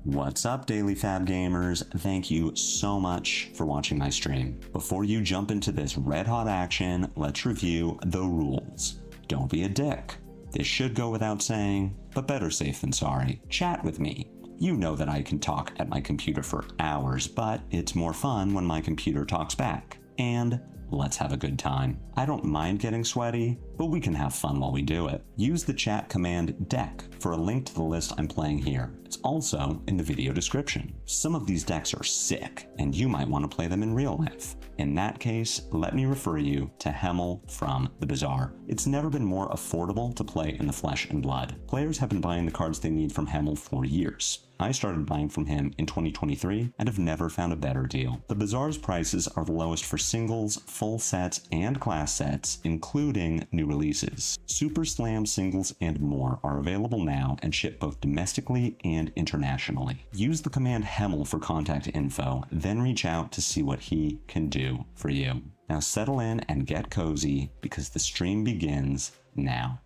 What's up, Daily Fab Gamers? Thank you so much for watching my stream. Before you jump into this red-hot action, let's review the rules. Don't be a dick. This should go without saying, but better safe than sorry. Chat with me. You know that I can talk at my computer for hours, but it's more fun when my computer talks back. And let's have a good time. I don't mind getting sweaty, but we can have fun while we do it. Use the chat command deck for a link to the list I'm playing here. It's also in the video description. Some of these decks are sick, and you might want to play them in real life. In that case, let me refer you to Hemel from the Bazaar. It's never been more affordable to play in the flesh and blood. Players have been buying the cards they need from Hemel for years. I started buying from him in 2023 and have never found a better deal. The Bazaar's prices are the lowest for singles, full sets, and class sets, including new releases. Super Slam singles and more are available now and ship both domestically and internationally. Use the command Hemel for contact info, then reach out to see what he can do for you. Now settle in and get cozy because the stream begins now.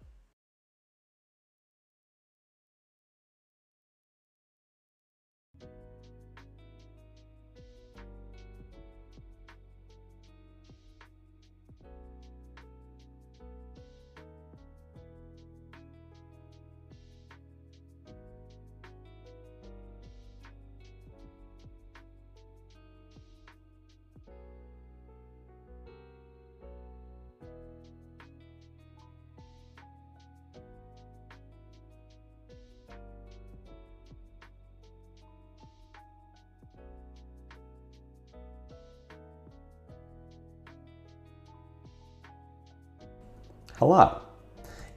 Hello,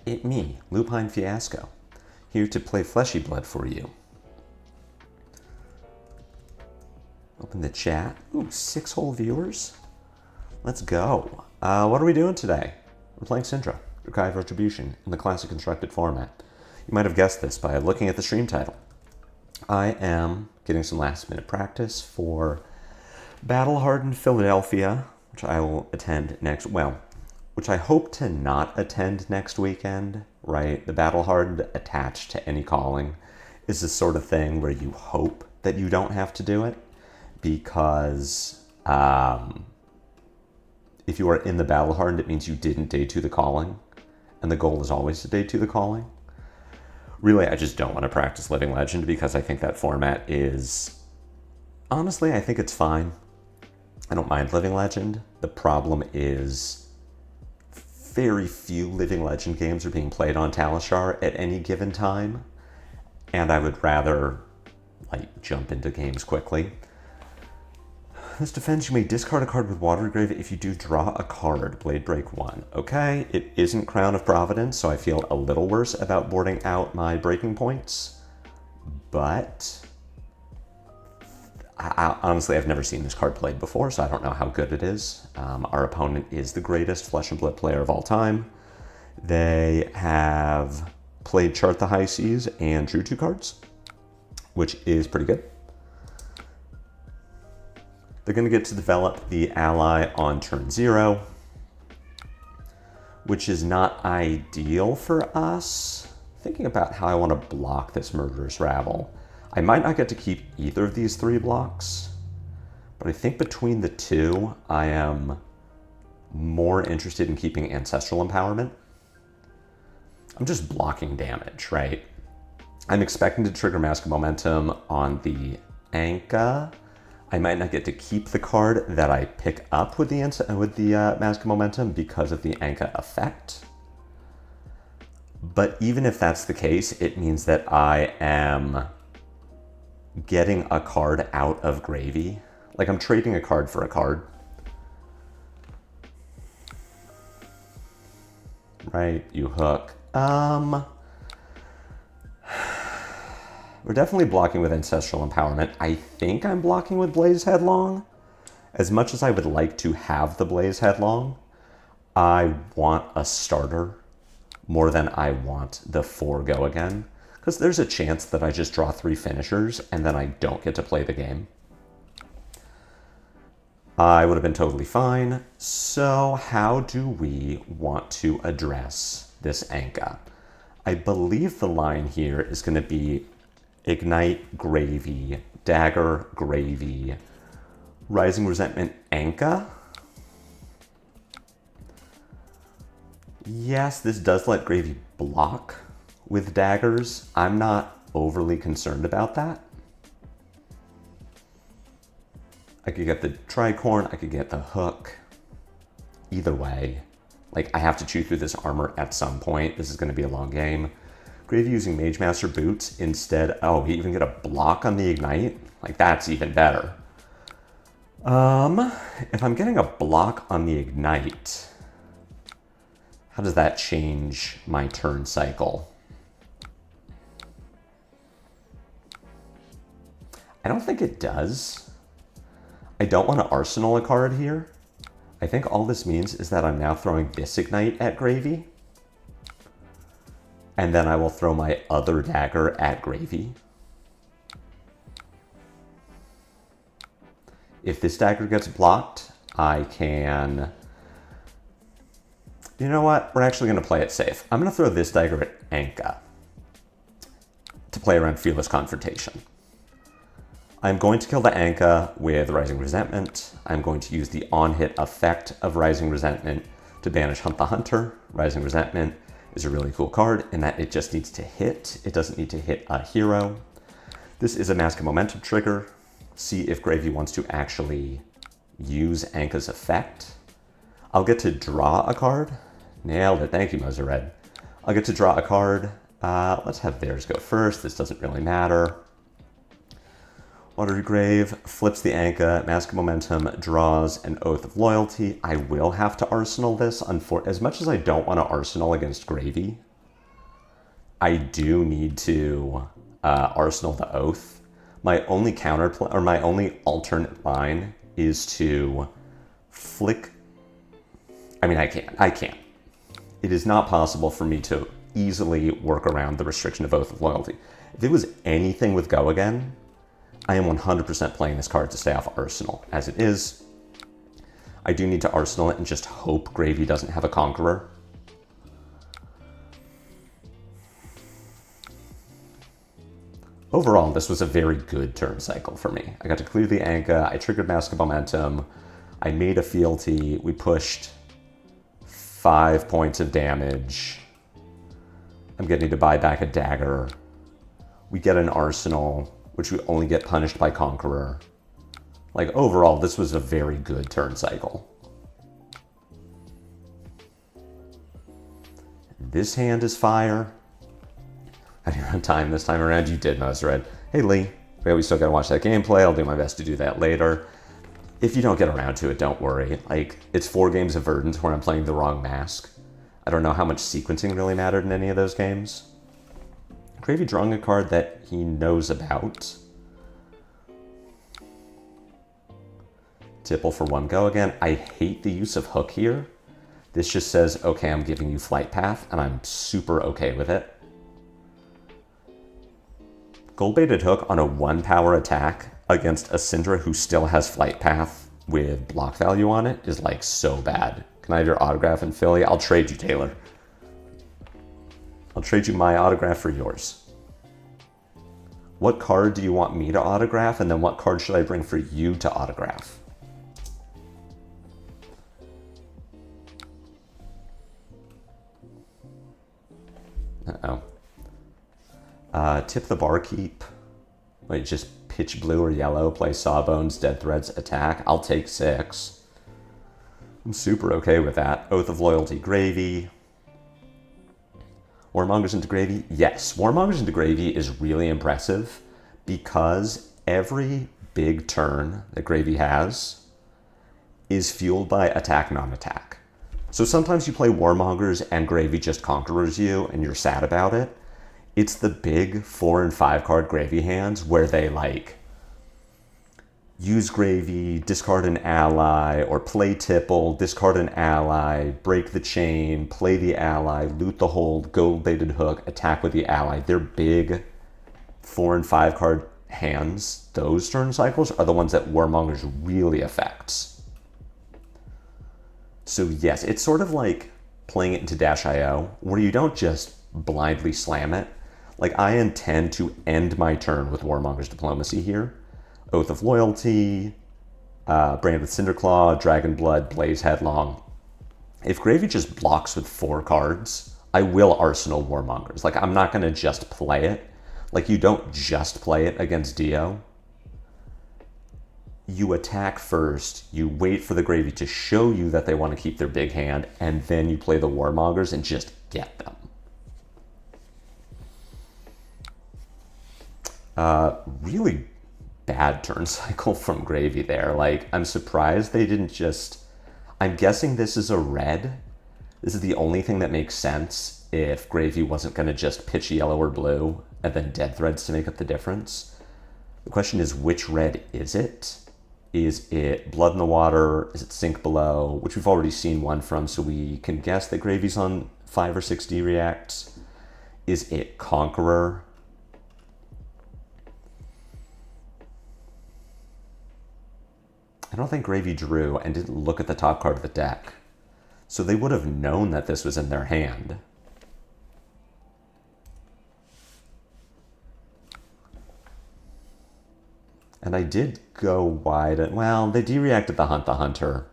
it's me, Lupinefiasco, here to play Fleshy Blood for you. Open the chat. Ooh, 6 whole viewers. Let's go. What are we doing today? We're playing Cindra, Archive Retribution, in the classic constructed format. You might have guessed this by looking at the stream title. I am getting some last-minute practice for Battle-Hardened Philadelphia, which I will attend next, which I hope to not attend next weekend, right? The Battle-Hardened attached to any calling is the sort of thing where you hope that you don't have to do it, because if you are in the Battle-Hardened, it means you didn't day 2 the calling, and the goal is always to day 2 the calling. Really, I just don't want to practice Living Legend because I think that format is... Honestly, I think it's fine. I don't mind Living Legend. The problem is very few Living Legend games are being played on Talishar at any given time, and I would rather jump into games quickly. This defense, you may discard a card with Watergrave if you do draw a card. Blade Break 1. Okay, it isn't Crown of Providence, so I feel a little worse about boarding out my breaking points, but honestly, I've never seen this card played before, so I don't know how good it is. Our opponent is the greatest Flesh and Blood player of all time. They have played Chart the High Seas and drew 2 cards, which is pretty good. They're going to get to develop the ally on turn 0, which is not ideal for us. Thinking about how I want to block this Murderous Rabble. I might not get to keep either of these 3 blocks, but I think between the 2, I am more interested in keeping Ancestral Empowerment. I'm just blocking damage, right? I'm expecting to trigger Mask of Momentum on the Anka. I might not get to keep the card that I pick up with the Mask of Momentum because of the Anka effect. But even if that's the case, it means that I am getting a card out of gravy. Like, I'm trading a card for a card. Right, you hook. We're definitely blocking with Ancestral Empowerment. I think I'm blocking with Blaze Headlong. As much as I would like to have the Blaze Headlong, I want a starter more than I want the 4 go again. Because there's a chance that I just draw 3 finishers and then I don't get to play the game. I would have been totally fine. So how do we want to address this Anka? I believe the line here is going to be Ignite, gravy. Dagger, gravy. Rising Resentment, Anka. Yes, this does let gravy block with daggers. I'm not overly concerned about that. I could get the tricorn, I could get the hook. Either way, like, I have to chew through this armor at some point. This is going to be a long game. Gravy using Mage Master Boots instead. Oh, we even get a block on the Ignite? Like, that's even better. If I'm getting a block on the Ignite, how does that change my turn cycle? I don't think it does. I don't want to arsenal a card here. I think all this means is that I'm now throwing this Ignite at gravy. And then I will throw my other dagger at gravy. If this dagger gets blocked, I can... You know what? We're actually going to play it safe. I'm going to throw this dagger at Anka to play around Fearless Confrontation. I'm going to kill the Anka with Rising Resentment. I'm going to use the on-hit effect of Rising Resentment to banish Hunt the Hunter. Rising Resentment is a really cool card in that it just needs to hit. It doesn't need to hit a hero. This is a Mask of Momentum trigger. See if Gravy wants to actually use Anka's effect. I'll get to draw a card. Nailed it. Thank you, Mozared. I'll get to draw a card. Let's have theirs go first. This doesn't really matter. Watery Grave flips the Anka, Mask of Momentum, draws an Oath of Loyalty. I will have to arsenal this. As much as I don't want to arsenal against Gravy, I do need to arsenal the Oath. My only counterplay, or my only alternate line is to flick. I mean, I can't. It is not possible for me to easily work around the restriction of Oath of Loyalty. If it was anything with Go Again, I am 100% playing this card to stay off Arsenal. As it is, I do need to Arsenal it and just hope Gravy doesn't have a Conqueror. Overall, this was a very good turn cycle for me. I got to clear the Anka, I triggered Mask of Momentum, I made a fealty, we pushed 5 points of damage. I'm getting to buy back a dagger. We get an Arsenal, which we only get punished by Conqueror. Like, overall, this was a very good turn cycle. This hand is fire. I didn't have time this time around. You did, Mozared. Hey, Lee. We still gotta watch that gameplay. I'll do my best to do that later. If you don't get around to it, don't worry. Like, it's 4 games of Verdant where I'm playing the wrong mask. I don't know how much sequencing really mattered in any of those games. Gravy drawing a card that he knows about. Tipple for 1 Go Again. I hate the use of Hook here. This just says, okay, I'm giving you Flight Path, and I'm super okay with it. Gold-baited Hook on a 1-power attack against a Cindra who still has Flight Path with block value on it is like so bad. Can I have your autograph in Philly? I'll trade you, Taylor. I'll trade you my autograph for yours. What card do you want me to autograph? And then what card should I bring for you to autograph? Uh-oh. Tip the Barkeep. Wait, just pitch blue or yellow, play Sawbones, Dead Threads, attack. I'll take 6. I'm super okay with that. Oath of Loyalty, Gravy. Warmongers into Gravy? Yes, Warmongers into Gravy is really impressive because every big turn that Gravy has is fueled by attack, non-attack. So sometimes you play Warmongers and Gravy just conquers you and you're sad about it. It's the big 4 and 5 card Gravy hands where they like use Gravy, discard an ally, or play Tipple, discard an ally, break the chain, play the ally, loot the hold, gold-baited Hook, attack with the ally. They're big 4 and 5 card hands. Those turn cycles are the ones that Warmongers really affects. So yes, it's sort of like playing it into Dash.io, where you don't just blindly slam it. Like, I intend to end my turn with Warmonger's Diplomacy here. Oath of Loyalty, Brand with Cinderclaw, Dragon Blood, Blaze Headlong. If Gravy just blocks with 4 cards, I will Arsenal Warmongers. Like, I'm not going to just play it. Like, you don't just play it against Dio. You attack first, you wait for the Gravy to show you that they want to keep their big hand, and then you play the Warmongers and just get them. Really bad turn cycle from Gravy there. Like, I'm surprised they didn't just... I'm guessing this is a red. This is the only thing that makes sense if Gravy wasn't going to just pitch yellow or blue and then Dead Threads to make up the difference. The question is, which red is it? Is it Blood in the Water? Is it Sink Below? Which we've already seen one from, so we can guess that Gravy's on 5 or 6 D-Reacts. Is it Conqueror? I don't think Gravy drew and didn't look at the top card of the deck. So they would have known that this was in their hand. And I did go wide. Well, they de-reacted the Hunt the Hunter.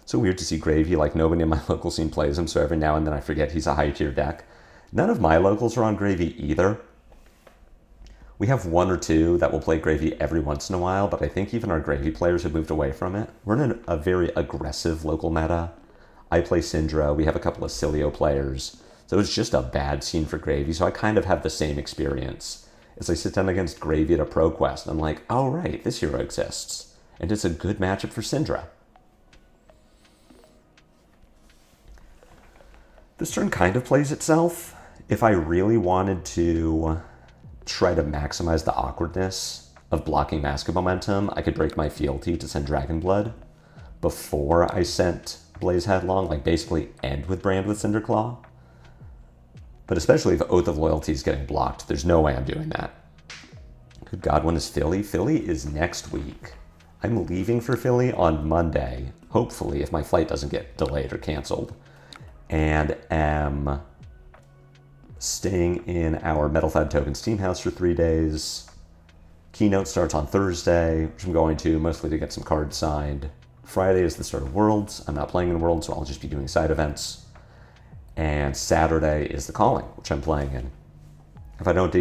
So weird to see Gravy, like nobody in my local scene plays him, so every now and then I forget he's a high tier deck. None of my locals are on Gravy either. We have 1 or 2 that will play Gravy every once in a while, but I think even our Gravy players have moved away from it. We're in a very aggressive local meta. I play Cindra, we have a couple of Cilio players. So it's just a bad scene for Gravy, so I kind of have the same experience. As I sit down against Gravy at a Pro Quest, I'm like, oh right, this hero exists. And it's a good matchup for Cindra. This turn kind of plays itself. If I really wanted to try to maximize the awkwardness of blocking Mask of Momentum, I could break my fealty to send Dragon Blood before I sent Blaze Headlong, like basically end with Brand with Cinderclaw. But especially if Oath of Loyalty is getting blocked, there's no way I'm doing that. Good God, when is Philly? Philly is next week. I'm leaving for Philly on Monday, hopefully, if my flight doesn't get delayed or canceled, and am staying in our Metal-Fad Tokens team house for 3 days. Keynote starts on Thursday, which I'm going to mostly to get some cards signed. Friday is the start of Worlds. I'm not playing in Worlds, so I'll just be doing side events. And Saturday is the Calling, which I'm playing in. If I don't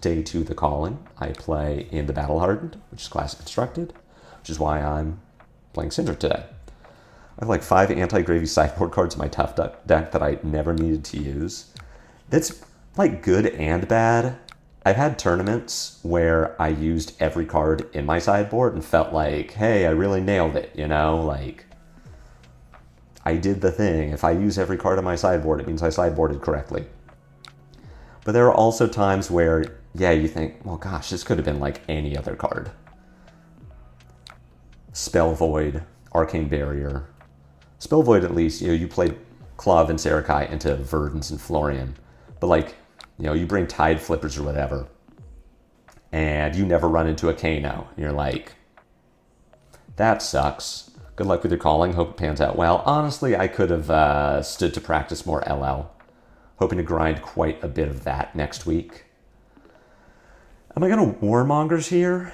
day 2 the Calling, I play in the Battle Hardened, which is Classic Constructed, which is why I'm playing Cindra today. I have like 5 anti-Gravy sideboard cards in my tough deck that I never needed to use. That's like good and bad. I've had tournaments where I used every card in my sideboard and felt like, hey, I really nailed it, you know? Like, I did the thing. If I use every card on my sideboard, it means I sideboarded correctly. But there are also times where, yeah, you think, well, gosh, this could have been like any other card. Spell Void, Arcane Barrier. Spell Void, at least, you know, you played Claw and Sarakai into Verdance and Florian. But like, you know, you bring Tide Flippers or whatever, and you never run into a Kano. You're like, that sucks. Good luck with your Calling. Hope it pans out well. Honestly, I could have stood to practice more LL. Hoping to grind quite a bit of that next week. Am I going to Warmongers here?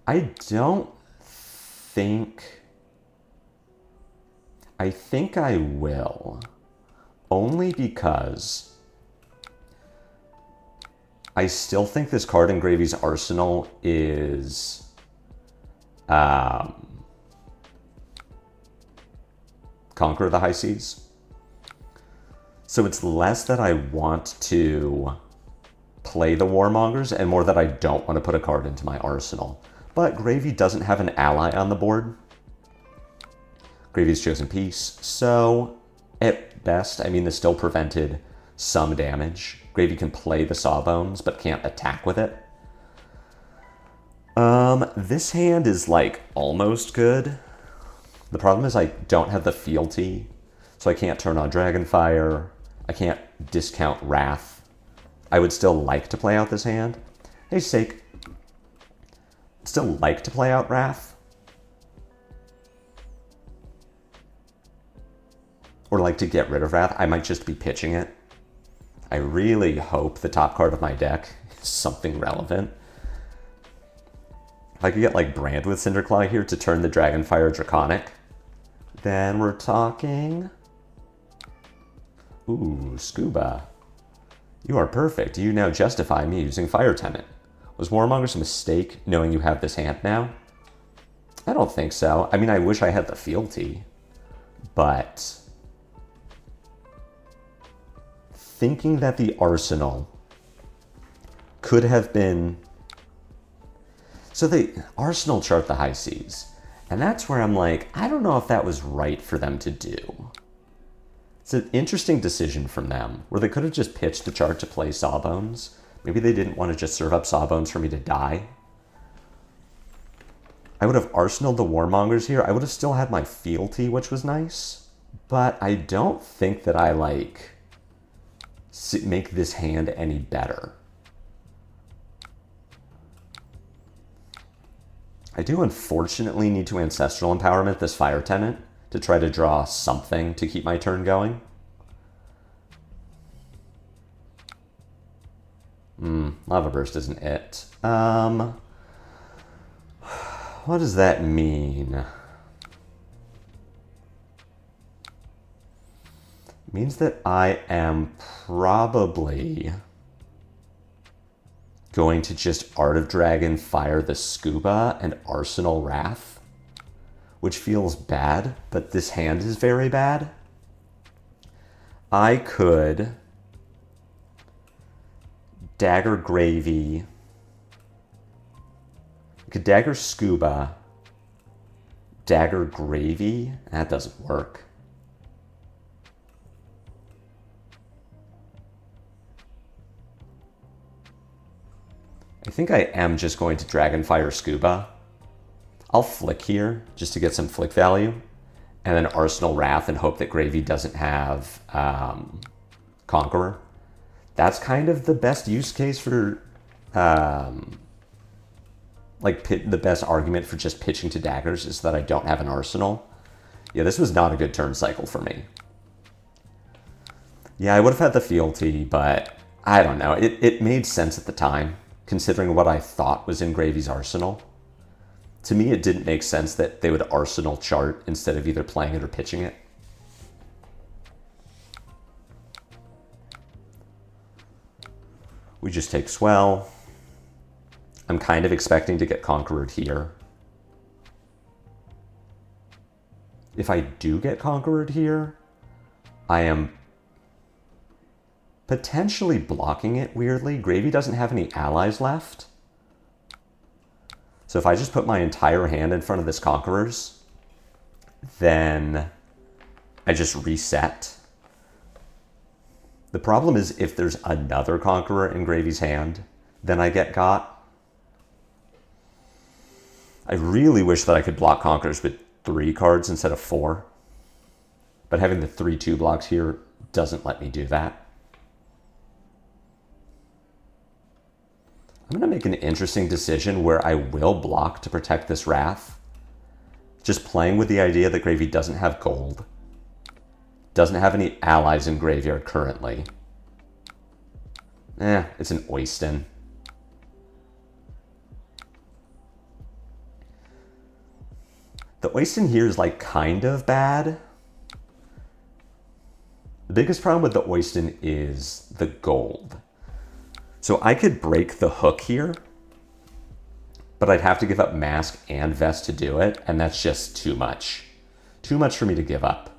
I don't think... I think I will. Only because I still think this card in Gravy's arsenal is... Conquer the High Seas. So it's less that I want to play the Warmongers and more that I don't want to put a card into my arsenal. But Gravy doesn't have an ally on the board. Gravy's chosen Peace, so at best, I mean, this still prevented some damage. Gravy can play the Sawbones, but can't attack with it. This hand is like almost good. The problem is I don't have the fealty, so I can't turn on Dragonfire. I can't discount Wrath. I would still like to play out this hand. Hey, sake. Still like to play out Wrath. Or like to get rid of Wrath. I might just be pitching it. I really hope the top card of my deck is something relevant. If I could get like Brand with Cinderclaw here to turn the Dragonfire Draconic, then we're talking... Ooh, Scuba. You are perfect. You now justify me using Fire Tenant. Was Warmonger's a mistake knowing you have this hand now? I don't think so. I mean, I wish I had the fealty, but thinking that the Arsenal could have been... So the Arsenal chart the high seas, and that's where I'm like, I don't know if that was right for them to do. It's an interesting decision from them, where they could have just pitched the chart to play Sawbones. Maybe they didn't want to just serve up Sawbones for me to die. I would have arsenaled the Warmongers here. I would have still had my fealty, which was nice. But I don't think that I, like, make this hand any better. I do unfortunately need to Ancestral Empowerment this Fire Tenant to try to draw something to keep my turn going. Lava Burst isn't it. What does that mean? It means that I am probably going to just Art of Dragon fire the Scuba and Arsenal Wrath, which feels bad, but this hand is very bad. I could Dagger Gravy. I could Dagger Scuba, Dagger Gravy. That doesn't work. I think I am just going to Dragonfire Scuba. I'll flick here just to get some flick value, and then Arsenal Wrath and hope that Gravy doesn't have Conqueror. That's kind of the best use case for, the best argument for just pitching to daggers is that I don't have an Arsenal. Yeah, this was not a good turn cycle for me. Yeah, I would have had the fealty, but I don't know. It made sense at the time, considering what I thought was in Gravy's Arsenal. To me, it didn't make sense that they would Arsenal chart instead of either playing it or pitching it. We just take Swell. I'm kind of expecting to get Conquerored here. If I do get Conquerored here, I am potentially blocking it weirdly. Gravy doesn't have any allies left. So if I just put my entire hand in front of this Conqueror's, then I just reset. The problem is if there's another Conqueror in Gravy's hand, then I get got. I really wish that I could block Conquerors with 3 cards instead of 4. But having the 3/2 blocks here doesn't let me do that. I'm going to make an interesting decision where I will block to protect this Wrath. Just playing with the idea that Gravy doesn't have gold. Doesn't have any allies in graveyard currently. It's an Oyston. The Oyston here is like kind of bad. The biggest problem with the Oyston is the gold. So I could break the hook here, but I'd have to give up Mask and Vest to do it, and that's just too much. Too much for me to give up.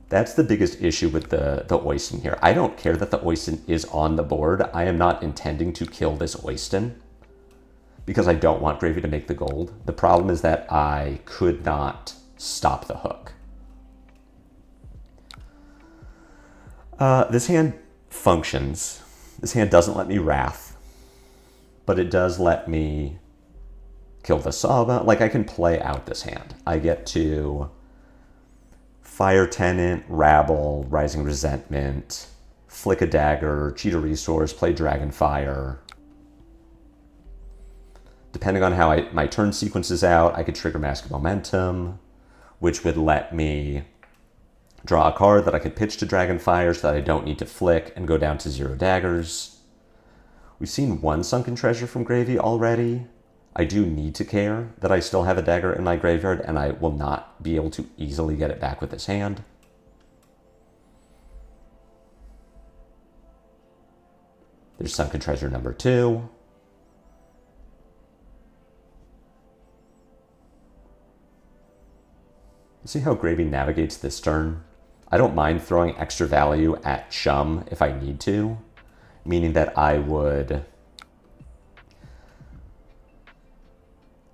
That's the biggest issue with the Oyston here. I don't care that the Oyston is on the board. I am not intending to kill this Oyston because I don't want Gravy to make the gold. The problem is that I could not stop the hook. This hand functions. This hand doesn't let me Wrath, but it does let me kill the Saba. Like, I can play out this hand. I get to Fire Tenant, Rabble, Rising Resentment, flick a Dagger, cheat a resource, play Dragonfire. Depending on how my turn sequence is out, I could trigger Mask of Momentum, which would let me Draw a card that I could pitch to Dragonfire so that I don't need to flick and go down to 0 daggers. We've seen one Sunken Treasure from Gravy already. I do need to care that I still have a dagger in my graveyard, and I will not be able to easily get it back with this hand. There's Sunken Treasure number 2. Let's see how Gravy navigates this turn. I don't mind throwing extra value at Chum if I need to, meaning that I would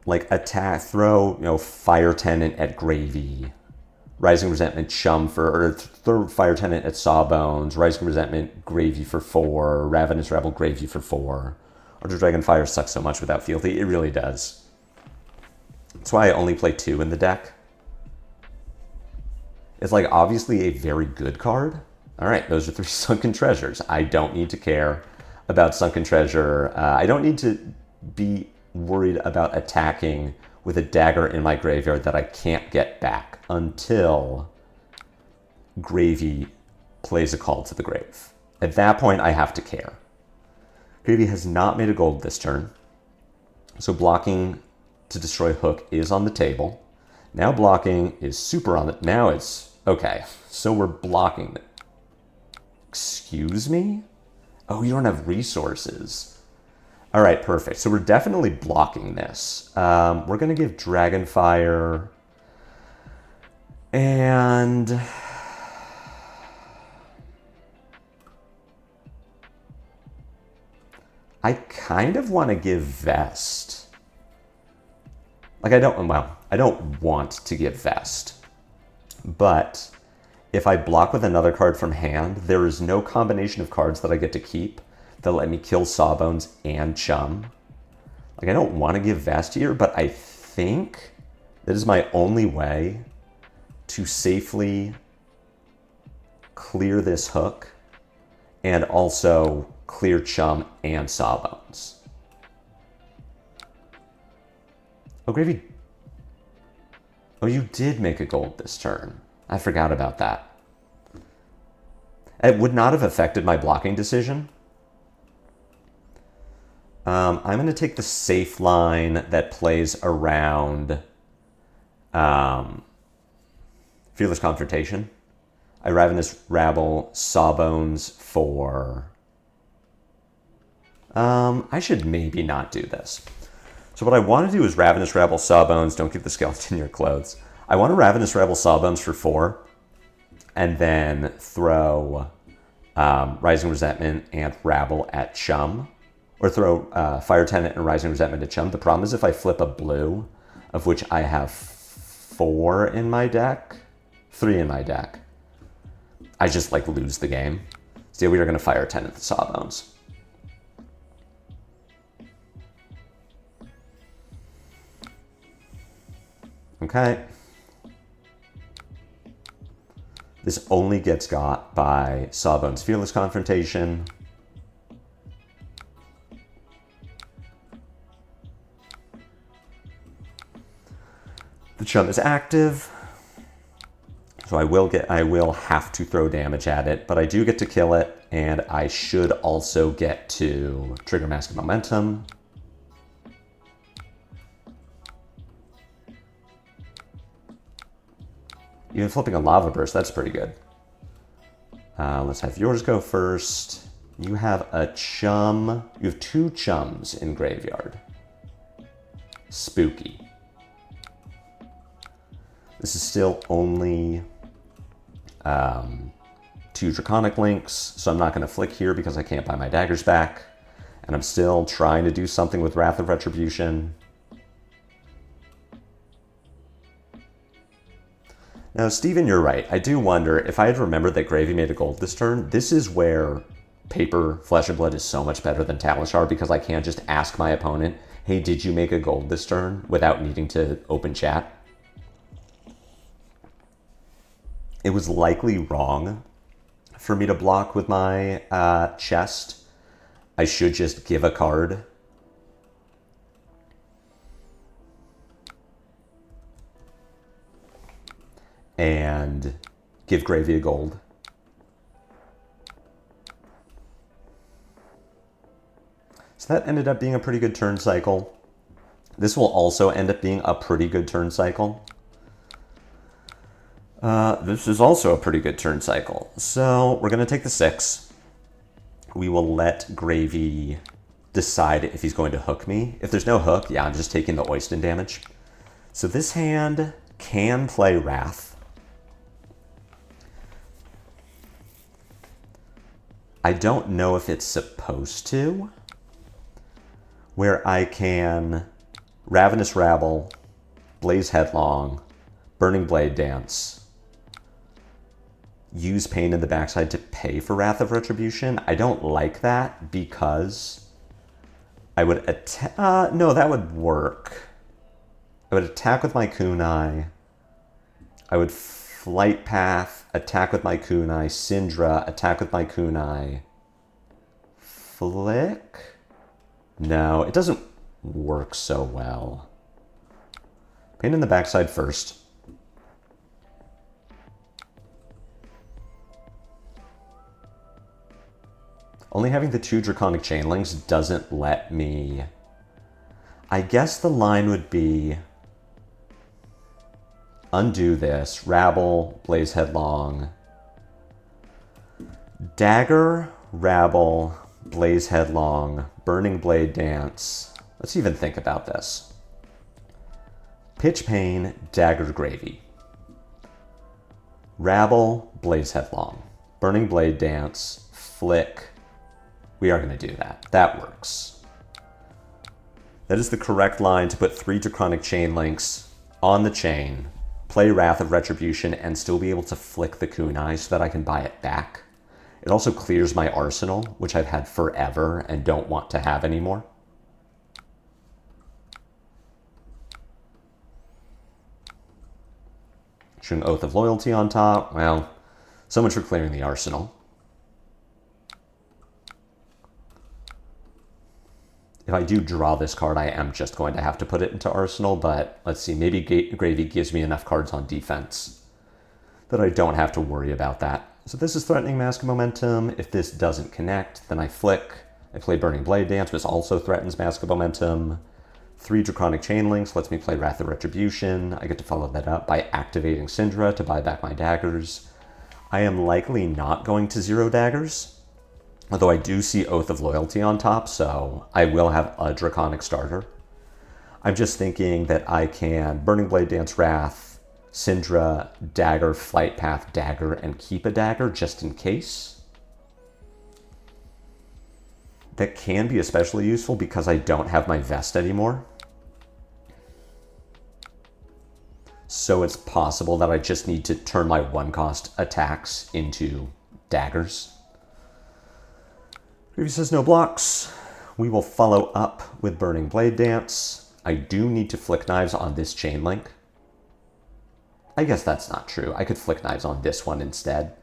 like attack, throw, Fire Tenant at Gravy, Rising Resentment Chum or throw Fire Tenant at Sawbones, Rising Resentment Gravy for 4, Ravenous Rebel Gravy for 4. Ultra Dragonfire sucks so much without Fealty. It really does. That's why I only play 2 in the deck. It's like obviously a very good card. All right, those are 3 Sunken Treasures. I don't need to care about Sunken Treasure. I don't need to be worried about attacking with a dagger in my graveyard that I can't get back until Gravy plays a Call to the Grave. At that point, I have to care. Gravy has not made a gold this turn, so blocking to destroy Hook is on the table. Now blocking is super on it. Now it's, okay, so we're blocking it. Excuse me? Oh, you don't have resources. All right, perfect. So we're definitely blocking this. We're going to give Dragonfire and I kind of want to give Vest. Like I don't want to give Vest, but if I block with another card from hand, there is no combination of cards that I get to keep that let me kill Sawbones and Chum. Like I don't want to give Vest here, but I think that is my only way to safely clear this Hook and also clear Chum and Sawbones. Oh, Gravy. Oh, you did make a gold this turn. I forgot about that. It would not have affected my blocking decision. I'm going to take the safe line that plays around Fearless Confrontation. I Ravenous Rabble Sawbones for... I should maybe not do this. So what I want to do is Ravenous Rabble Sawbones. Don't keep the skeleton in your clothes. I want to Ravenous Rabble Sawbones for 4, and then throw Rising Resentment and Rabble at Chum, or throw Fire Tenant and Rising Resentment at Chum. The problem is if I flip a blue, of which I have 4 in my deck, 3 in my deck, I just like lose the game. So we are going to Fire Tenant the Sawbones. Okay. This only gets got by Sawbones Fearless Confrontation. The Chum is active, so I will have to throw damage at it, but I do get to kill it, and I should also get to trigger Mask of Momentum. Even flipping a Lava Burst, that's pretty good. Let's have yours go first. You have a Chum. You have 2 Chums in graveyard. Spooky. This is still only 2 Draconic Links, so I'm not going to flick here because I can't buy my daggers back. And I'm still trying to do something with Wrath of Retribution. Now, Steven, you're right. I do wonder, if I had remembered that Gravy made a gold this turn, this is where paper Flesh and Blood is so much better than Talishar, because I can't just ask my opponent, hey, did you make a gold this turn, without needing to open chat. It was likely wrong for me to block with my chest. I should just give a card. And give Gravy a gold. So that ended up being a pretty good turn cycle. This will also end up being a pretty good turn cycle. This is also a pretty good turn cycle. So we're going to take the 6. We will let Gravy decide if he's going to hook me. If there's no hook, yeah, I'm just taking the Oyston damage. So this hand can play Wrath. I don't know if it's supposed to, where I can Ravenous Rabble, Blaze Headlong, Burning Blade Dance, use Pain in the backside to pay for Wrath of Retribution. I don't like that because I would attack. No, that would work. I would attack with my Kunai. I would Flight Path, attack with my Kunai, Cindra, attack with my Kunai. Flick? No, it doesn't work so well. Pain in the backside first. Only having the 2 Draconic Chainlinks doesn't let me... I guess the line would be undo this, Rabble, Blaze Headlong, Dagger, Rabble, Blaze Headlong, Burning Blade Dance. Let's even think about this. Pitch Pain, Dagger, Gravy. Rabble, Blaze Headlong. Burning Blade Dance, Flick. We are going to do that. That works. That is the correct line to put 3 Draconic Chainlinks on the chain, play Wrath of Retribution, and still be able to flick the Kunai so that I can buy it back. It also clears my arsenal, which I've had forever and don't want to have anymore. Showing Oath of Loyalty on top. Well, so much for clearing the arsenal. If I do draw this card, I am just going to have to put it into Arsenal, but let's see, maybe Gravy gives me enough cards on defense that I don't have to worry about that. So this is threatening Mask of Momentum. If this doesn't connect, then I flick. I play Burning Blade Dance, which also threatens Mask of Momentum. 3 Draconic Chainlinks lets me play Wrath of Retribution. I get to follow that up by activating Cindra to buy back my daggers. I am likely not going to 0 daggers, although I do see Oath of Loyalty on top, so I will have a Draconic starter. I'm just thinking that I can Burning Blade Dance, Wrath, Cindra, Dagger, Flight Path, Dagger, and keep a dagger just in case. That can be especially useful because I don't have my vest anymore. So it's possible that I just need to turn my 1-cost attacks into daggers. Gravy says no blocks. We will follow up with Burning Blade Dance. I do need to flick knives on this chain link. I guess that's not true. I could flick knives on this one instead.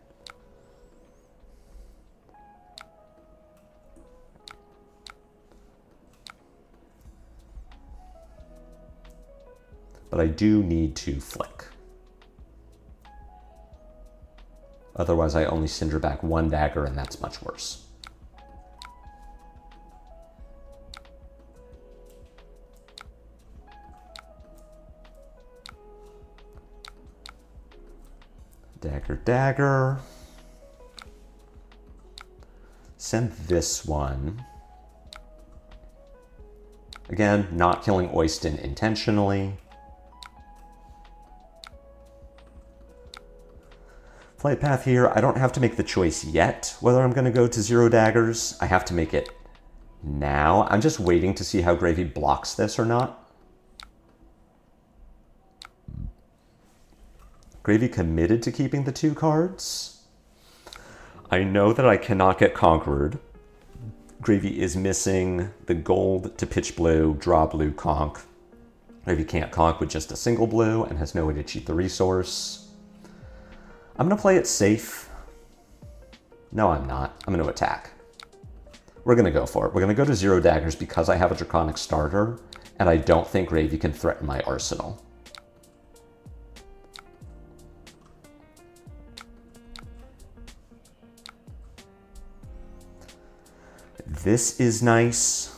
But I do need to flick. Otherwise, I only Cindra back 1 dagger, and that's much worse. Dagger, dagger. Send this one. Again, not killing Oyston intentionally. Flight path here. I don't have to make the choice yet whether I'm going to go to 0 daggers. I have to make it now. I'm just waiting to see how Gravy blocks this or not. Gravy committed to keeping the 2 cards. I know that I cannot get Conquered. Gravy is missing the gold to pitch blue, draw blue, conk. Gravy can't conk with just a single blue and has no way to cheat the resource. I'm going to play it safe. No, I'm not. I'm going to attack. We're going to go for it. We're going to go to 0 daggers because I have a Draconic starter, and I don't think Gravy can threaten my arsenal. This is nice.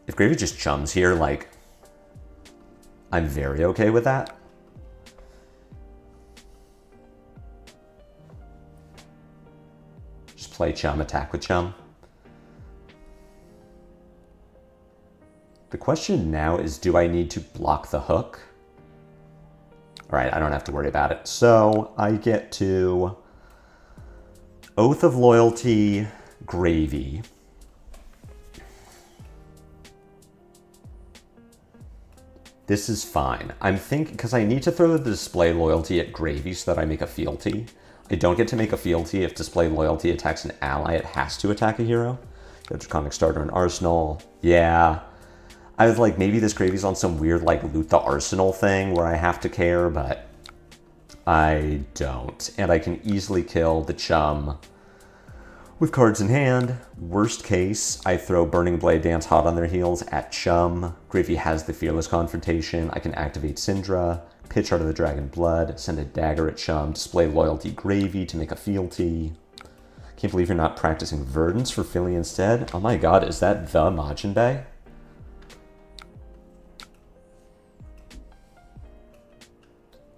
If Gravy just chums here, like, I'm very okay with that. Just play chum, attack with chum. The question now is, do I need to block the hook? All right, I don't have to worry about it. So I get to Oath of Loyalty, Gravy. This is fine. I'm thinking, because I need to throw the display loyalty at Gravy so that I make a fealty. I don't get to make a fealty if display loyalty attacks an ally. It has to attack a hero. Got Draconic Starter and Arsenal. Yeah. I was like, maybe this Gravy's on some weird, like, loot the arsenal thing where I have to care, but I don't. And I can easily kill the chum with cards in hand. Worst case, I throw Burning Blade Dance hot on their heels at chum. Gravy has the Fearless Confrontation. I can activate Cindra, pitch Heart of the Dragon Blood, send a dagger at chum, display loyalty Gravy to make a fealty. Can't believe you're not practicing Verdance for Philly instead. Oh my god, is that the Majin Bay?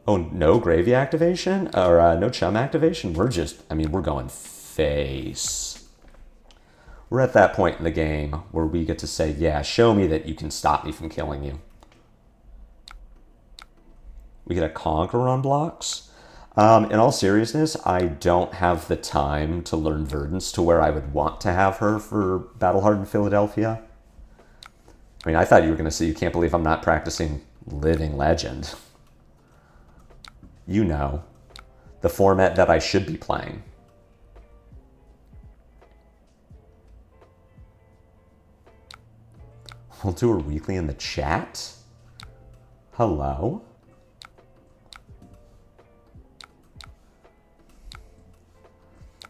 Oh, no Gravy activation? Or no chum activation? We're just, I mean, we're going face. We're at that point in the game where we get to say, yeah, show me that you can stop me from killing you. We get a Conqueror on blocks. In all seriousness, I don't have the time to learn Verdance to where I would want to have her for Battle-Hardened Philadelphia. I mean, I thought you were going to say, you can't believe I'm not practicing Living Legend. You know, the format that I should be playing. We'll do her weekly in the chat. Hello?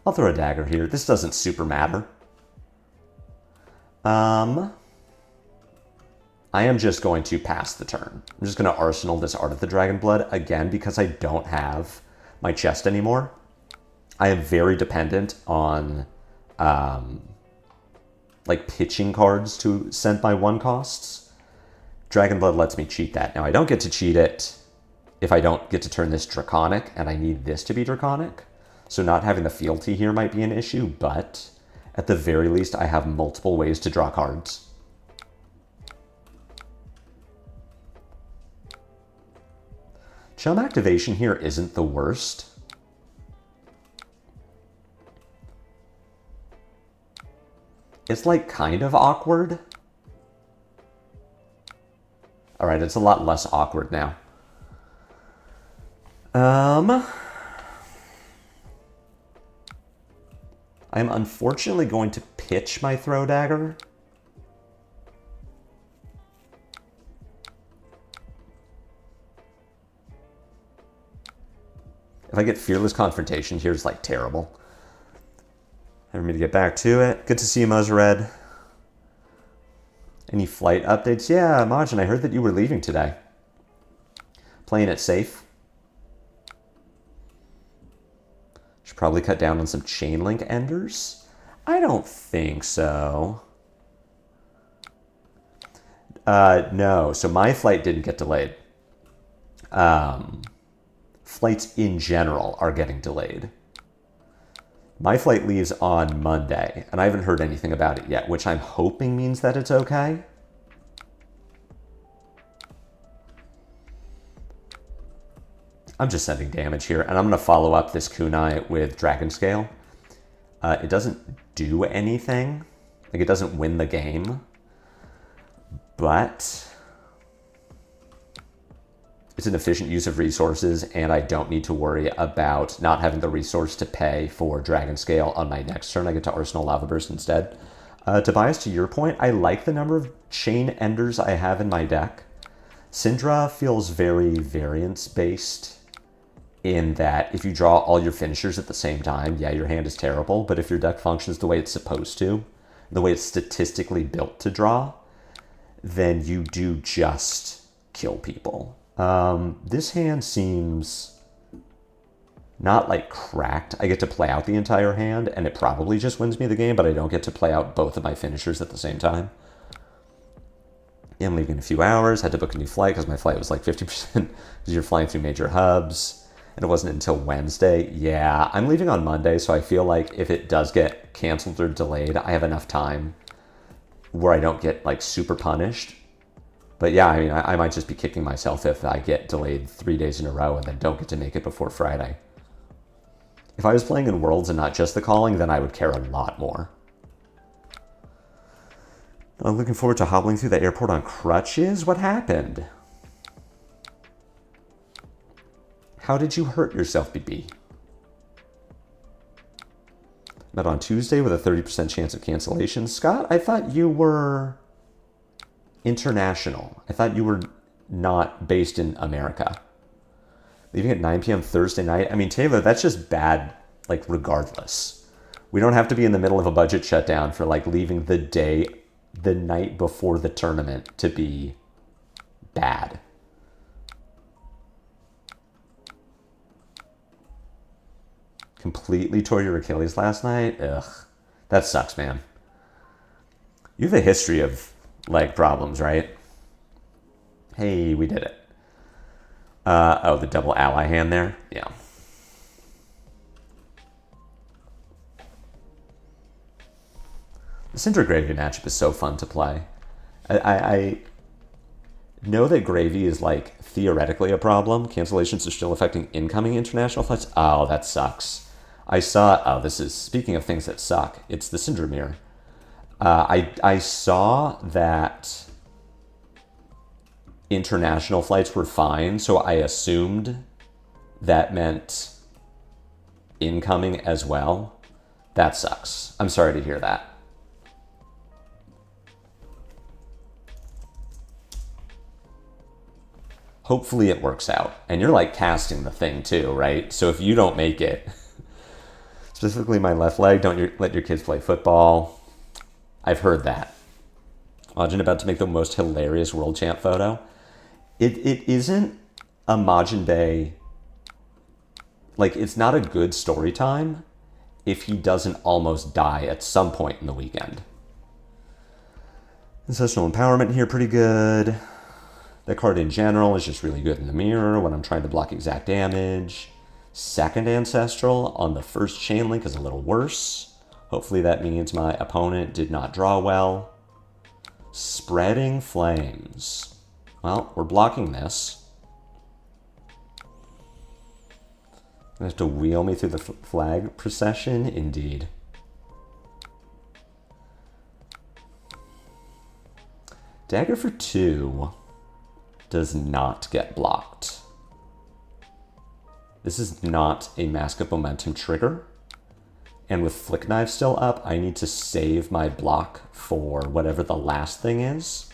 I'll throw a dagger here. This doesn't super matter. I am just going to pass the turn. I'm just going to arsenal this Art of the Dragon Blood again because I don't have my chest anymore. I am very dependent on like pitching cards to send my one costs. Dragon Blood lets me cheat that. Now I don't get to cheat it if I don't get to turn this Draconic, and I need this to be Draconic. So not having the fealty here might be an issue, but at the very least I have multiple ways to draw cards. Chum activation here isn't the worst. It's like kind of awkward. All right, it's a lot less awkward now. I'm unfortunately going to pitch my throw dagger. If I get Fearless Confrontation here, it's like terrible. Time for me to get back to it. Good to see you, Muzred. Any flight updates? Yeah, Majin, I heard that you were leaving today. Playing it safe. Should probably cut down on some chain link enders. I don't think so. No, so my flight didn't get delayed. Flights in general are getting delayed. My flight leaves on Monday, and I haven't heard anything about it yet, which I'm hoping means that it's okay. I'm just sending damage here, and I'm going to follow up this kunai with Dragon Scale. It doesn't do anything. Like, it doesn't win the game. But it's an efficient use of resources, and I don't need to worry about not having the resource to pay for Dragon Scale on my next turn. I get to Arsenal Lava Burst instead. Tobias, to your point, I like the number of chain enders I have in my deck. Cindra feels very variance-based in that if you draw all your finishers at the same time, yeah, your hand is terrible, but if your deck functions the way it's supposed to, the way it's statistically built to draw, then you do just kill people. This hand seems not like cracked. I get to play out the entire hand, and it probably just wins me the game, but I don't get to play out both of my finishers at the same time. Yeah, I'm leaving in a few hours. Had to book a new flight because my flight was like 50% because you're flying through major hubs. And it wasn't until Wednesday. Yeah, I'm leaving on Monday, so I feel like if it does get canceled or delayed, I have enough time where I don't get like super punished. But yeah, I mean, I might just be kicking myself if I get delayed 3 days in a row and then don't get to make it before Friday. If I was playing in Worlds and not just the calling, then I would care a lot more. I'm looking forward to hobbling through the airport on crutches. What happened? How did you hurt yourself, BB? Met on Tuesday with a 30% chance of cancellation. Scott, I thought you were international. I thought you were not based in America. Leaving at 9 p.m. Thursday night. I mean, Taylor, that's just bad, like, regardless. We don't have to be in the middle of a budget shutdown for, like, leaving the night before the tournament to be bad. Completely tore your Achilles last night? Ugh. That sucks, man. You have a history of leg problems, right? Hey, we did it. Oh, the double ally hand there? Yeah. The Cindra Gravy matchup is so fun to play. I know that Gravy is, like, theoretically a problem. Cancellations are still affecting incoming international flights. Oh, that sucks. I saw, oh, this is, speaking of things that suck, it's the Cindra mirror. I saw that international flights were fine, so I assumed that meant incoming as well. That sucks. I'm sorry to hear that. Hopefully it works out. And you're like casting the thing too, right? So if you don't make it, specifically my left leg, don't let your kids play football. I've heard that. Majin about to make the most hilarious world champ photo. It isn't a Majin Bay, like, it's not a good story time if he doesn't almost die at some point in the weekend. Ancestral empowerment here, pretty good. The card in general is just really good in the mirror when I'm trying to block exact damage. Second Ancestral on the first chain link is a little worse. Hopefully that means my opponent did not draw well. Spreading Flames. Well, we're blocking this. You have to wheel me through the flag procession? Indeed. Dagger for 2 does not get blocked. This is not a Mask of Momentum trigger. And with Flick Knife still up, I need to save my block for whatever the last thing is.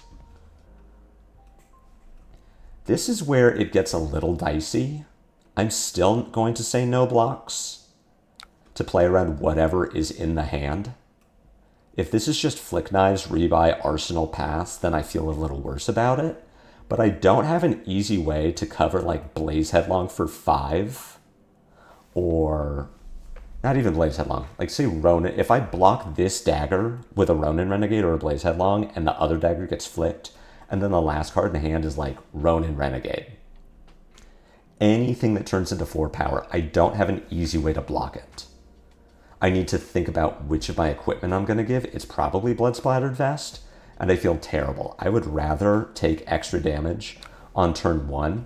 This is where it gets a little dicey. I'm still going to say no blocks to play around whatever is in the hand. If this is just Flick Knives, Rebuy, Arsenal, Pass, then I feel a little worse about it. But I don't have an easy way to cover like Blaze Headlong for 5. Or not even Blaze Headlong. Like say Ronin. If I block this dagger with a Ronin Renegade or a Blaze Headlong and the other dagger gets flicked, and then the last card in the hand is like Ronin Renegade. Anything that turns into 4 power, I don't have an easy way to block it. I need to think about which of my equipment I'm going to give. It's probably Blood Splattered Vest. And I feel terrible. I would rather take extra damage on turn 1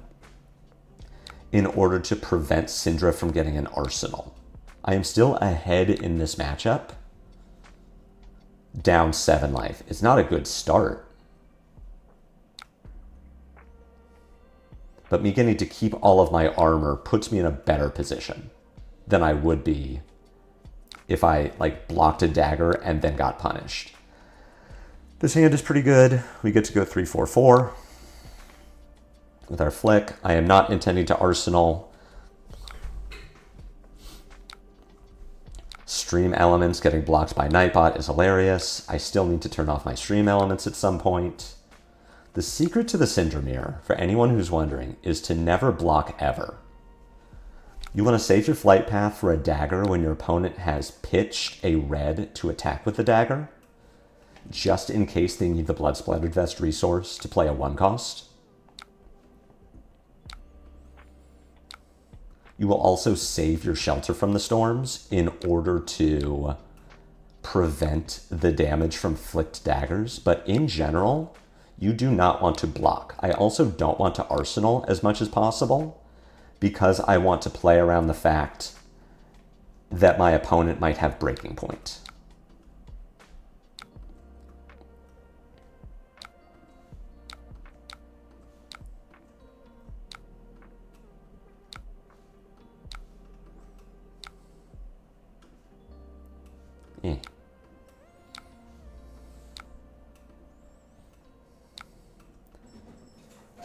in order to prevent Cindra from getting an Arsenal. I am still ahead in this matchup, down 7 life. It's not a good start. But me getting to keep all of my armor puts me in a better position than I would be if I like blocked a dagger and then got punished. This hand is pretty good. We get to go 3-4-4 with our flick. I am not intending to Arsenal. Stream Elements getting blocked by Nightbot is hilarious. I still need to turn off my Stream Elements at some point. The secret to the Cindra mirror, for anyone who's wondering, is to never block ever. You want to save your flight path for a dagger when your opponent has pitched a red to attack with the dagger, just in case they need the Blood Splattered Vest resource to play a 1-cost. You will also save your Shelter from the Storms in order to prevent the damage from flicked daggers, but in general, you do not want to block. I also don't want to Arsenal as much as possible, because I want to play around the fact that my opponent might have Breaking Point.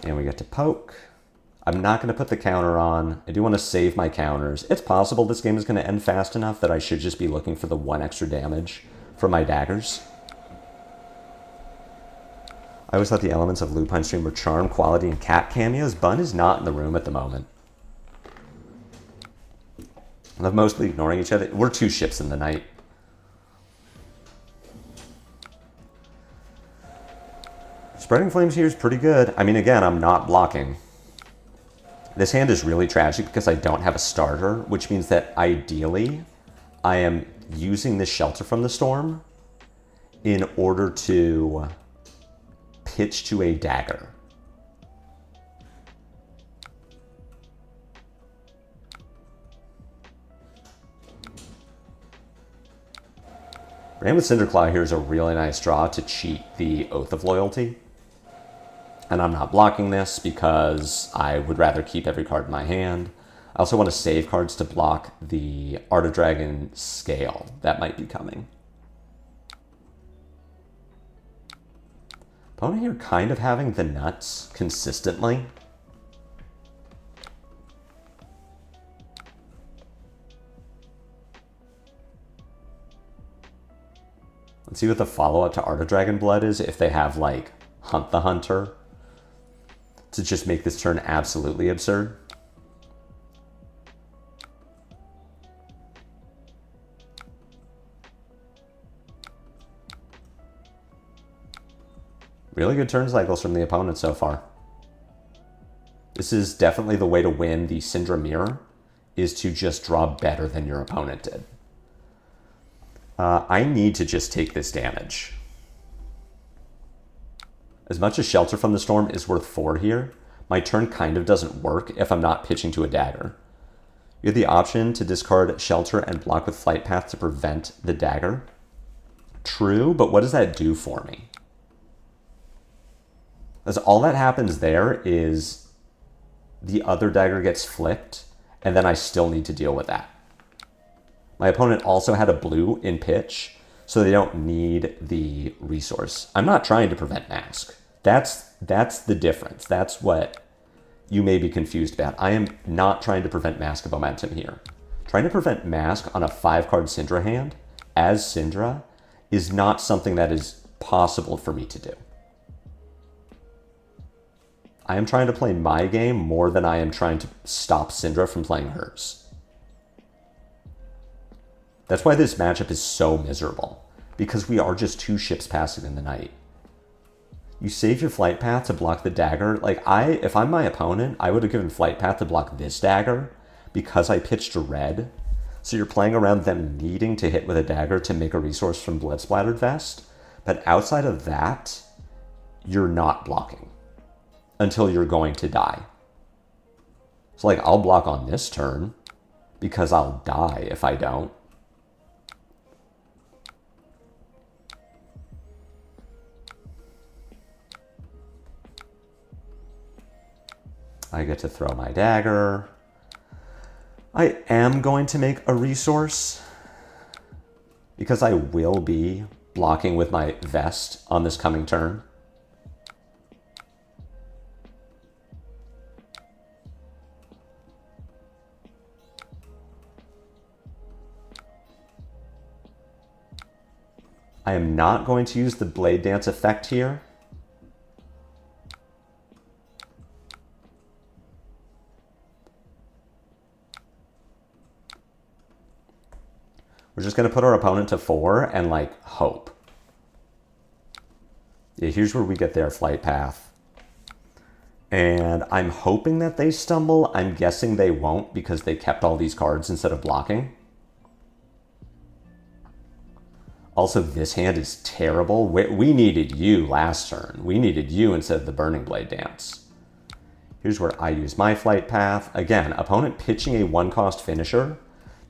And we get to poke. I'm not going to put the counter on. I do want to save my counters. It's possible this game is going to end fast enough that I should just be looking for the 1 extra damage from my daggers. I always thought the elements of Lupine Stream were charm, quality, and cat cameos. Bun is not in the room at the moment. They're mostly ignoring each other. We're 2 ships in the night. Spreading Flames here is pretty good. I mean, again, I'm not blocking. This hand is really tragic because I don't have a starter, which means that ideally I am using this Shelter from the Storm in order to pitch to a dagger. Brand with Cinderclaw here is a really nice draw to cheat the Oath of Loyalty. And I'm not blocking this because I would rather keep every card in my hand. I also want to save cards to block the Art of Dragon Scale. That might be coming. Opponent here kind of having the nuts consistently. Let's see what the follow-up to Art of Dragon Blood is if they have, like, Hunt the Hunter to just make this turn absolutely absurd. Really good turn cycles from the opponent so far. This is definitely the way to win the Cindra Mirror, is to just draw better than your opponent did. I need to just take this damage. As much as Shelter from the Storm is worth 4 here, my turn kind of doesn't work if I'm not pitching to a dagger. You have the option to discard Shelter and block with Flight Path to prevent the dagger. True, but what does that do for me? As all that happens there is the other dagger gets flipped, and then I still need to deal with that. My opponent also had a blue in pitch, so they don't need the resource. I'm not trying to prevent Mask. That's the difference. That's what you may be confused about. I am not trying to prevent Mask of Momentum here. Trying to prevent Mask on a 5-card Cindra hand, as Cindra, is not something that is possible for me to do. I am trying to play my game more than I am trying to stop Cindra from playing hers. That's why this matchup is so miserable, because we are just 2 ships passing in the night. You save your Flight Path to block the dagger. Like, if I'm my opponent, I would have given Flight Path to block this dagger because I pitched a red. So you're playing around them needing to hit with a dagger to make a resource from Blood Splattered Vest. But outside of that, you're not blocking until you're going to die. So, like, I'll block on this turn because I'll die if I don't. I get to throw my dagger. I am going to make a resource because I will be blocking with my vest on this coming turn. I am not going to use the Blade Dance effect here. just going to put our opponent to 4 and like hope. Yeah, here's where we get their flight path. And I'm hoping that they stumble. I'm guessing they won't because they kept all these cards instead of blocking. Also, this hand is terrible. We needed you last turn. We needed you instead of the Burning Blade Dance. Here's where I use my flight path. Again, opponent pitching a 1-cost finisher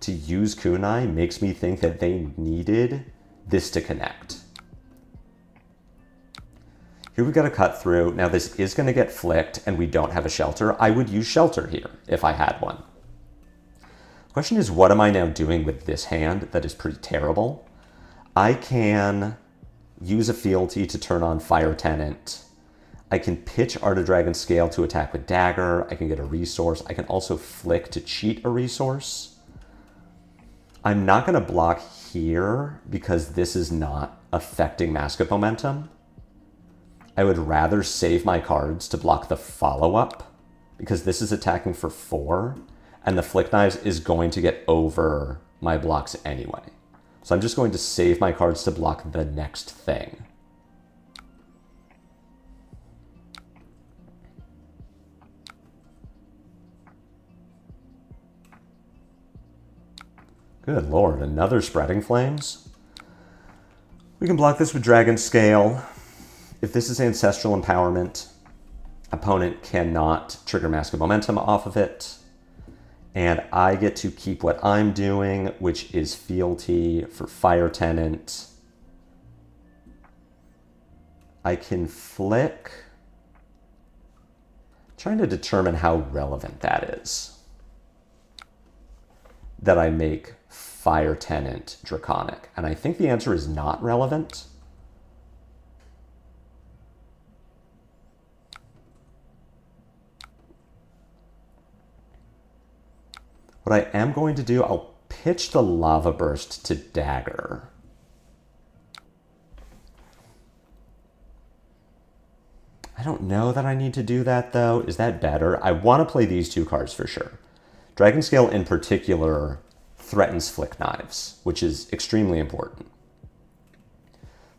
to use kunai makes me think that they needed this to connect. Here we've got a cut through. Now this is going to get flicked and we don't have a shelter. I would use shelter here if I had one. The question is, what am I now doing with this hand that is pretty terrible? I can use a fealty to turn on Fire Tenant. I can pitch Art of Dragon Scale to attack with Dagger. I can get a resource. I can also flick to cheat a resource. I'm not going to block here because this is not affecting Mask of Momentum. I would rather save my cards to block the follow-up because this is attacking for 4 and the Flick Knives is going to get over my blocks anyway. So I'm just going to save my cards to block the next thing. Good lord, another Spreading Flames. We can block this with Dragon Scale. If this is Ancestral Empowerment, opponent cannot trigger Mask of Momentum off of it. And I get to keep what I'm doing, which is Fealty for Fire Tenant. I can flick. I'm trying to determine how relevant that is. That I make Fire Tenant Draconic. And I think the answer is not relevant. What I am going to do, I'll pitch the Lava Burst to Dagger. I don't know that I need to do that though. Is that better? I want to play these 2 cards for sure. Dragon Scale in particular threatens Flick Knives, which is extremely important.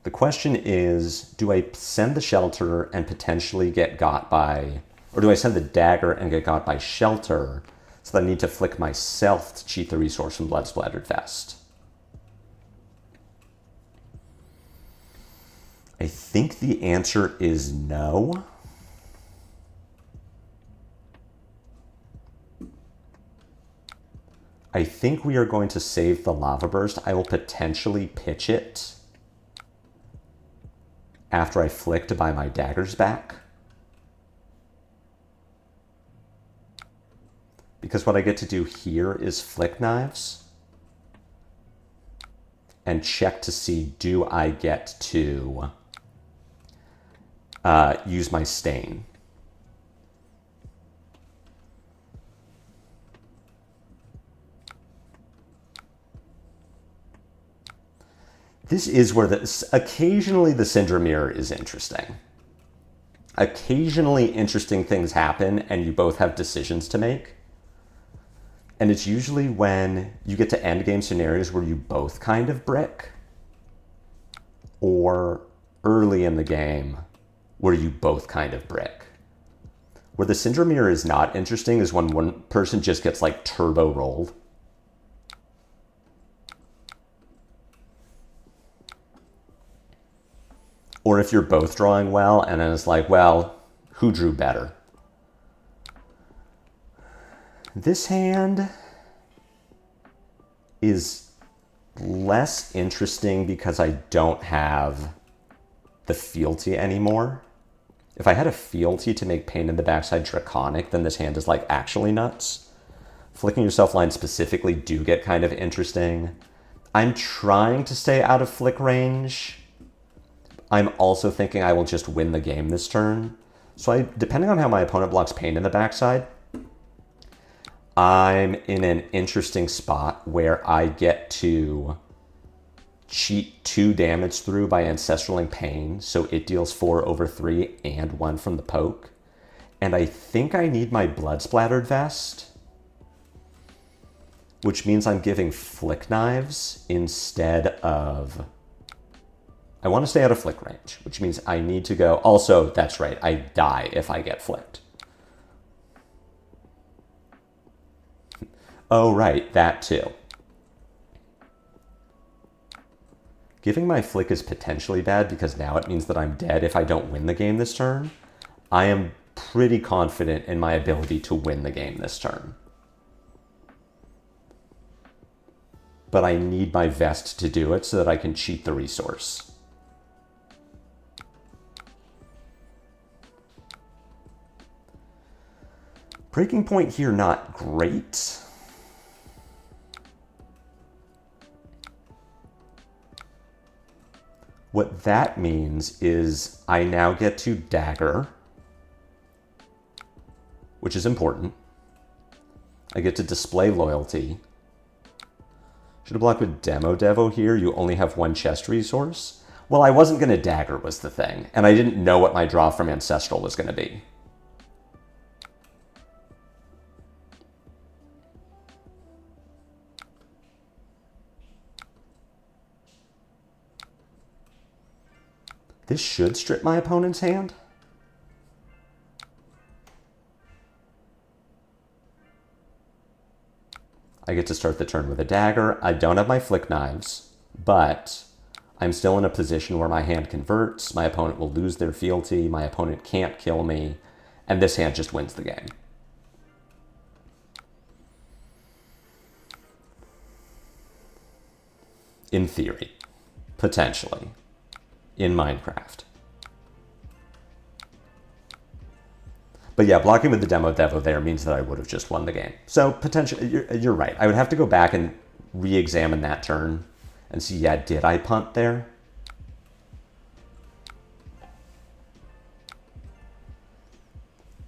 The question is, do I send the Shelter and potentially get got by, or do I send the Dagger and get got by Shelter? So I need to flick myself to cheat the resource from Blood Splattered Vest. I think the answer is no. I think we are going to save the Lava Burst. I will potentially pitch it after I flick to buy my daggers back. Because what I get to do here is Flick Knives and check to see, do I get to use my Stain? This is where occasionally the Cindra Mirror is interesting. Occasionally interesting things happen and you both have decisions to make. And it's usually when you get to endgame scenarios where you both kind of brick, or early in the game where you both kind of brick. Where the Cindra Mirror is not interesting is when one person just gets like turbo rolled. Or if you're both drawing well and then it's like, well, who drew better? This hand is less interesting because I don't have the fealty anymore. If I had a fealty to make Pain in the Backside Draconic, then this hand is like actually nuts. Flicking yourself line specifically do get kind of interesting. I'm trying to stay out of flick range. I'm also thinking I will just win the game this turn. So depending on how my opponent blocks Pain in the Backside, I'm in an interesting spot where I get to cheat 2 damage through by Ancestraling Pain, so it deals 4 over 3 and 1 from the poke. And I think I need my Blood Splattered Vest. which means I'm giving flick knives instead of... I want to stay out of flick range, which means I need to go... Also, that's right, I die if I get flicked. Oh, right, that too. Giving my flick is potentially bad because now it means that I'm dead if I don't win the game this turn. I am pretty confident in my ability to win the game this turn. But I need my vest to do it so that I can cheat the resource. Breaking point here, not great. What that means is I now get to dagger, which is important. I get to display loyalty. Should have blocked with Demo Devo here. You only have one chest resource. Well, I wasn't going to dagger was the thing, and I didn't know what my draw from Ancestral was going to be. This should strip my opponent's hand. I get to start the turn with a dagger. I don't have my flick knives, but I'm still in a position where my hand converts. My opponent will lose their fealty. My opponent can't kill me. And this hand just wins the game. In theory. Potentially. In Minecraft. But yeah, blocking with the Demo Devo there means that I would have just won the game. So potentially, you're right. I would have to go back and re-examine that turn and see, yeah, did I punt there?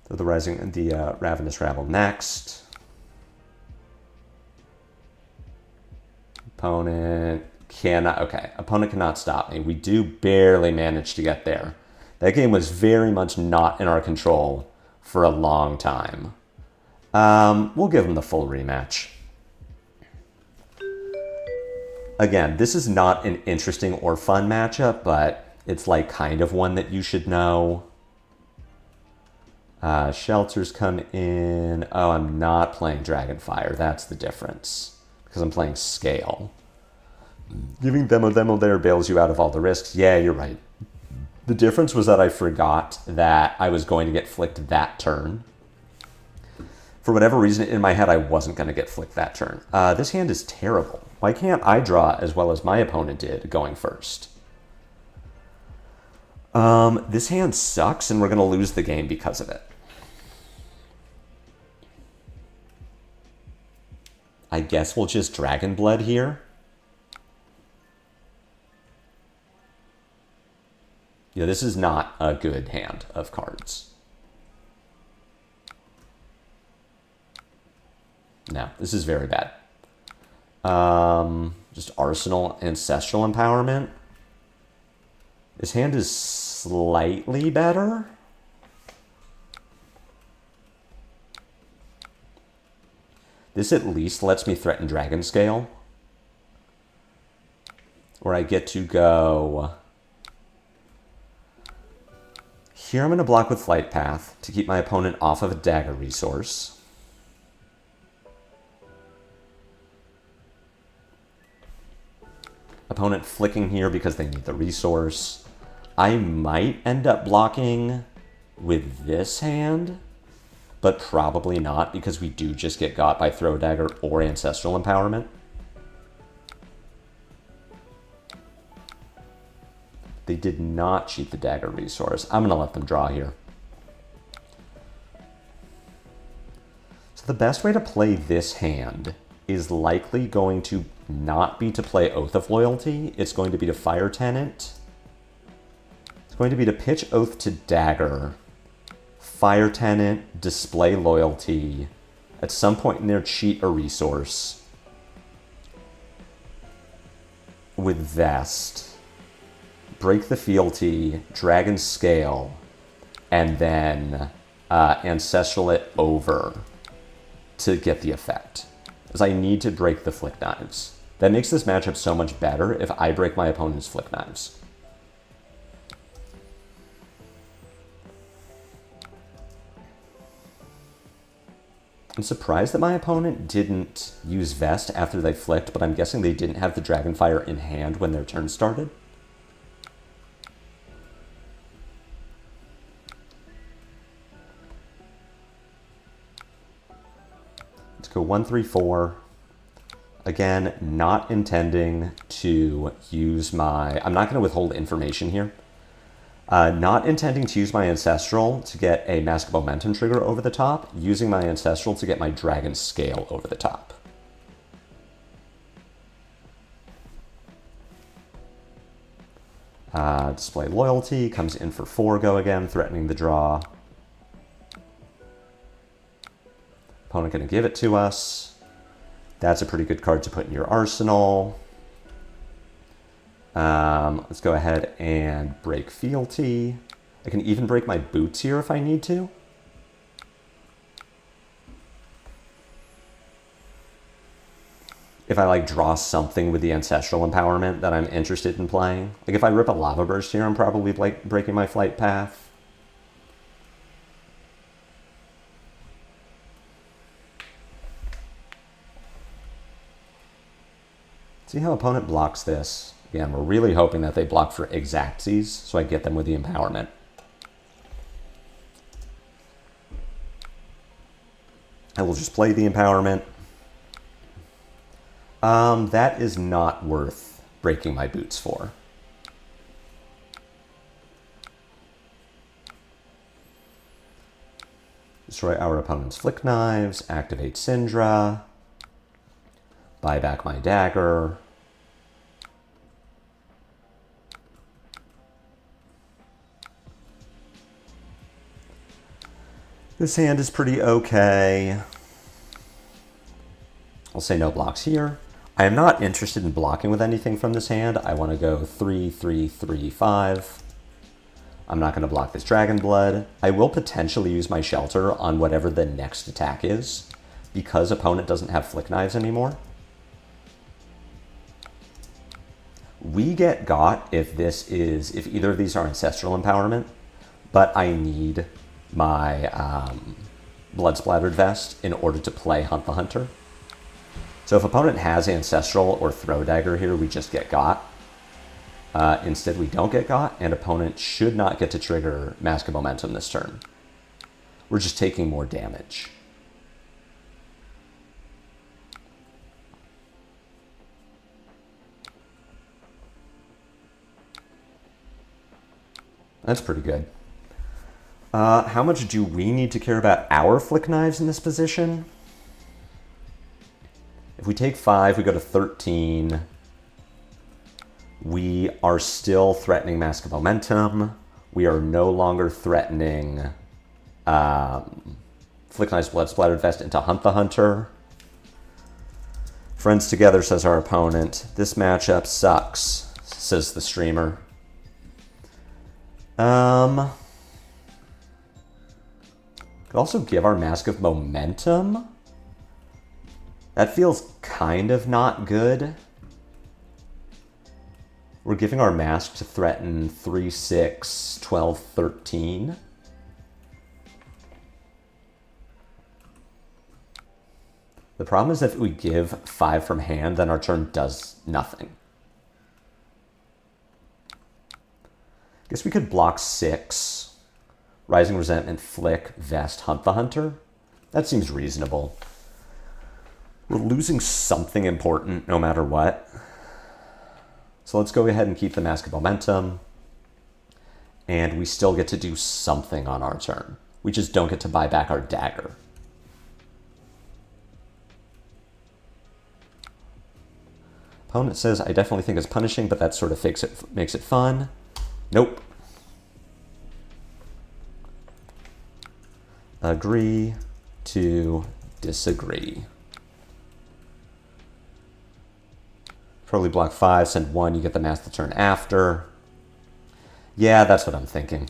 So the Ravenous Rabble next. Opponent cannot, okay, opponent cannot stop me. We do barely manage to get there. That game was very much not in our control for a long time. We'll give him the full rematch. Again, this is not an interesting or fun matchup, but it's like kind of one that you should know. Shelters come in. Oh, I'm not playing Dragonfire. That's the difference. Because I'm playing Scale. Giving Demo there bails you out of all the risks. Yeah, you're right. The difference was that I forgot that I was going to get flicked that turn. For whatever reason, in my head, I wasn't going to get flicked that turn. This hand is terrible. Why can't I draw as well as my opponent did going first? This hand sucks, and we're going to lose the game because of it. I guess we'll just Dragon Blood here. Yeah, this is not a good hand of cards. No, this is very bad. Just Arsenal, Ancestral Empowerment. This hand is slightly better. This at least lets me threaten Dragon Scale. Where I get to go... Here I'm going to block with Flight Path to keep my opponent off of a dagger resource. Opponent flicking here because they need the resource. I might end up blocking with this hand, but probably not because we do just get got by Throw Dagger or Ancestral Empowerment. They did not cheat the dagger resource. I'm going to let them draw here. So the best way to play this hand is likely going to not be to play Oath of Loyalty. It's going to be to Fire Tenant. It's going to be to pitch Oath to Dagger, Fire Tenant, display Loyalty, at some point in there cheat a resource with Vest, break the fealty, Dragon Scale, and then Ancestral it over to get the effect. is I need to break the Flick Knives. That makes this matchup so much better if I break my opponent's Flick Knives. I'm surprised that my opponent didn't use Vest after they flicked, but I'm guessing they didn't have the Dragonfire in hand when their turn started. Let's go 1, 3, 4. Again, not intending to use my... I'm not going to withhold information here. Not intending to use my Ancestral to get a Mask of Momentum trigger over the top, using my Ancestral to get my Dragon Scale over the top. Display Loyalty, comes in for 4 go again, threatening the draw. Opponent going to give it to us. That's a pretty good card to put in your arsenal. Let's go ahead and break Fealty. I can even break my boots here if I need to. If I like draw something with the Ancestral Empowerment that I'm interested in playing. Like if I rip a Lava Burst here, I'm probably like breaking my Flight Path. See how opponent blocks this. Again, we're really hoping that they block for Exactsies, so I get them with the Empowerment. I will just play the Empowerment. That is not worth breaking my boots for. Destroy our opponent's Flick Knives, activate Cindra, buy back my dagger. This hand is pretty okay. I'll say no blocks here. I am not interested in blocking with anything from this hand. I want to go 3, 3, 3, 5. I'm not going to block this Dragon Blood. I will potentially use my Shelter on whatever the next attack is, because opponent doesn't have Flick Knives anymore. We get got if either of these are Ancestral Empowerment, but I need my Blood Splattered Vest in order to play Hunt the Hunter. So if opponent has Ancestral or Throw Dagger here, we just get got. Instead, we don't get got, and opponent should not get to trigger Mask of Momentum this turn. We're just taking more damage. That's pretty good. How much do we need to care about our Flick Knives in this position? If we take 5, we go to 13. We are still threatening Mask of Momentum. We are no longer threatening Flick Knives Blood Splattered Vest into Hunt the Hunter. Friends together, says our opponent. This matchup sucks, says the streamer. Could also give our Mask of Momentum. That feels kind of not good. We're giving our mask to threaten 3, 6, 12, 13. The problem is that if we give 5 from hand, then our turn does nothing. I guess we could block 6. Rising Resentment, Flick, Vest, Hunt the Hunter. That seems reasonable. We're losing something important no matter what. So let's go ahead and keep the Mask of Momentum. And we still get to do something on our turn. We just don't get to buy back our dagger. Opponent says, I definitely think it's punishing, but that sort of makes it fun. Nope. Agree to disagree. Probably block 5, send 1, you get the mask the turn after. Yeah, that's what I'm thinking.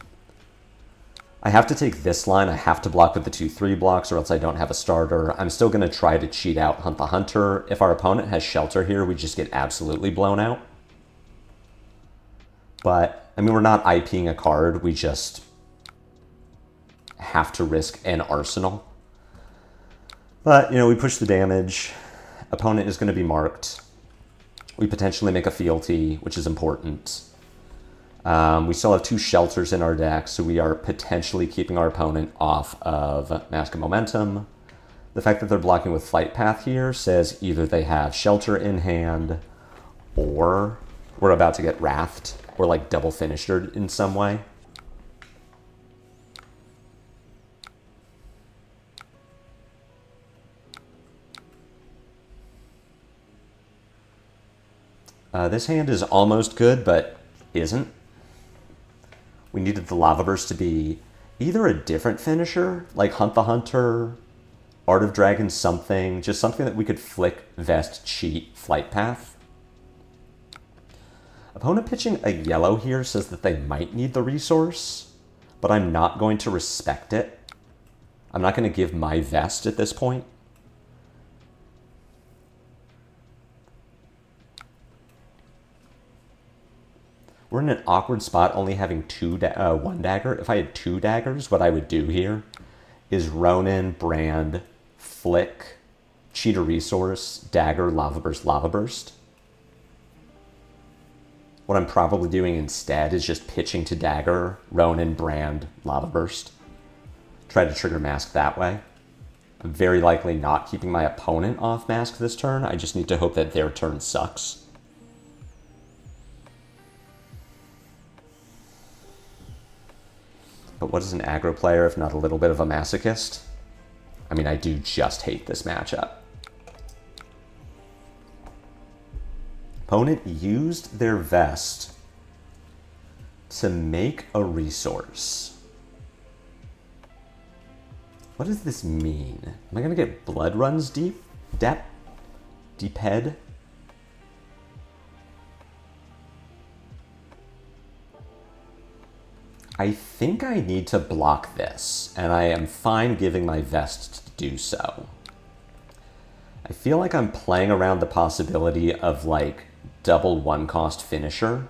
I have to take this line. I have to block with the 2/3 blocks or else I don't have a starter. I'm still going to try to cheat out Hunt the Hunter. If our opponent has Shelter here, we just get absolutely blown out. But, I mean, we're not IPing a card. We just have to risk an Arsenal. But, you know, we push the damage. Opponent is going to be marked. We potentially make a fealty, which is important. We still have 2 Shelters in our deck, so we are potentially keeping our opponent off of Mask of Momentum. The fact that they're blocking with Flight Path here says either they have Shelter in hand, or we're about to get Wrathed, or like double finished in some way. This hand is almost good, but isn't. We needed the Lava Burst to be either a different finisher, like Hunt the Hunter, Art of Dragon something, just something that we could flick, vest, cheat, Flight Path. Opponent pitching a yellow here says that they might need the resource, but I'm not going to respect it. I'm not going to give my vest at this point. We're in an awkward spot only having 1 dagger. If I had 2 daggers, what I would do here is Ronin, Brand, Flick, cheat a resource, dagger, Lava Burst, Lava Burst. What I'm probably doing instead is just pitching to dagger, Ronin, Brand, Lava Burst. Try to trigger mask that way. I'm very likely not keeping my opponent off mask this turn. I just need to hope that their turn sucks. But what is an aggro player if not a little bit of a masochist? I mean, I do just hate this matchup. Opponent used their vest to make a resource. What does this mean? Am I going to get blood runs deep? Deeped? I think I need to block this, and I am fine giving my vest to do so. I feel like I'm playing around the possibility of, like, double 1-cost finisher.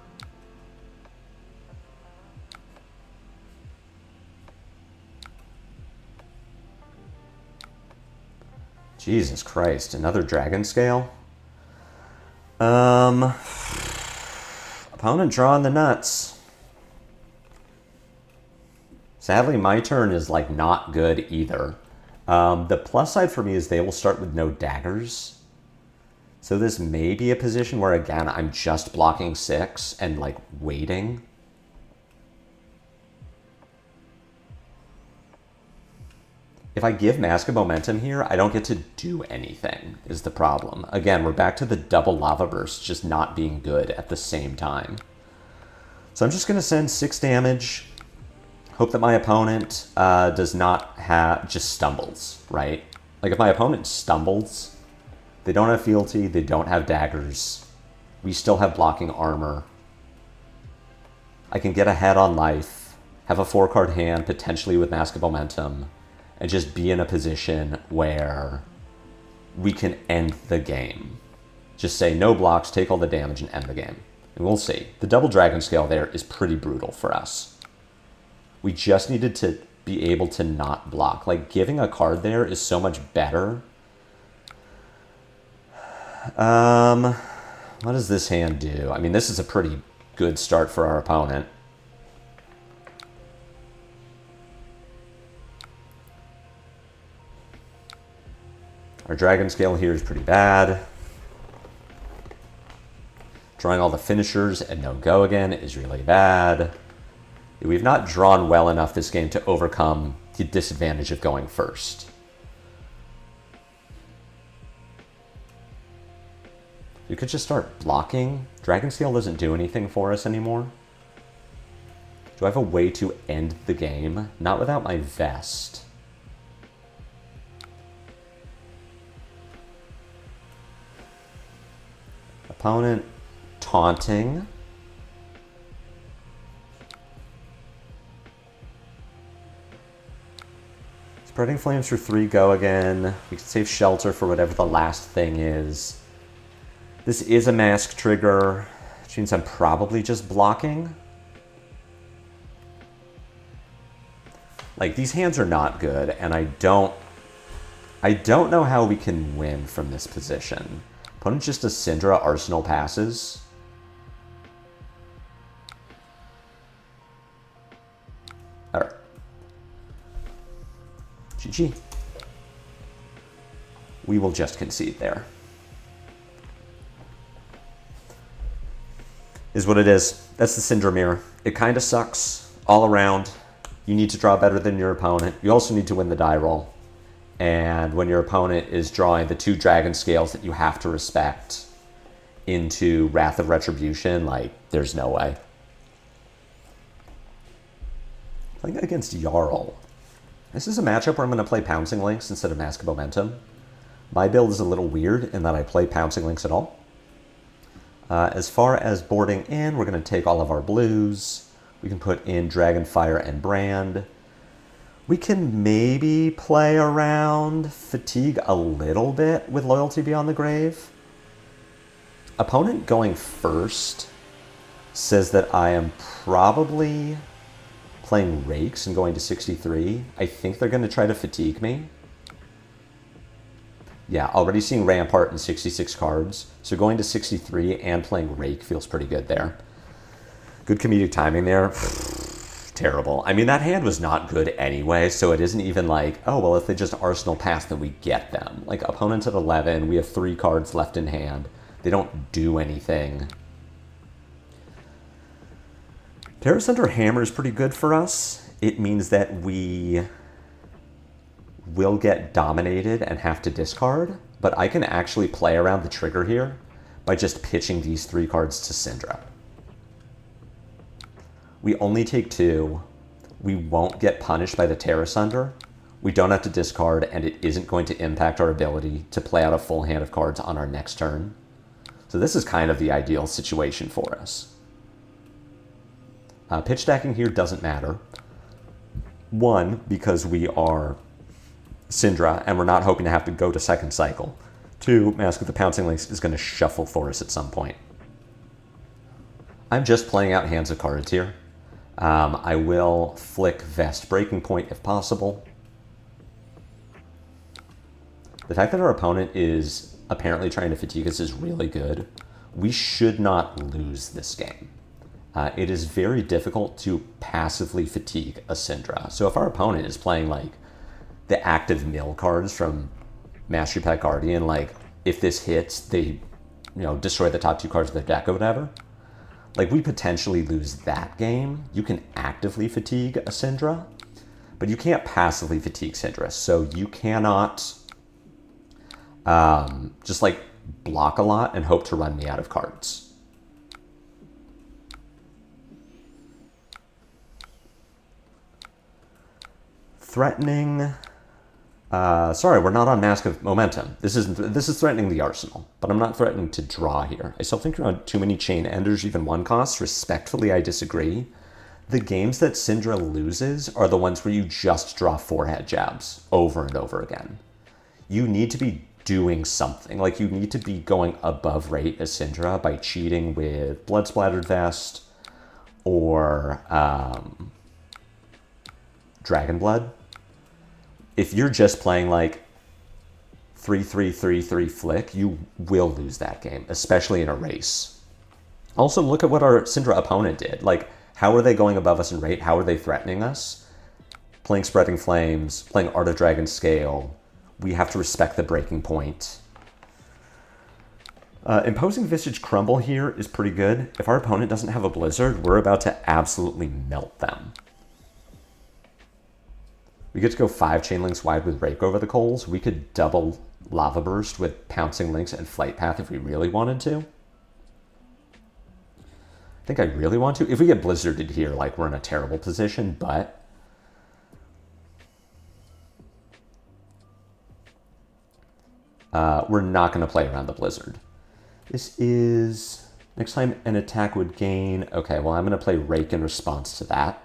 Jesus Christ, another Dragon Scale? Opponent drawing the nuts. Sadly, my turn is, like, not good either. The plus side for me is they will start with no daggers. So this may be a position where, again, I'm just blocking 6 and, like, waiting. If I give Mask of Momentum here, I don't get to do anything, is the problem. Again, we're back to the double Lava Burst just not being good at the same time. So I'm just going to send 6 damage. Hope that my opponent does not have, just stumbles, right? Like if my opponent stumbles, they don't have fealty, they don't have daggers, we still have blocking armor. I can get ahead on life, have a 4-card hand, potentially with Mask of Momentum, and just be in a position where we can end the game. Just say no blocks, take all the damage, and end the game. And we'll see. The double Dragon Scale there is pretty brutal for us. We just needed to be able to not block. Like, giving a card there is so much better. What does this hand do? I mean, this is a pretty good start for our opponent. Our Dragon Scale here is pretty bad. Drawing all the finishers and no go again is really bad. We've not drawn well enough this game to overcome the disadvantage of going first. We could just start blocking. Dragon Scale doesn't do anything for us anymore. Do I have a way to end the game? Not without my vest. Opponent taunting. Spreading Flames for 3, go again. We can save Shelter for whatever the last thing is. This is a mask trigger, which means I'm probably just blocking. Like, these hands are not good, and I don't know how we can win from this position. Opponent just a Cindra, Arsenal passes. Alright. GG. We will just concede there. Is what it is. That's the Cindra mirror. It kind of sucks all around. You need to draw better than your opponent. You also need to win the die roll. And when your opponent is drawing the 2 dragon scales that you have to respect into Wrath of Retribution, like, there's no way. Playing against Jarl. This is a matchup where I'm going to play Pouncing Links instead of Mask of Momentum. My build is a little weird in that I play Pouncing Links at all. As far as boarding in, we're going to take all of our blues. We can put in Dragonfire and Brand. We can maybe play around Fatigue a little bit with Loyalty Beyond the Grave. Opponent going first says that I am probably playing Rakes and going to 63. I think they're going to try to fatigue me. Yeah, already seeing Rampart and 66 cards. So going to 63 and playing Rake feels pretty good there. Good comedic timing there. Terrible. I mean, that hand was not good anyway, so it isn't even like, oh, well, if they just Arsenal pass, then we get them. Like, opponents at 11, we have 3 cards left in hand. They don't do anything. Terra Center Hammer is pretty good for us. It means that we will get dominated and have to discard, but I can actually play around the trigger here by just pitching these 3 cards to Cindra. We only take 2. We won't get punished by the Terra Sunder. We don't have to discard, and it isn't going to impact our ability to play out a full hand of cards on our next turn. So this is kind of the ideal situation for us. Pitch stacking here doesn't matter. 1, because we are Cindra, and we're not hoping to have to go to second cycle. 2, Mask of the Pouncing Links is going to shuffle for us at some point. I'm just playing out hands of cards here. I will flick Vest Breaking Point if possible. The fact that our opponent is apparently trying to fatigue us is really good. We should not lose this game. It is very difficult to passively fatigue a Cindra. So if our opponent is playing like the active mill cards from Mastery Pack Guardian, like if this hits, they destroy the top 2 cards of their deck or whatever. Like, we potentially lose that game. You can actively fatigue a Cindra, but you can't passively fatigue Cindra. So you cannot just, like, block a lot and hope to run me out of cards. Threatening. Sorry, we're not on Mask of Momentum. This is threatening the Arsenal, but I'm not threatening to draw here. I still think around too many Chain Enders, even 1 costs. Respectfully, I disagree. The games that Cindra loses are the ones where you just draw 4-head jabs over and over again. You need to be doing something. Like, you need to be going above rate as Cindra by cheating with Blood Splattered Vest or Dragon Blood. If you're just playing like 3-3-3-3 flick, you will lose that game, especially in a race. Also, look at what our Cindra opponent did. Like, how are they going above us in rate? How are they threatening us? Playing Spreading Flames, playing Art of Dragon Scale. We have to respect the breaking point. Imposing Visage Crumble here is pretty good. If our opponent doesn't have a Blizzard, we're about to absolutely melt them. We get to go 5 Chain Links wide with Rake over the coals. We could double Lava Burst with Pouncing Links and Flight Path if we really wanted to. I think I really want to. If we get Blizzarded here, like, we're in a terrible position, but we're not going to play around the Blizzard. This is next time an attack would gain. Okay, well, I'm going to play Rake in response to that.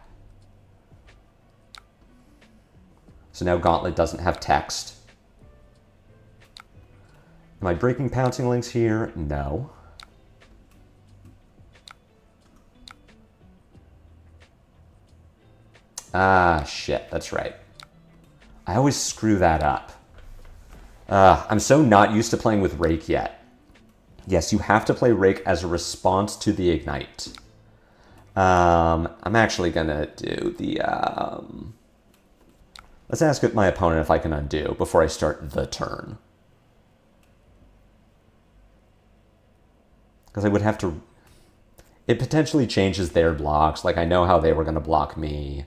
So now Gauntlet doesn't have text. Am I breaking pouncing links here? No. Ah, shit, that's right. I always screw that up. I'm so not used to playing with Rake yet. Yes, you have to play Rake as a response to the Ignite. I'm actually gonna do the, let's ask my opponent if I can undo before I start the turn. Because I would have to, it potentially changes their blocks. Like I know how they were gonna block me.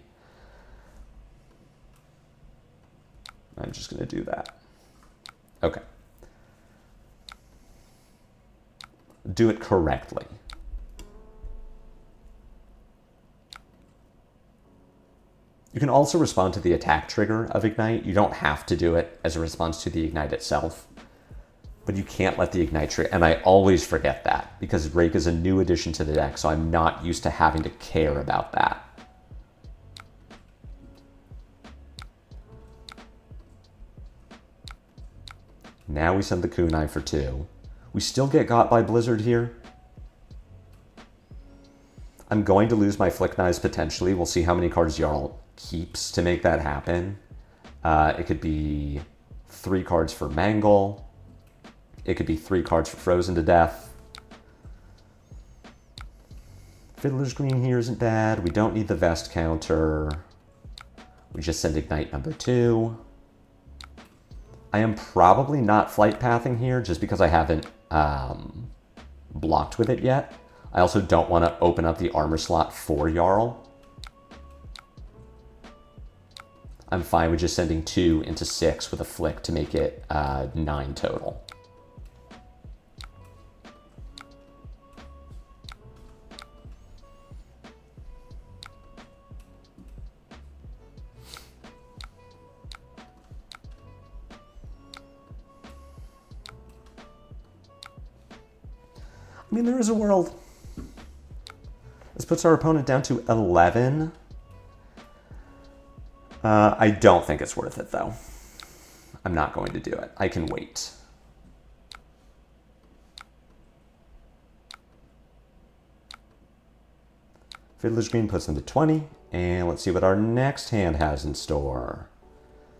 I'm just gonna do that. Okay. Do it correctly. You can also respond to the attack trigger of Ignite. You don't have to do it as a response to the Ignite itself, but you can't let the Ignite trigger, and I always forget that because Rake is a new addition to the deck, so I'm not used to having to care about that. Now we send the kunai for 2. We still get got by Blizzard here. I'm going to lose my Flick Knives potentially. We'll see how many cards Jarl keeps to make that happen. It could be 3 cards for Mangle. It could be 3 cards for Frozen to Death. Fiddler's Green here isn't bad. We don't need the Vest counter. We just send Ignite number 2. I am probably not Flight Pathing here just because I haven't blocked with it yet. I also don't want to open up the armor slot for Jarl. I'm fine with just sending 2 into 6 with a flick to make it 9 total. I mean, there is a world. This puts our opponent down to 11. I don't think it's worth it, though. I'm not going to do it. I can wait. Fiddler's Green puts them to 20. And let's see what our next hand has in store.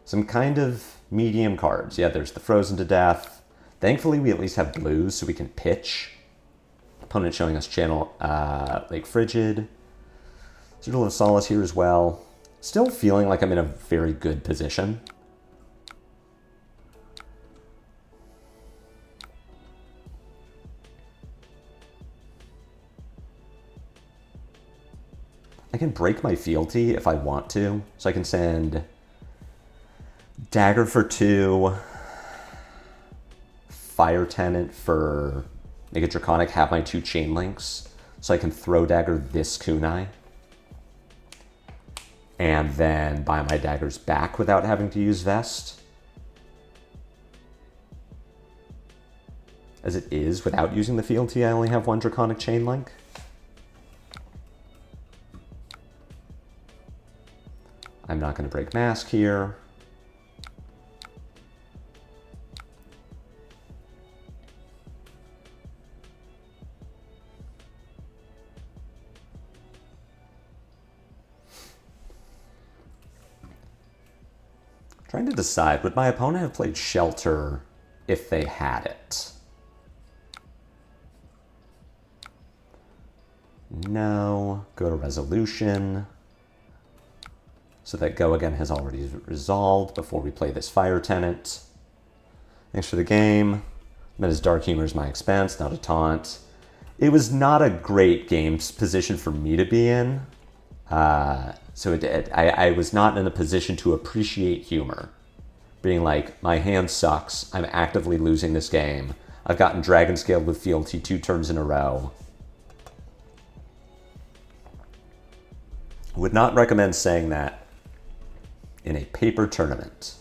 Some kind of medium cards. Yeah, there's the Frozen to Death. Thankfully, we at least have blues, so we can pitch. Opponent showing us Channel Lake Frigid. Citadel of Solace here as well. Still feeling like I'm in a very good position. I can break my fealty if I want to. So I can send Dagger for 2, Fire Tenant for... Make it Draconic, have my 2 chain links, so I can throw dagger this kunai. And then buy my daggers back without having to use Vest. As it is, without using the fealty, I only have 1 Draconic chain link. I'm not going to break Mask here. Trying to decide, would my opponent have played Shelter if they had it? No. Go to Resolution. So that Go Again has already resolved before we play this Fire Tenant. Thanks for the game. Meant his Dark Humor is my expense, not a taunt. It was not a great game position for me to be in. So I was not in a position to appreciate humor. Being like, my hand sucks, I'm actively losing this game, I've gotten Dragon Scaled with fealty 2 turns in a row. Would not recommend saying that in a paper tournament.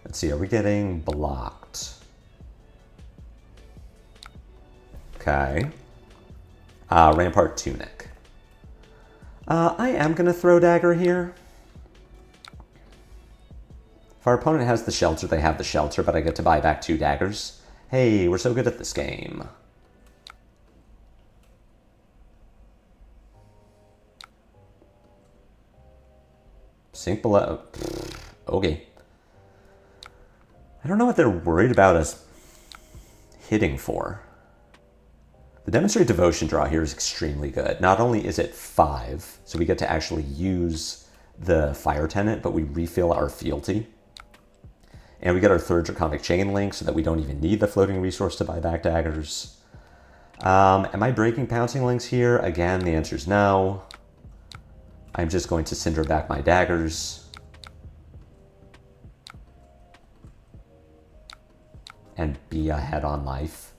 Let's see, are we getting blocked? Okay. Rampart Tunic. I am going to throw dagger here. If our opponent has the shelter, they have the shelter, but I get to buy back 2 daggers. Hey, we're so good at this game. Sink below. Okay. I don't know what they're worried about us hitting for. The Demonstrate Devotion draw here is extremely good. Not only is it 5, so we get to actually use the Fire Tenant, but we refill our fealty. And we get our 3rd Draconic Chain Link so that we don't even need the floating resource to buy back daggers. Am I breaking Pouncing Links here? Again, the answer is no. I'm just going to Cindra back my daggers. And be ahead on life.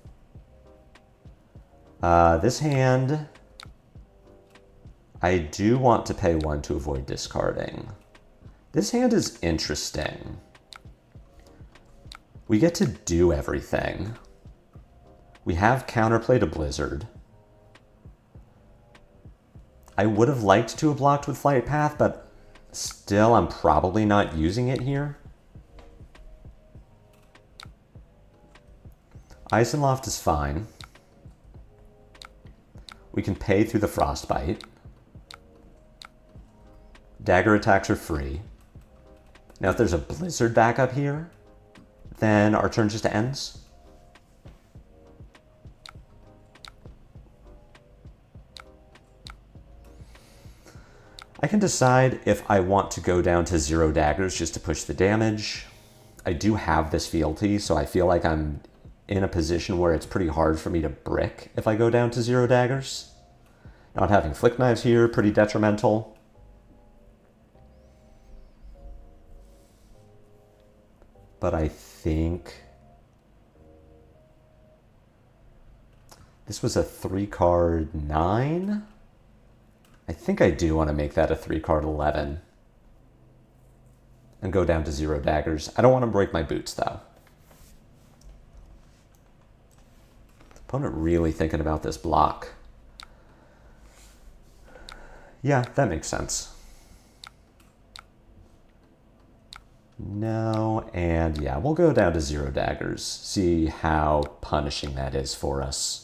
This hand, I do want to pay 1 to avoid discarding. This hand is interesting. We get to do everything. We have counterplay to Blizzard. I would have liked to have blocked with Flight Path, but still I'm probably not using it here. Isenloft is fine. We can pay through the Frostbite. Dagger attacks are free. Now if there's a Blizzard backup here, then our turn just ends. I can decide if I want to go down to 0 daggers just to push the damage. I do have this fealty, so I feel like I'm in a position where it's pretty hard for me to brick if I go down to 0 daggers. Not having Flick Knives here, pretty detrimental. But I think this was a 3-card 9. I think I do want to make that a 3-card 11 and go down to 0 daggers. I don't want to break my boots though. Opponent really thinking about this block. Yeah, that makes sense. No, and yeah, we'll go down to 0 daggers. See how punishing that is for us.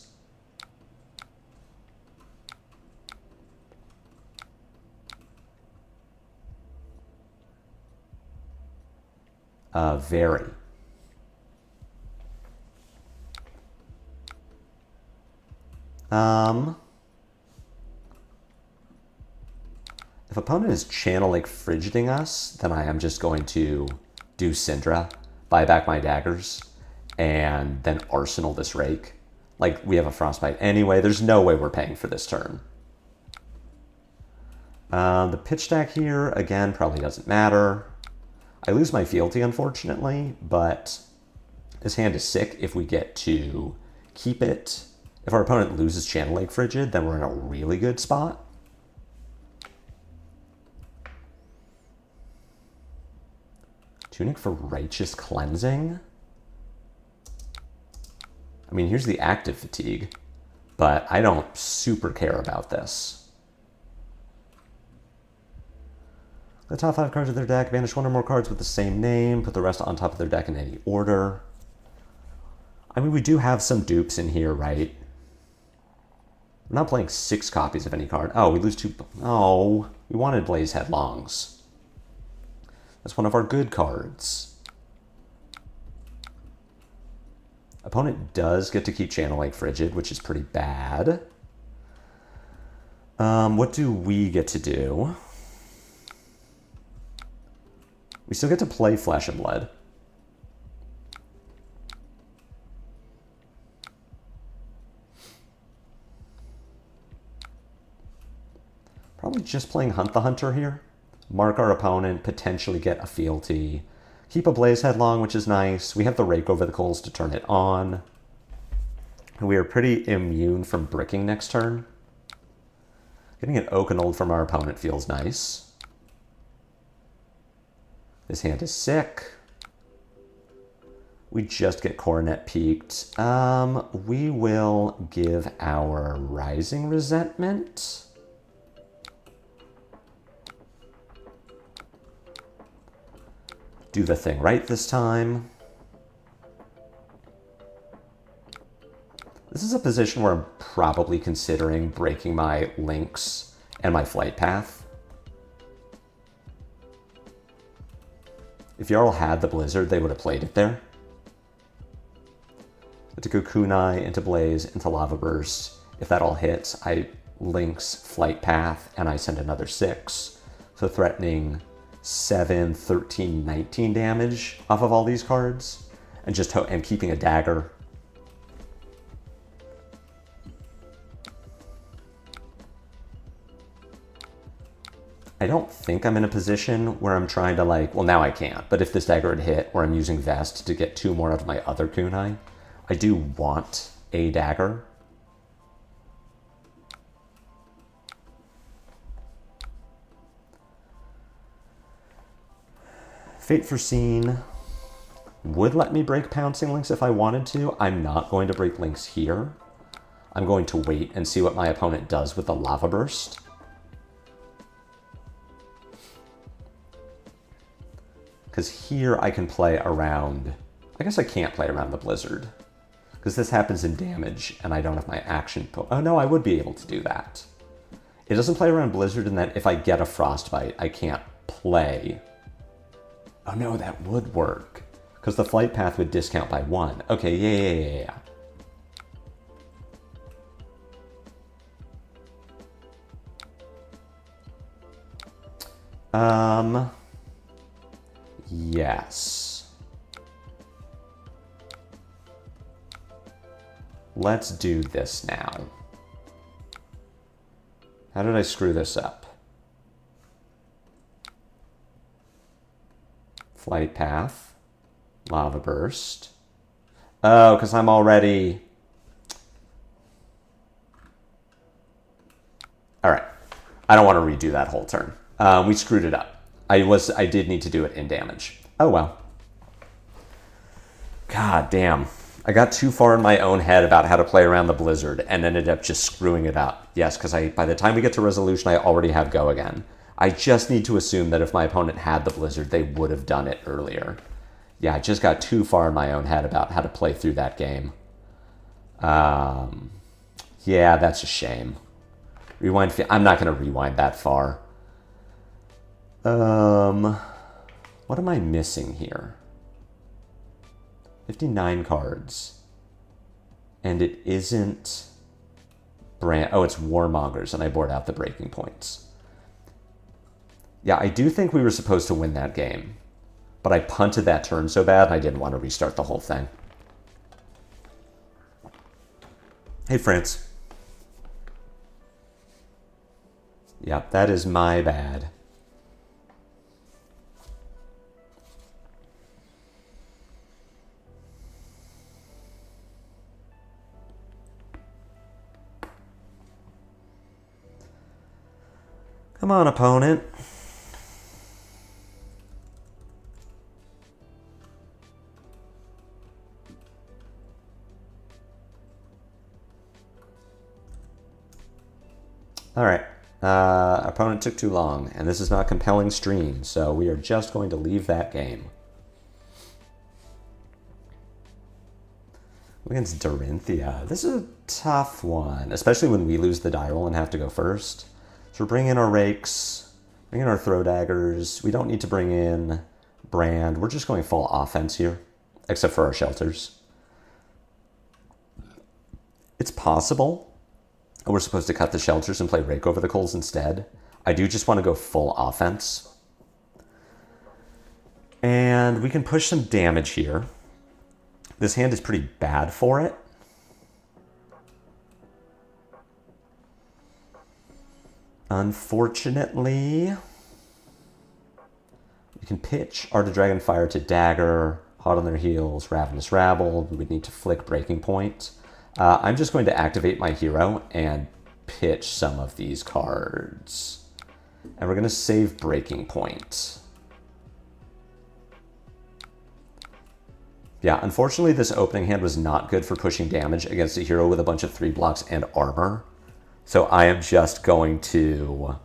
Very. If opponent is Channel Lake Frigiding us, then I am just going to do Cindra, buy back my daggers, and then Arsenal this Rake. Like, we have a Frostbite anyway. There's no way we're paying for this turn. The pitch stack here, again, probably doesn't matter. I lose my fealty, unfortunately, but this hand is sick if we get to keep it. If our opponent loses Channel Lake Frigid, then we're in a really good spot. Tunic for Righteous Cleansing. I mean, here's the active fatigue, but I don't super care about this. The top 5 cards of their deck, banish 1 or more cards with the same name, put the rest on top of their deck in any order. I mean, we do have some dupes in here, right? We're not playing 6 copies of any card. Oh, we lose 2. Oh, we wanted Blaze Headlongs. That's one of our good cards. Opponent does get to keep Channel Lake Frigid, which is pretty bad. What do we get to do? We still get to play Flesh and Blood. Probably just playing Hunt the Hunter here. Mark our opponent, potentially get a fealty. Keep a Blaze Headlong, which is nice. We have the Rake over the Coals to turn it on. And we are pretty immune from bricking next turn. Getting an Oakenold from our opponent feels nice. This hand is sick. We just get Coronet peaked. We will give our Rising Resentment. Do the thing right this time. This is a position where I'm probably considering breaking my links and my flight path. If Jarl had the Blizzard, they would have played it there. To go Kunai, into Blaze, into Lava Burst. If that all hits, I links flight path and I send another 6. So threatening 7, 13, 19 damage off of all these cards. And just and keeping a dagger. I don't think I'm in a position where I'm trying to like, well now I can't, but if this dagger had hit or I'm using Vest to get 2 more out of my other kunai, I do want a dagger. Fate Foreseen would let me break Pouncing Links if I wanted to. I'm not going to break links here. I'm going to wait and see what my opponent does with the Lava Burst. Because here I can play around, I guess I can't play around the Blizzard. Because this happens in damage and I don't have my action. Oh no, I would be able to do that. It doesn't play around Blizzard in that if I get a Frostbite, I can't play. Oh no, that would work. Because the flight path would discount by 1. Okay, yeah. Yes. Let's do this now. How did I screw this up? Flight path. Lava burst. Oh, because I'm already... Alright. I don't want to redo that whole turn. We screwed it up. I did need to do it in damage. Oh well. God damn. I got too far in my own head about how to play around the Blizzard and ended up just screwing it up. Yes, because by the time we get to resolution, I already have go again. I just need to assume that if my opponent had the Blizzard, they would have done it earlier. Yeah, I just got too far in my own head about how to play through that game. Yeah, that's a shame. Rewind. I'm not going to rewind that far. What am I missing here? 59 cards. And it isn't oh, it's Warmongers, and I board out the breaking points. Yeah, I do think we were supposed to win that game. But I punted that turn so bad, I didn't want to restart the whole thing. Hey, France. Yep, that is my bad. Come on, opponent. All right. Opponent took too long, and this is not a compelling stream, so we are just going to leave that game. Against Dorinthia. This is a tough one, especially when we lose the die roll and have to go first. So we're bringing in our rakes, bring in our throw daggers. We don't need to bring in brand. We're just going full offense here, except for our shelters. It's possible we're supposed to cut the shelters and play rake over the coals instead. I do just want to go full offense. And we can push some damage here. This hand is pretty bad for it. Unfortunately, we can pitch Art of Dragonfire to Dagger, Hot on Their Heels, Ravenous Rabble. We would need to flick Breaking Point. I'm just going to activate my hero and pitch some of these cards. And we're going to save Breaking Point. Yeah, unfortunately, this opening hand was not good for pushing damage against a hero with a bunch of 3 blocks and armor. So I am just going to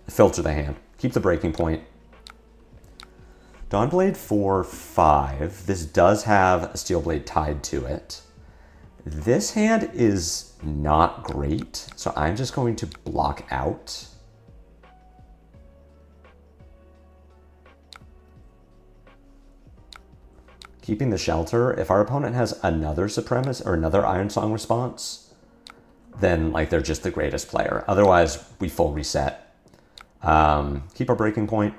filter the hand. Keep the breaking point. Dawnblade for 5. This does have a Steel Blade tied to it. This hand is not great, so I'm just going to block out. Keeping the shelter. If our opponent has another Supremacy or another Iron Song response, then like they're just the greatest player. Otherwise, we full reset. Keep our breaking point.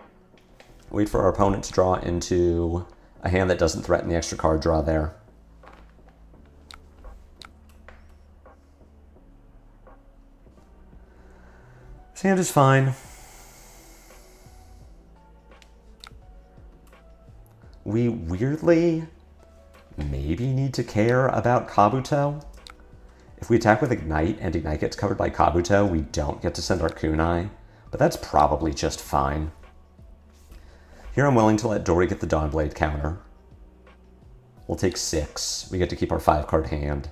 Wait for our opponent to draw into a hand that doesn't threaten the extra card draw there. This hand is fine. We weirdly maybe need to care about Kabuto. If we attack with Ignite and Ignite gets covered by Kabuto, we don't get to send our kunai, but that's probably just fine. Here I'm willing to let Dory get the Dawnblade counter. We'll take 6. We get to keep our 5-card hand.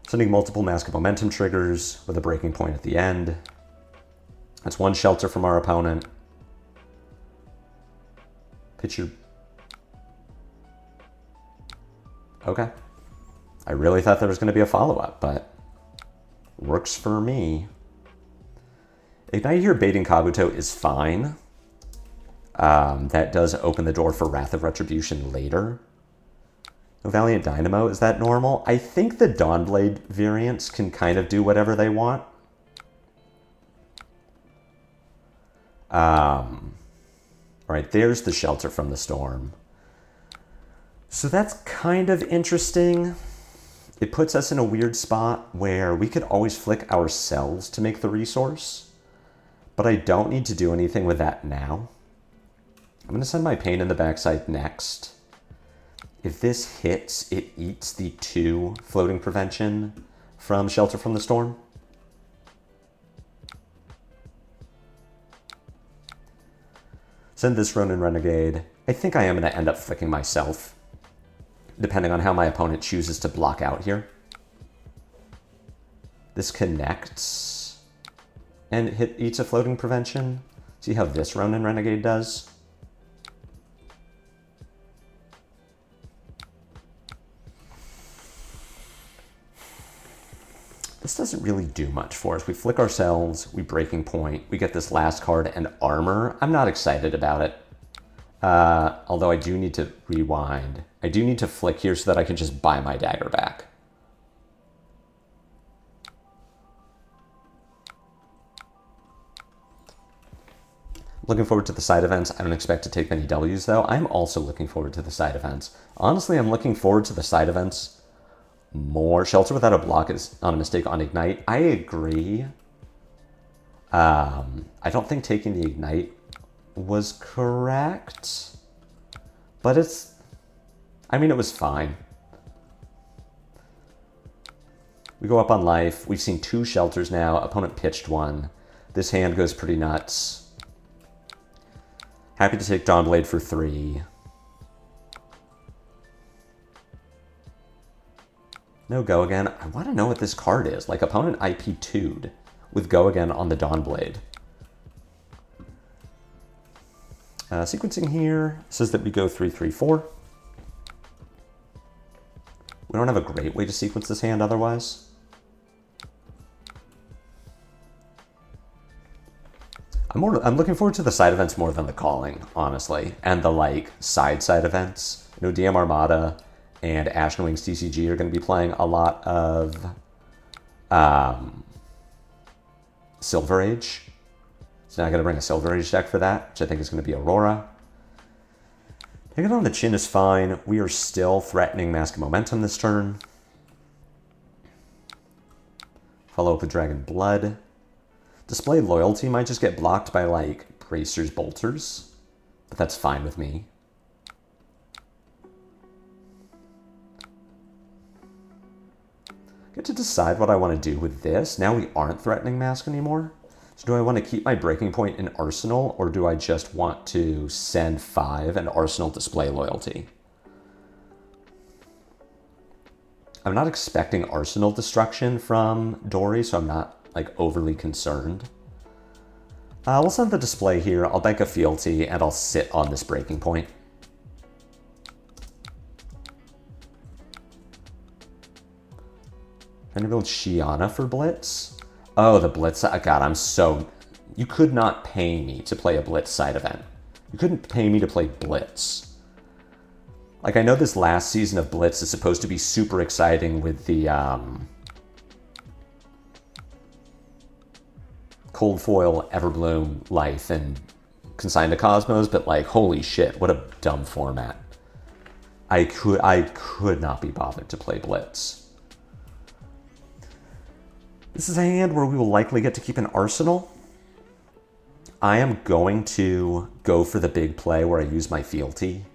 Sending multiple Mask of Momentum triggers with a breaking point at the end. That's 1 shelter from our opponent. Pitch your... Okay. I really thought there was going to be a follow-up, but works for me. Ignite here baiting Kabuto is fine. That does open the door for Wrath of Retribution later. No Valiant Dynamo, is that normal? I think the Dawnblade variants can kind of do whatever they want. Alright, there's the shelter from the storm. So that's kind of interesting. It puts us in a weird spot where we could always flick ourselves to make the resource, but I don't need to do anything with that now. I'm going to send my Pain in the Backside next. If this hits, it eats the 2 floating prevention from Shelter from the Storm. Send this Ronin Renegade. I think I am going to end up flicking myself, depending on how my opponent chooses to block out here. This connects and eats a floating prevention. See how this Ronin Renegade does? This doesn't really do much for us. We flick ourselves, we breaking point, we get this last card and armor. I'm not excited about it. Although I do need to rewind. I do need to flick here so that I can just buy my dagger back. Looking forward to the side events. I don't expect to take many W's though. I'm also looking forward to the side events. Honestly, I'm looking forward to the side events more. Shelter without a block is not a mistake on Ignite. I agree. I don't think taking the Ignite was correct, but it's, I mean, it was fine. We go up on life. We've seen 2 shelters now. Opponent pitched 1. This hand goes pretty nuts. Happy to take Dawnblade for 3. No Go Again. I want to know what this card is. Like, opponent IP2'd with Go Again on the Dawnblade. Sequencing here says that we go 3-3-4. We don't have a great way to sequence this hand otherwise. I'm looking forward to the side events more than the calling, honestly, and the like side events. You know, DM Armada and Ashen Wings TCG are going to be playing a lot of Silver Age. So now I'm going to bring a Silver Age deck for that, which I think is going to be Aurora. Take it on the chin is fine. We are still threatening Mask of Momentum this turn. Follow up with Dragon Blood. Display Loyalty might just get blocked by, like, Bracers Bolters, but that's fine with me. Get to decide what I want to do with this. Now we aren't threatening Mask anymore. So do I want to keep my breaking point in Arsenal, or do I just want to send 5 and Arsenal display loyalty? I'm not expecting Arsenal destruction from Dory, so I'm not like overly concerned. We'll send the display here. I'll bank a fealty, and I'll sit on this breaking point. Trying to build Shiana for Blitz. Oh, the Blitz. God, I'm so... You could not pay me to play a Blitz side event. You couldn't pay me to play Blitz. Like, I know this last season of Blitz is supposed to be super exciting with the Cold Foil, Everbloom, Life, and Consigned to Cosmos, but like, holy shit, what a dumb format. I could not be bothered to play Blitz. This is a hand where we will likely get to keep an Arsenal. I am going to go for the big play where I use my fealty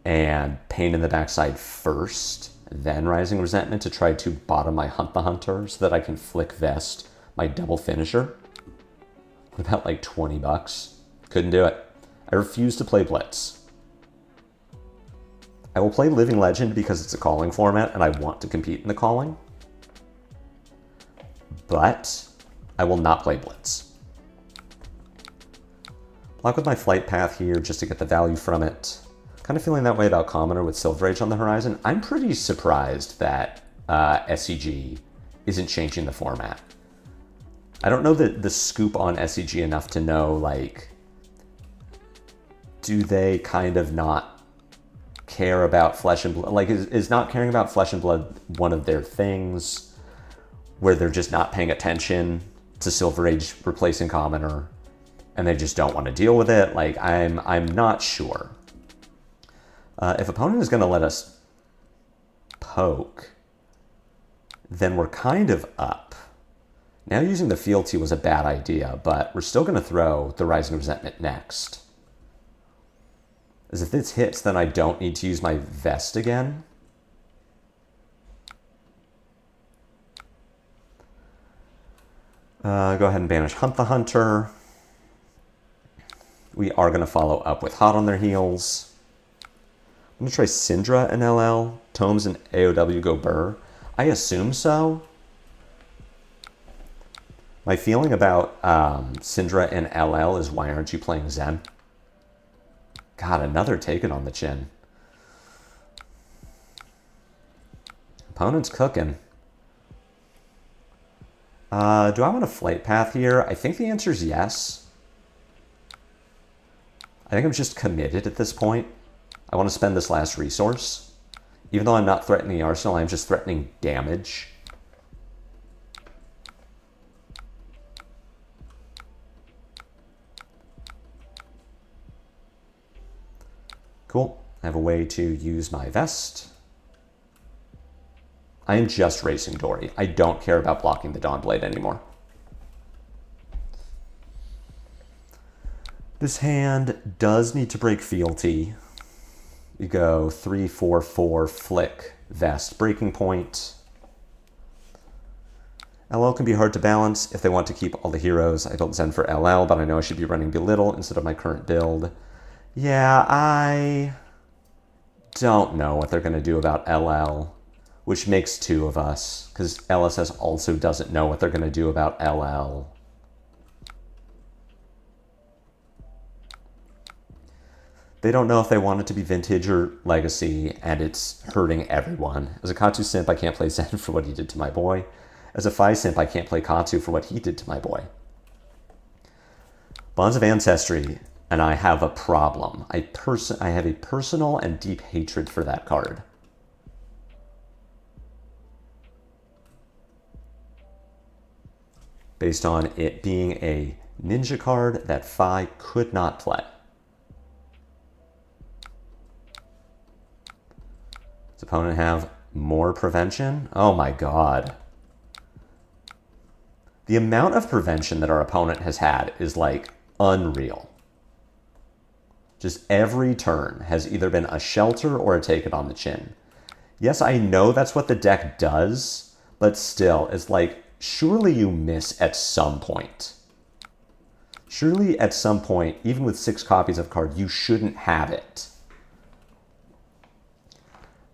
and Pain in the Backside first, then Rising Resentment to try to bottom my Hunt the Hunter so that I can flick Vest my double finisher. What about like 20 bucks? Couldn't do it. I refuse to play Blitz. I will play Living Legend because it's a calling format and I want to compete in the calling. But I will not play Blitz. Block with my Flight Path here just to get the value from it. Kind of feeling that way about Commoner with Silver Age on the horizon. I'm pretty surprised that SCG isn't changing the format. I don't know the scoop on SCG enough to know, like, do they kind of not care about Flesh and Blood? Like, is not caring about Flesh and Blood one of their things where they're just not paying attention to Silver Age replacing Commoner and they just don't want to deal with it? Like, I'm not sure. If opponent is going to let us poke, then we're kind of up. Now using the fealty was a bad idea, but we're still going to throw the Rising Resentment next. As if this hits, then I don't need to use my Vest again. Go ahead and banish Hunt the Hunter. We are going to follow up with Hot on their heels. I'm going to try Cindra and LL. Tomes and AOW go Burr. I assume so. My feeling about Cindra and LL is, why aren't you playing Zen? God, another taken on the chin. Opponent's cooking. Do I want a Flight Path here? I think the answer is yes. I think I'm just committed at this point. I want to spend this last resource. Even though I'm not threatening the Arsenal, I'm just threatening damage. Cool. I have a way to use my Vest. I am just racing Dory. I don't care about blocking the Dawnblade anymore. This hand does need to break fealty. You go 3, 4, 4, flick, Vest, breaking point. LL can be hard to balance if they want to keep all the heroes. I built Zen for LL, but I know I should be running Belittle instead of my current build. Yeah, I don't know what they're going to do about LL, which makes 2 of us, because LSS also doesn't know what they're going to do about LL. They don't know if they want it to be Vintage or Legacy, and it's hurting everyone. As a Katsu simp, I can't play Zen for what he did to my boy. As a Phi simp, I can't play Katsu for what he did to my boy. Bonds of Ancestry, and I have a problem. I have a personal and deep hatred for that card. Based on it being a ninja card that Phi could not play. Does opponent have more prevention? Oh my god. The amount of prevention that our opponent has had is like unreal. Just every turn has either been a shelter or a take it on the chin. Yes, I know that's what the deck does, but still, it's like, surely you miss at some point. Surely at some point, even with 6 copies of card, you shouldn't have it.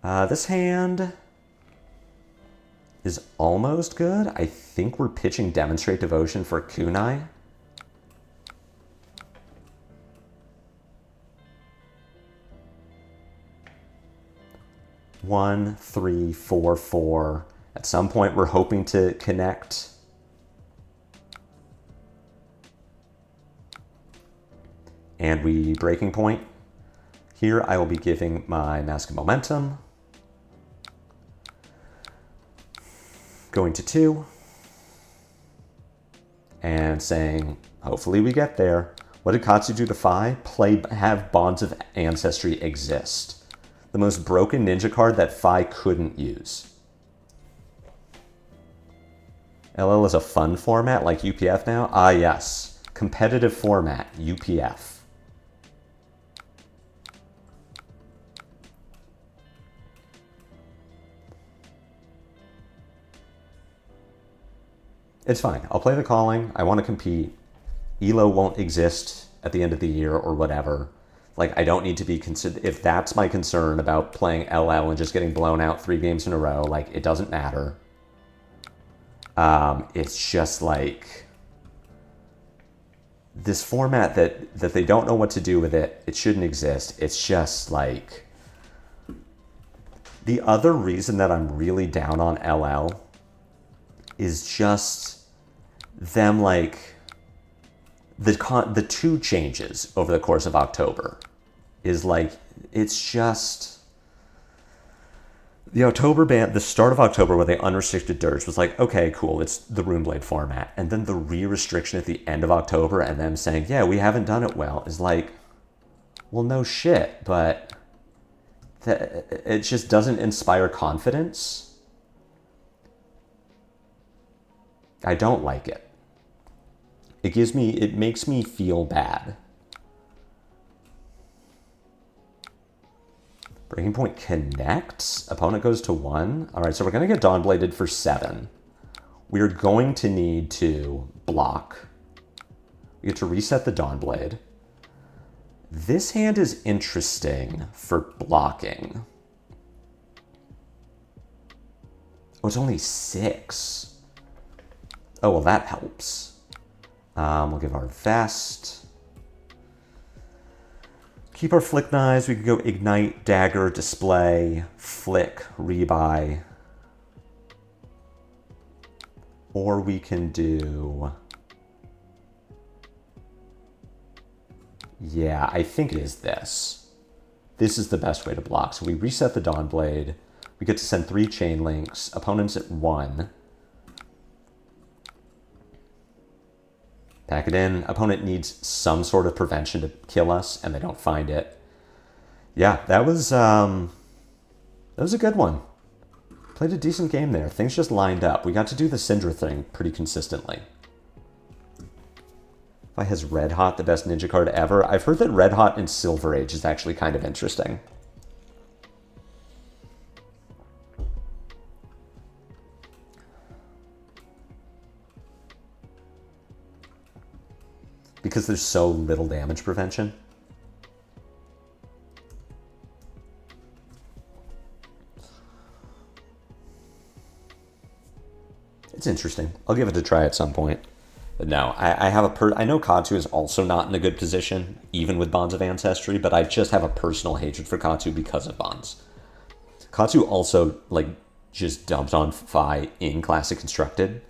This hand is almost good. I think we're pitching Demonstrate Devotion for Kunai. One, three, four, four. At some point, we're hoping to connect. And we Breaking Point. Here, I will be giving my Mask of Momentum. Going to 2. And saying, hopefully we get there. What did Katsu do to Phi? Have Bonds of Ancestry exist. The most broken ninja card that Phi couldn't use. LL is a fun format like UPF now? Ah, yes. Competitive format, UPF. It's fine. I'll play the Calling. I want to compete. ELO won't exist at the end of the year or whatever. Like, I don't need to be considered. If that's my concern about playing LL and just getting blown out 3 games in a row, like, it doesn't matter. It's just like this format that they don't know what to do with it. It shouldn't exist. It's just like the other reason that I'm really down on LL is just them, like, the 2 changes over the course of October is like, it's just the October ban, the start of October where they unrestricted Dirge was like, okay, cool, it's the Runeblade format. And then the re-restriction at the end of October and them saying, yeah, we haven't done it well, is like, well, no shit, but it just doesn't inspire confidence. I don't like it. It makes me feel bad. Breaking Point connects. Opponent goes to 1. All right, so we're going to get Dawnbladed for 7. We're going to need to block. We get to reset the Dawnblade. This hand is interesting for blocking. Oh, it's only 6. Oh, well, that helps. We'll give our Vest. Keep our Flick Knives. We can go Ignite, Dagger, Display, Flick, Rebuy. Or we can do... Yeah, I think it is this. This is the best way to block. So we reset the Dawnblade. We get to send 3 Chain Links. Opponent's at 1. Pack it in. Opponent needs some sort of prevention to kill us, and they don't find it. Yeah, that was a good one. Played a decent game there. Things just lined up. We got to do the Cindra thing pretty consistently. Why has Red Hot the best ninja card ever? I've heard that Red Hot in Silver Age is actually kind of interesting. Because there's so little damage prevention. It's interesting. I'll give it a try at some point. But no, I know Katsu is also not in a good position, even with Bonds of Ancestry, but I just have a personal hatred for Katsu because of Bonds. Katsu also, like, just dumped on Phi in Classic Constructed,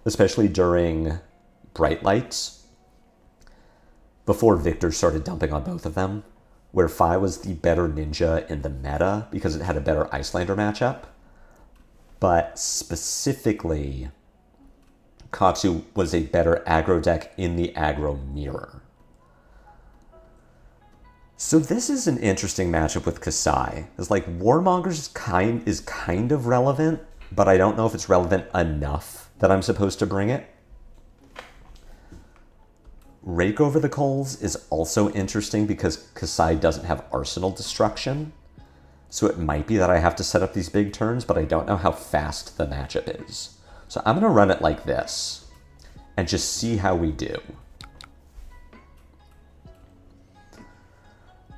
especially during Bright Lights. Before Victor started dumping on both of them, where Phi was the better ninja in the meta because it had a better Icelander matchup. But specifically, Katsu was a better aggro deck in the aggro mirror. So this is an interesting matchup with Kasai. It's like Warmongers is kind of relevant, but I don't know if it's relevant enough that I'm supposed to bring it. Rake Over the Coals is also interesting because Kasai doesn't have Arsenal Destruction. So it might be that I have to set up these big turns, but I don't know how fast the matchup is. So I'm going to run it like this and just see how we do.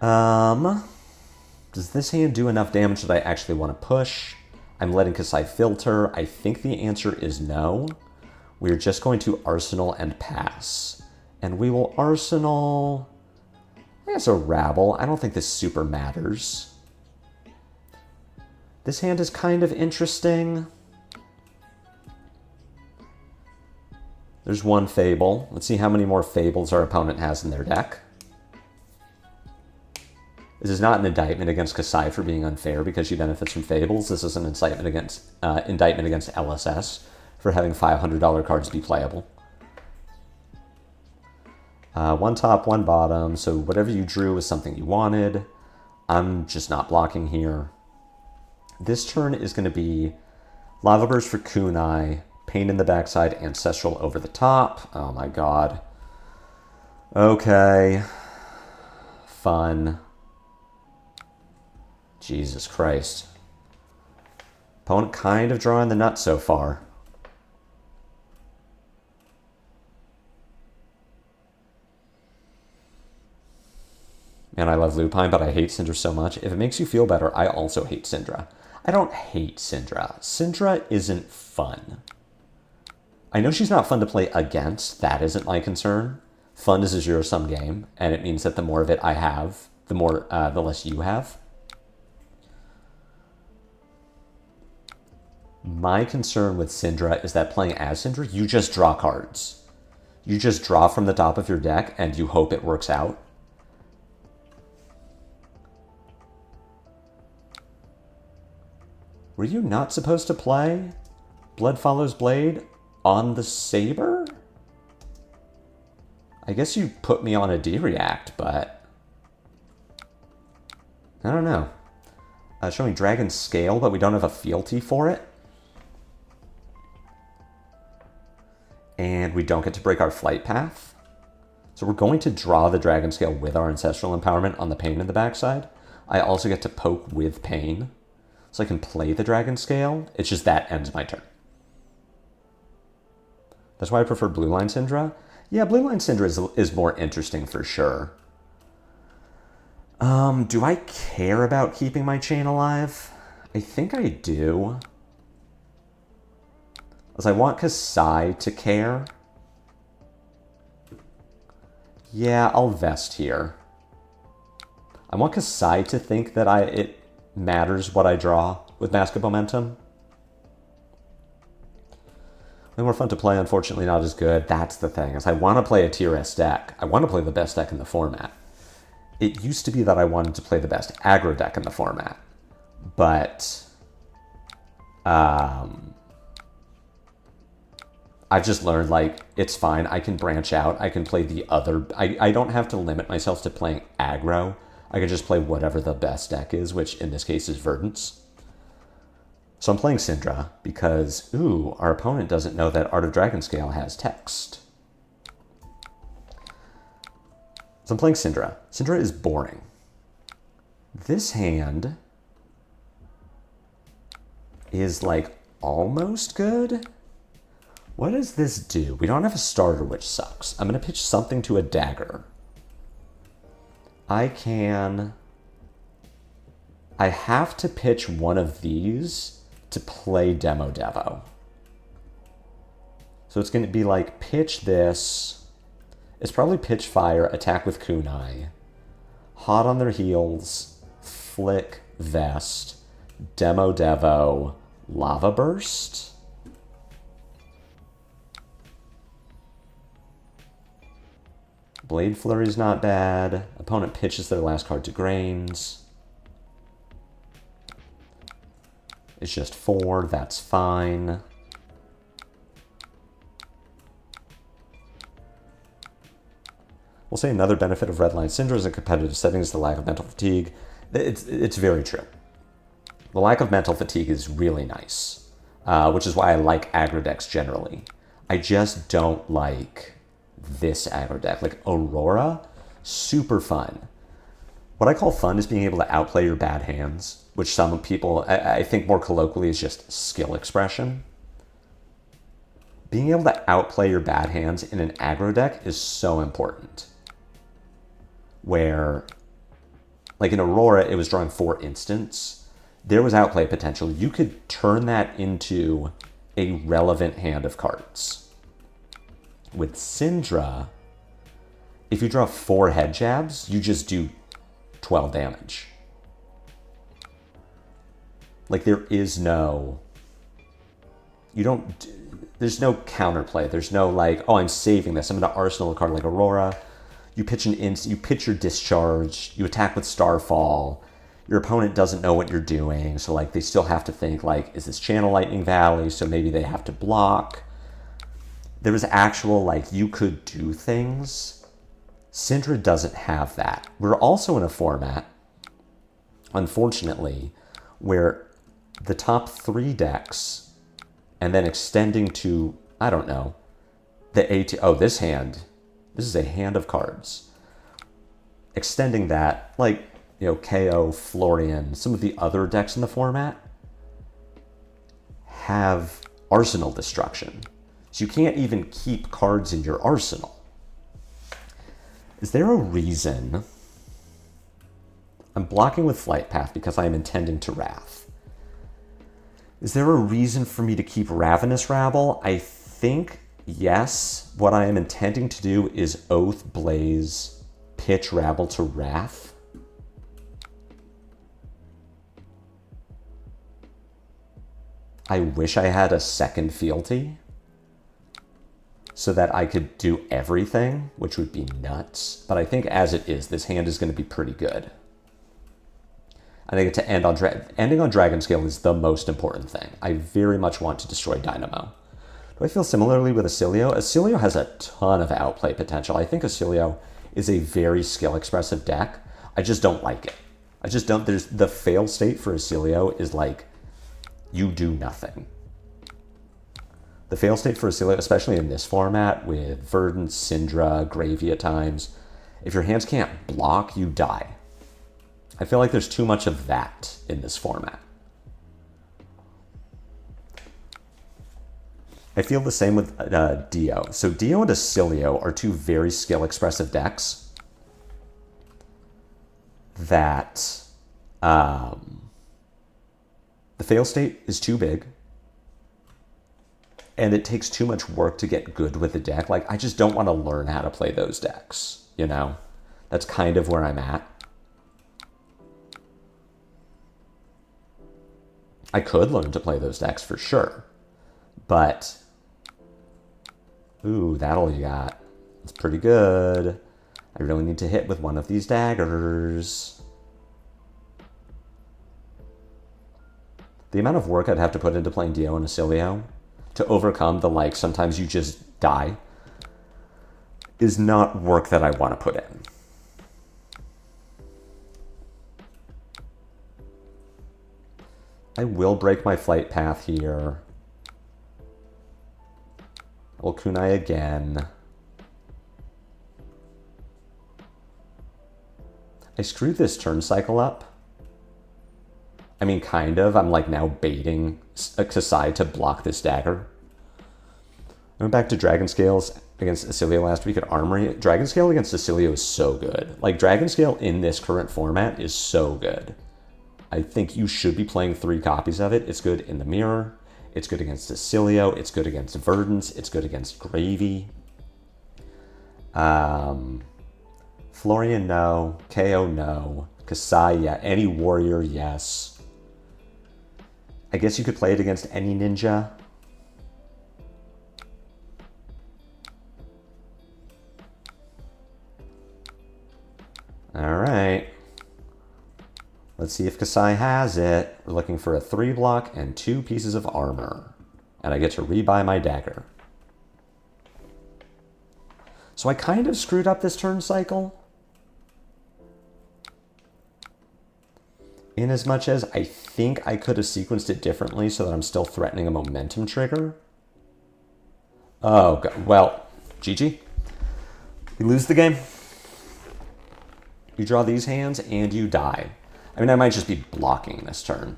Does this hand do enough damage that I actually want to push? I'm letting Kasai filter. I think the answer is no. We're just going to Arsenal and pass. And we will Arsenal, I guess, a Rabble. I don't think this super matters. This hand is kind of interesting. There's one Fable. Let's see how many more Fables our opponent has in their deck. This is not an indictment against Kasai for being unfair because she benefits from Fables. This is an indictment against LSS for having $500 cards be playable. One top, one bottom. So whatever you drew was something you wanted. I'm just not blocking here. This turn is going to be Lava Burst for Kunai, Pain in the backside, Ancestral over the top. Oh my god. Okay. Fun. Jesus Christ. Opponent kind of drawing the nuts so far. Man, I love Lupine, but I hate Cindra so much. If it makes you feel better, I also hate Cindra. I don't hate Cindra. Cindra isn't fun. I know she's not fun to play against. That isn't my concern. Fun is a zero-sum game, and it means that the more of it I have, the less you have. My concern with Cindra is that playing as Cindra, you just draw cards. You just draw from the top of your deck, and you hope it works out. Were you not supposed to play Blood Follows Blade on the Saber? I guess you put me on a D-React, but I don't know. Showing Dragon Scale, but we don't have a fealty for it. And we don't get to break our flight path. So we're going to draw the Dragon Scale with our Ancestral Empowerment on the Pain in the backside. I also get to poke with Pain. So I can play the Dragon Scale. It's just that ends my turn. That's why I prefer Blue Line Cindra. Yeah, Blue Line Cindra is more interesting for sure. Do I care about keeping my chain alive? I think I do. Because I want Kasai to care. Yeah, I'll vest here. I want Kasai to think that it matters what I draw with Mask of Momentum. Way more fun to play, unfortunately not as good. That's the thing, is I want to play a tier S deck. I want to play the best deck in the format. It used to be that I wanted to play the best aggro deck in the format. But I've just learned, like, it's fine. I can branch out. I can play the other... I don't have to limit myself to playing aggro. I can just play whatever the best deck is, which in this case is Verdance. So I'm playing Cindra because, ooh, our opponent doesn't know that Art of Dragonscale has text. So I'm playing Cindra. Cindra is boring. This hand is, like, almost good. What does this do? We don't have a starter, which sucks. I'm going to pitch something to a dagger. I have to pitch one of these to play Demo Devo. So it's going to be like pitch this. It's probably pitch fire, attack with Kunai. Hot on their heels, flick, vest, Demo Devo, Lava Burst. Blade Flurry's not bad. Opponent pitches their last card to Grains. It's just 4, that's fine. We'll say another benefit of Redline Cindra in competitive settings is the lack of mental fatigue. It's very true. The lack of mental fatigue is really nice, which is why I like aggro decks generally. I just don't like this aggro deck. Like Aurora, super fun. What I call fun is being able to outplay your bad hands, which some people, I think more colloquially, is just skill expression. Being able to outplay your bad hands in an aggro deck is so important. Where like in Aurora, it was drawing 4 instants. There was outplay potential. You could turn that into a relevant hand of cards. With Cindra, if you draw 4 head jabs, you just do 12 damage. Like there is no, there's no counterplay. There's no like, oh, I'm saving this. I'm going to arsenal a card like Aurora. You pitch you pitch your discharge, you attack with Starfall. Your opponent doesn't know what you're doing. So like they still have to think like, is this Channel Lightning Valley? So maybe they have to block. There was actual like, you could do things. Cindra doesn't have that. We're also in a format, unfortunately, where the top 3 decks and then extending to, I don't know, this hand, this is a hand of cards. Extending that, like, you know, KO, Florian, some of the other decks in the format have arsenal destruction. So you can't even keep cards in your arsenal. Is there a reason? I'm blocking with Flight Path because I am intending to Wrath. Is there a reason for me to keep Ravenous Rabble? I think yes. What I am intending to do is Oath, Blaze, pitch Rabble to Wrath. I wish I had a second fealty so that I could do everything, which would be nuts. But I think as it is, this hand is going to be pretty good. I think to ending on Dragon Scale is the most important thing. I very much want to destroy Dynamo. Do I feel similarly with Acilio? Acilio has a ton of outplay potential. I think Acilio is a very skill-expressive deck. I just don't like it. I just don't. There's the fail state for Acilio is like, you do nothing. The fail state for Acilio, especially in this format with Verdant, Cindra, Gravy at times, if your hands can't block, you die. I feel like there's too much of that in this format. I feel the same with Dio. So Dio and Acilio are 2 very skill-expressive decks that the fail state is too big and it takes too much work to get good with the deck. Like, I just don't want to learn how to play those decks, you know? That's kind of where I'm at. I could learn to play those decks for sure, but ooh, that all you got. It's pretty good. I really need to hit with one of these daggers. The amount of work I'd have to put into playing Dio and Acilio to overcome the, like, sometimes you just die is not work that I want to put in. I will break my Flight Path here. I will Kunai again. I screwed this turn cycle up. I mean, kind of. I'm like now baiting Kasai to block this dagger. I went back to Dragon Scales against Acilio last week at Armory. Dragon Scale against Acilio is so good. Like, Dragon Scale in this current format is so good. I think you should be playing 3 copies of it. It's good in the mirror. It's good against Acilio. It's good against Verdance. It's good against Gravy. Florian, no. KO, no. Kasai, yeah. Any warrior, yes. I guess you could play it against any ninja. All right. Let's see if Kasai has it. We're looking for a 3-block and 2 pieces of armor. And I get to rebuy my dagger. So I kind of screwed up this turn cycle. In as much as I think I could have sequenced it differently so that I'm still threatening a momentum trigger. Oh, God. Well, GG. You lose the game. You draw these hands and you die. I mean, I might just be blocking this turn.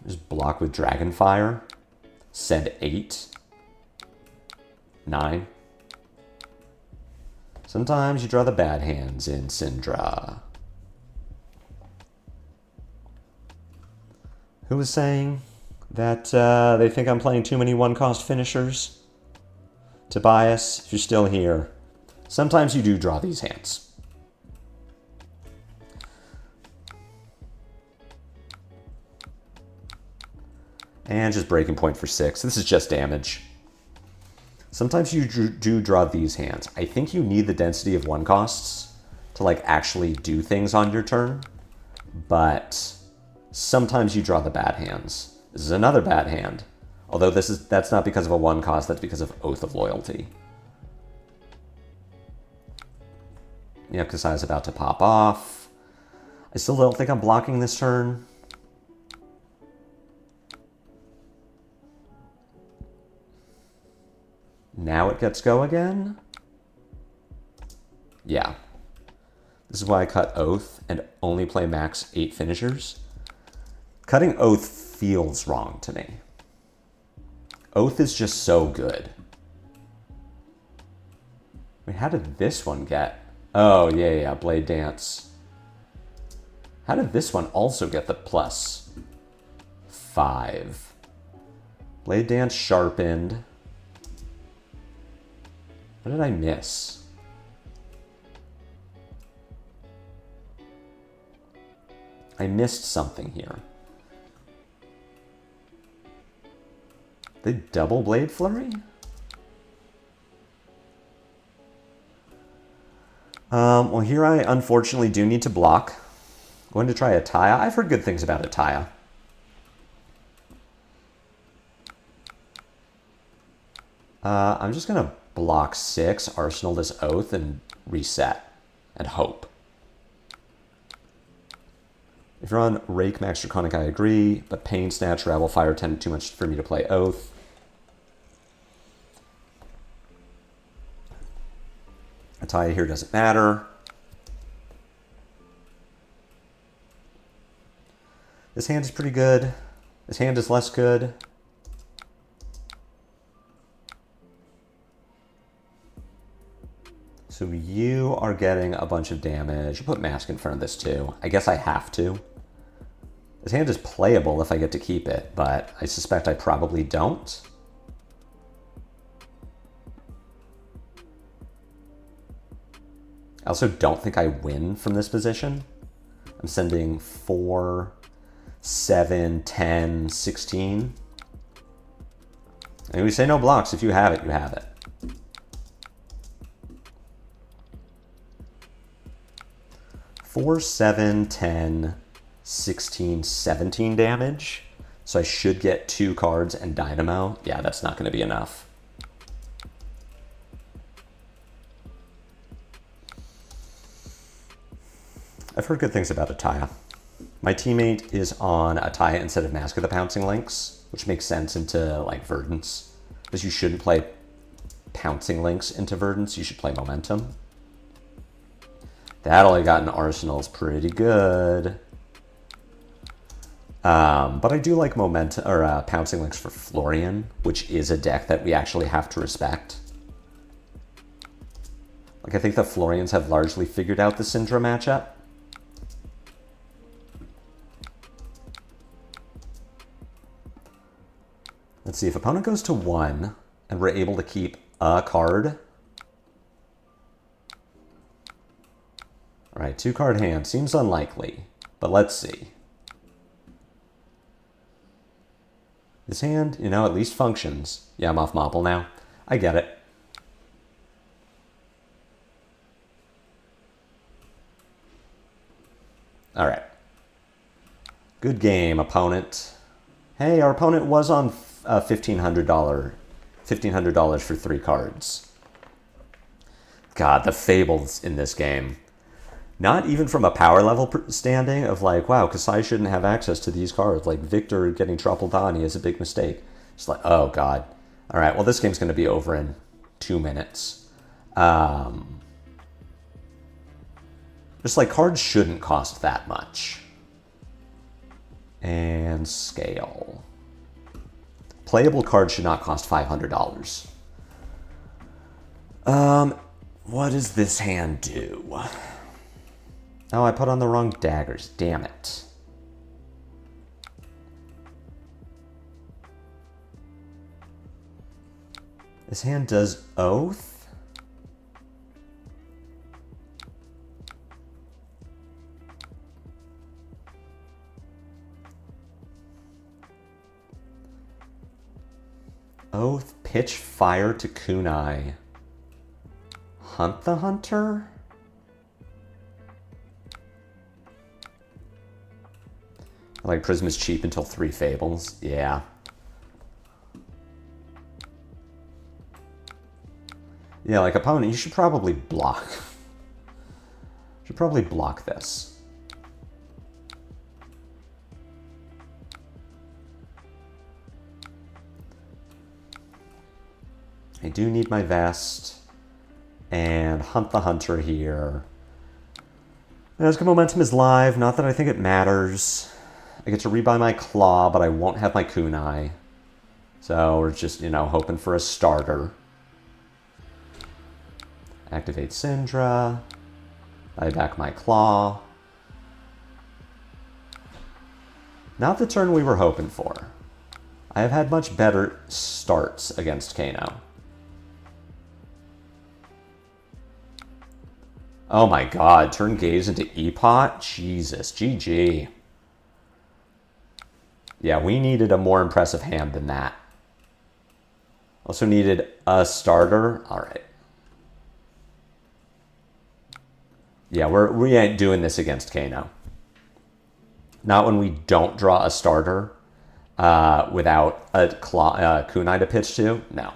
Just block with Dragonfire. Send 8. 9. Sometimes you draw the bad hands in Cindra. Who was saying that they think I'm playing too many one-cost finishers? Tobias, if you're still here, sometimes you do draw these hands. And just breaking point for 6. This is just damage. Sometimes you do draw these hands. I think you need the density of one costs to like actually do things on your turn, but sometimes you draw the bad hands. This is another bad hand. Although that's not because of a one cost, that's because of Oath of Loyalty. Yeah, Kasai's about to pop off. I still don't think I'm blocking this turn. Now it gets go again? Yeah. This is why I cut Oath and only play max 8 finishers. Cutting Oath feels wrong to me. Oath is just so good. Wait, how did this one get? Oh, yeah, Blade Dance. How did this one also get the +5? Blade Dance sharpened. What did I miss? I missed something here. The double Blade Flurry? Well, here I unfortunately do need to block. I'm going to try Ataya. I've heard good things about Ataya. I'm just going to block 6, arsenal this Oath, and reset. And hope. If you're on Rake Max Draconic, I agree, but Pain Snatch, Rabble Fire tend too much for me to play Oath. Ataya here doesn't matter. This hand is pretty good. This hand is less good. So you are getting a bunch of damage. You put Mask in front of this too. I guess I have to. This hand is playable if I get to keep it, but I suspect I probably don't. I also don't think I win from this position. I'm sending 4, 7, 10, 16. And we say no blocks. If you have it, you have it. Four, 7, 10, 16, 17 damage. So I should get 2 cards and Dynamo. Yeah, that's not going to be enough. I've heard good things about Ataya. My teammate is on Ataya instead of Mask of the Pouncing Lynx, which makes sense into like Verdance. Because you shouldn't play Pouncing Lynx into Verdance, you should play Momentum. That all I got in Arsenal is pretty good. But I do like Momentum or Pouncing Lynx for Florian, which is a deck that we actually have to respect. Like I think the Florians have largely figured out the Cindra matchup. Let's see, if opponent goes to 1 and we're able to keep a card. All right, 2-card hand seems unlikely, but let's see. This hand, you know, at least functions. Yeah, I'm off Mopple now. I get it. All right. Good game, opponent. Hey, our opponent was on $1,500 for 3 cards. God, the fables in this game. Not even from a power level standing of like, wow, Kasai shouldn't have access to these cards. Like Victor getting Tropaldani is a big mistake. It's like, oh God. All right, well, this game's going to be over in 2 minutes. Just like cards shouldn't cost that much. And scale. Playable cards should not cost $500. What does this hand do? Oh, I put on the wrong daggers. Damn it. This hand does Oath? Oath, pitch fire to kunai. Hunt the hunter? Like Prism is cheap until 3 fables. Yeah. Yeah, like opponent, you should probably block. Should probably block this. I do need my vest. And Hunt the Hunter here. As momentum is live, not that I think it matters. I get to rebuy my Claw, but I won't have my Kunai. So we're just, you know, hoping for a starter. Activate Cindra. Buy back my Claw. Not the turn we were hoping for. I have had much better starts against Kano. Oh my god, turn Gaze into E-Pot? Jesus, GG. Yeah, we needed a more impressive hand than that. Also needed a starter. Alright. Yeah, we ain't doing this against Kano. Not when we don't draw a starter without a kunai to pitch to. No.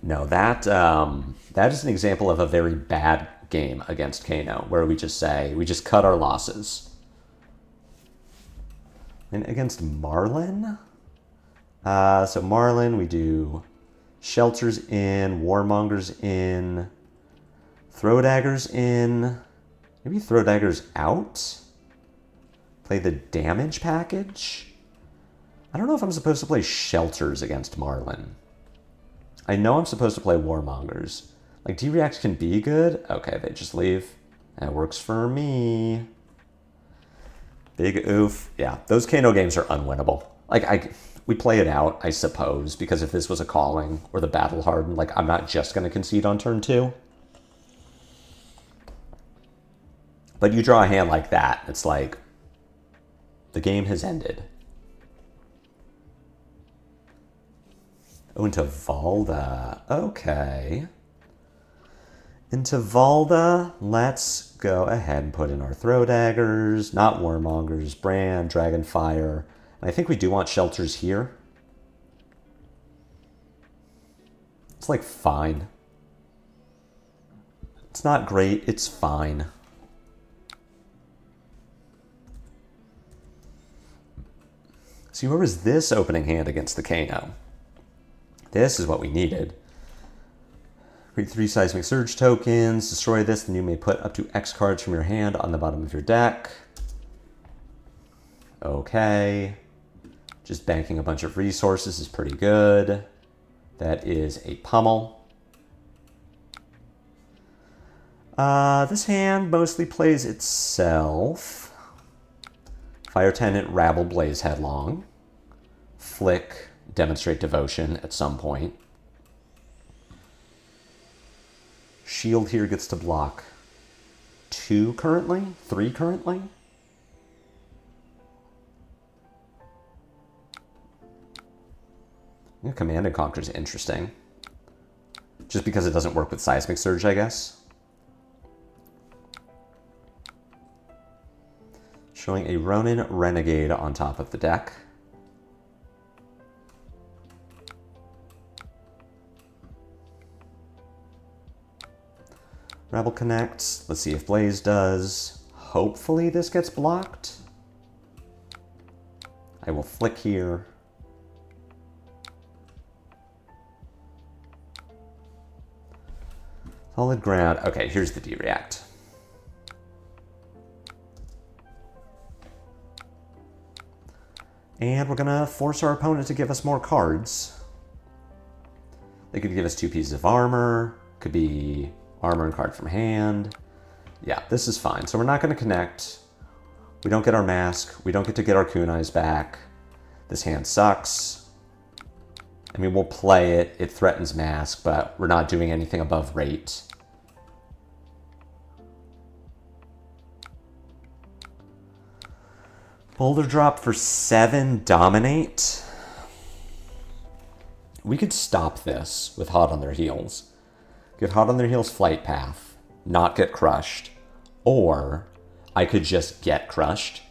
No, that is an example of a very bad game against Kano, where we just cut our losses. And against Marlin? So Marlin, we do Shelters in, Warmongers in, Throw Daggers in, maybe Throw Daggers out? Play the damage package? I don't know if I'm supposed to play Shelters against Marlin. I know I'm supposed to play Warmongers. Like, D-React can be good. Okay, they just leave. That works for me. Big oof. Yeah, those Kano games are unwinnable. Like, we play it out, I suppose, because if this was a Calling or the Battle Hardened, like, I'm not just going to concede on turn 2. But you draw a hand like that, it's like, the game has ended. Oh, into Valda. Okay. Into Valda, let's go ahead and put in our Throw Daggers, not Warmongers, Brand, Dragonfire. And I think we do want Shelters here. It's like fine. It's not great, it's fine. See, where was this opening hand against the Kano? This is what we needed. Create 3 Seismic Surge tokens. Destroy this, then you may put up to X cards from your hand on the bottom of your deck. Okay. Just banking a bunch of resources is pretty good. That is a pummel. This hand mostly plays itself. Fire Tenant, Rabble, Blaze Headlong. Flick, Demonstrate Devotion at some point. Shield here gets to block 2 currently, 3 currently. Yeah, Command and Conquer is interesting. Just because it doesn't work with Seismic Surge, I guess. Showing a Ronin Renegade on top of the deck. Rebel connects. Let's see if Blaze does. Hopefully this gets blocked. I will flick here. Solid ground. Okay, here's the D-React. And we're gonna force our opponent to give us more cards. They could give us 2 pieces of armor. Could be armor and card from hand. Yeah, this is fine. So we're not going to connect. We don't get our mask. We don't get to get our kunais back. This hand sucks. I mean, we'll play it. It threatens mask, but we're not doing anything above rate. Boulder drop for 7, dominate. We could stop this with hot on their heels. Get hot on their heels flight path, not get crushed. Or I could just get crushed.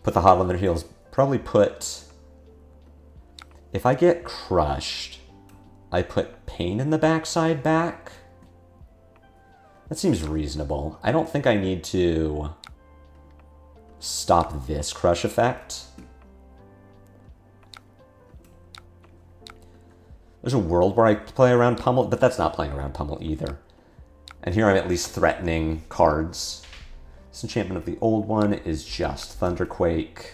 Put the hot on their heels, probably put... If I get crushed, I put pain in the backside back. That seems reasonable. I don't think I need to stop this crush effect. There's a world where I play around Pummel, but that's not playing around Pummel either. And here I'm at least threatening cards. This enchantment of the old one is just Thunderquake.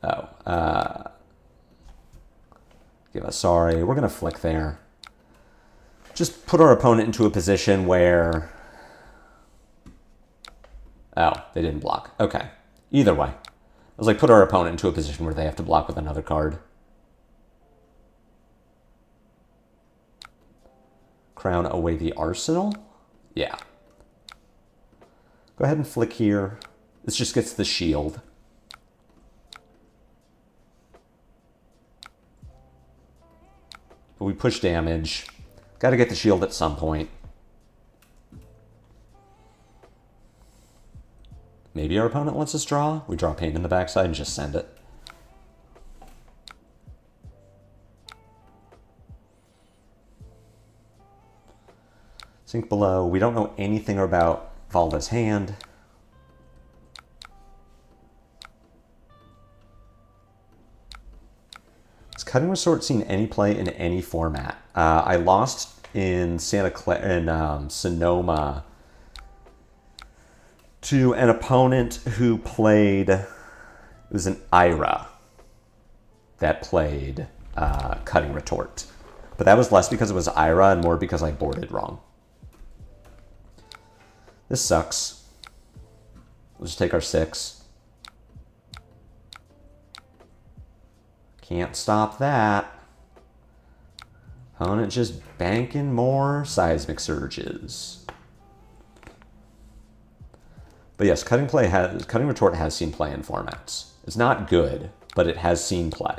Oh, give us sorry. We're going to flick there. Just put our opponent into a position where... Oh, they didn't block. Okay. Either way. I was like, put our opponent into a position where they have to block with another card. Crown away the arsenal? Yeah. Go ahead and flick here. This just gets the shield. But we push damage. Got to get the shield at some point. Maybe our opponent lets us draw. We draw pain in the backside and just send it. Sink below. We don't know anything about Valda's hand. Has Cutting Resort seen any play in any format? I lost in Sonoma to an opponent who played, it was an Ira that played Cutting Retort. But that was less because it was Ira and more because I boarded wrong. This sucks. We'll just take our 6. Can't stop that. Opponent just banking more seismic surges. But yes, Cutting Retort has seen play in formats. It's not good, but it has seen play.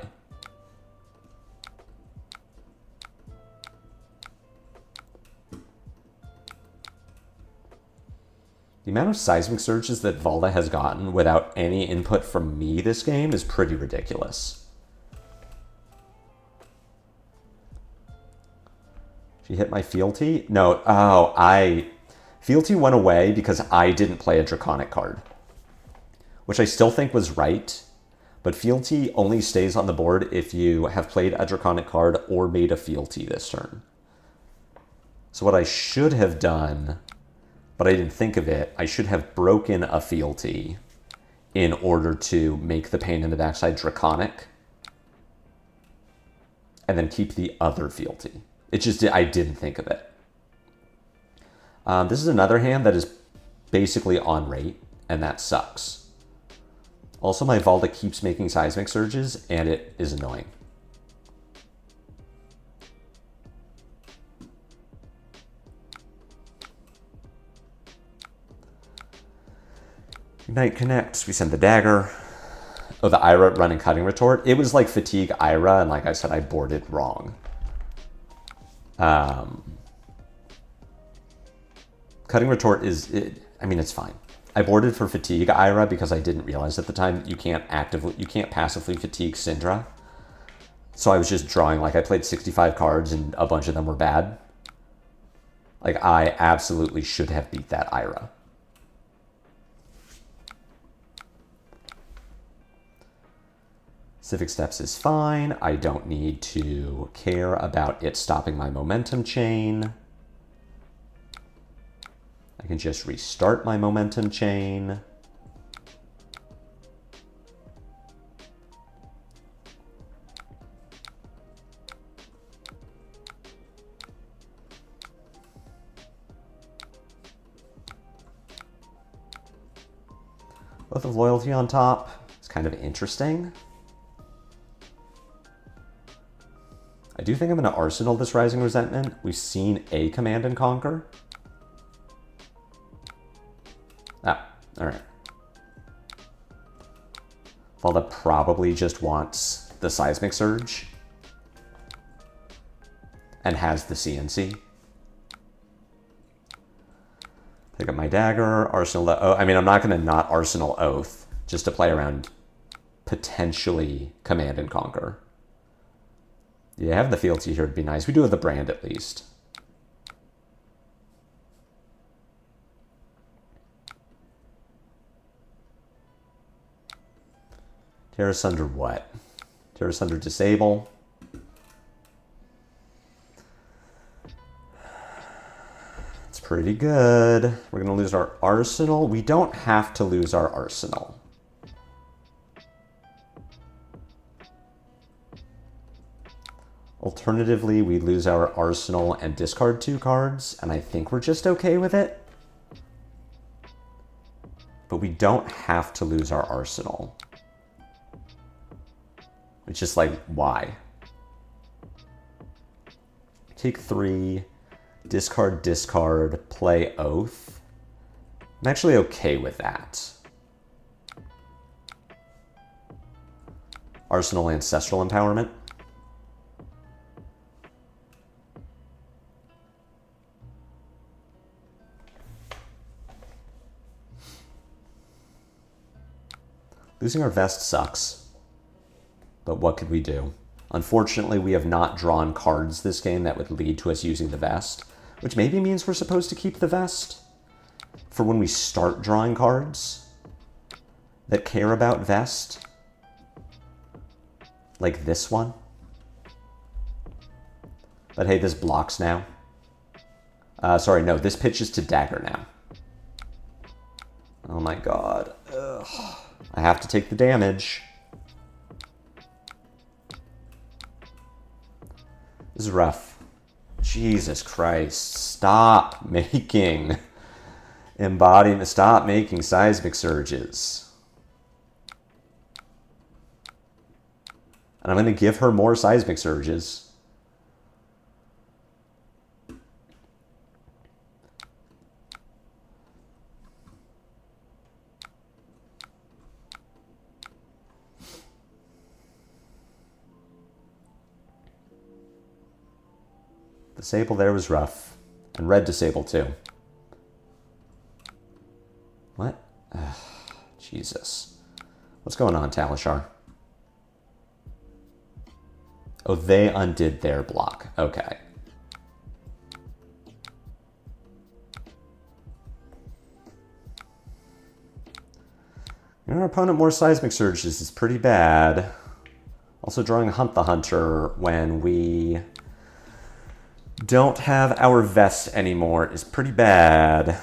The amount of seismic surges that Valda has gotten without any input from me this game is pretty ridiculous. She hit my fealty? No, fealty went away because I didn't play a Draconic card. Which I still think was right, but fealty only stays on the board if you have played a Draconic card or made a fealty this turn. So what I should have done, but I didn't think of it, I should have broken a fealty in order to make the pain in the backside Draconic and then keep the other fealty. It just, I didn't think of it. This is another hand that is basically on rate, and that sucks. Also, my Valda keeps making seismic surges, and it is annoying. Ignite connects, we send the dagger. Oh, the Ira running Cutting Retort. It was like Fatigue Ira, and like I said, I boarded wrong. Cutting Retort is, I mean, it's fine. I boarded for Fatigue Ira because I didn't realize at the time that you can't passively fatigue Cindra. So I was just drawing, like I played 65 cards and a bunch of them were bad. Like I absolutely should have beat that Ira. Civic Steps is fine. I don't need to care about it stopping my momentum chain. I can just restart my momentum chain. Oath of Loyalty on top. It's kind of interesting. I do think I'm going to Arsenal this Rising Resentment. We've seen a Command and Conquer. Ah, alright. Valda probably just wants the Seismic Surge. And has the CNC. Pick up my dagger, Arsenal the Oath. I mean, I'm not going to not Arsenal Oath just to play around potentially Command and Conquer. Yeah, having the fealty here would be nice. We do have the brand at least. Terra Sunder what? Terra Sunder disable. It's pretty good. We're going to lose our arsenal. We don't have to lose our arsenal. Alternatively, we lose our arsenal and discard 2 cards, and I think we're just okay with it. But we don't have to lose our arsenal. It's just like, why? Take 3, discard, discard, play Oath. I'm actually okay with that. Arsenal Ancestral Empowerment. Losing our vest sucks, but what could we do? Unfortunately, we have not drawn cards this game that would lead to us using the vest, which maybe means we're supposed to keep the vest for when we start drawing cards that care about vest, like this one. But hey, this blocks now. Sorry, no, this pitches to dagger now. Oh my god. Ugh. I have to take the damage. This is rough. Jesus Christ. Stop making embodiment. Stop making seismic surges. And I'm going to give her more seismic surges. Disable there was rough. And red disable too. What? Ugh, Jesus. What's going on, Talishar? Oh, they undid their block. Okay. Our opponent more seismic surges is pretty bad. Also drawing Hunt the Hunter when we don't have our vest anymore is pretty bad.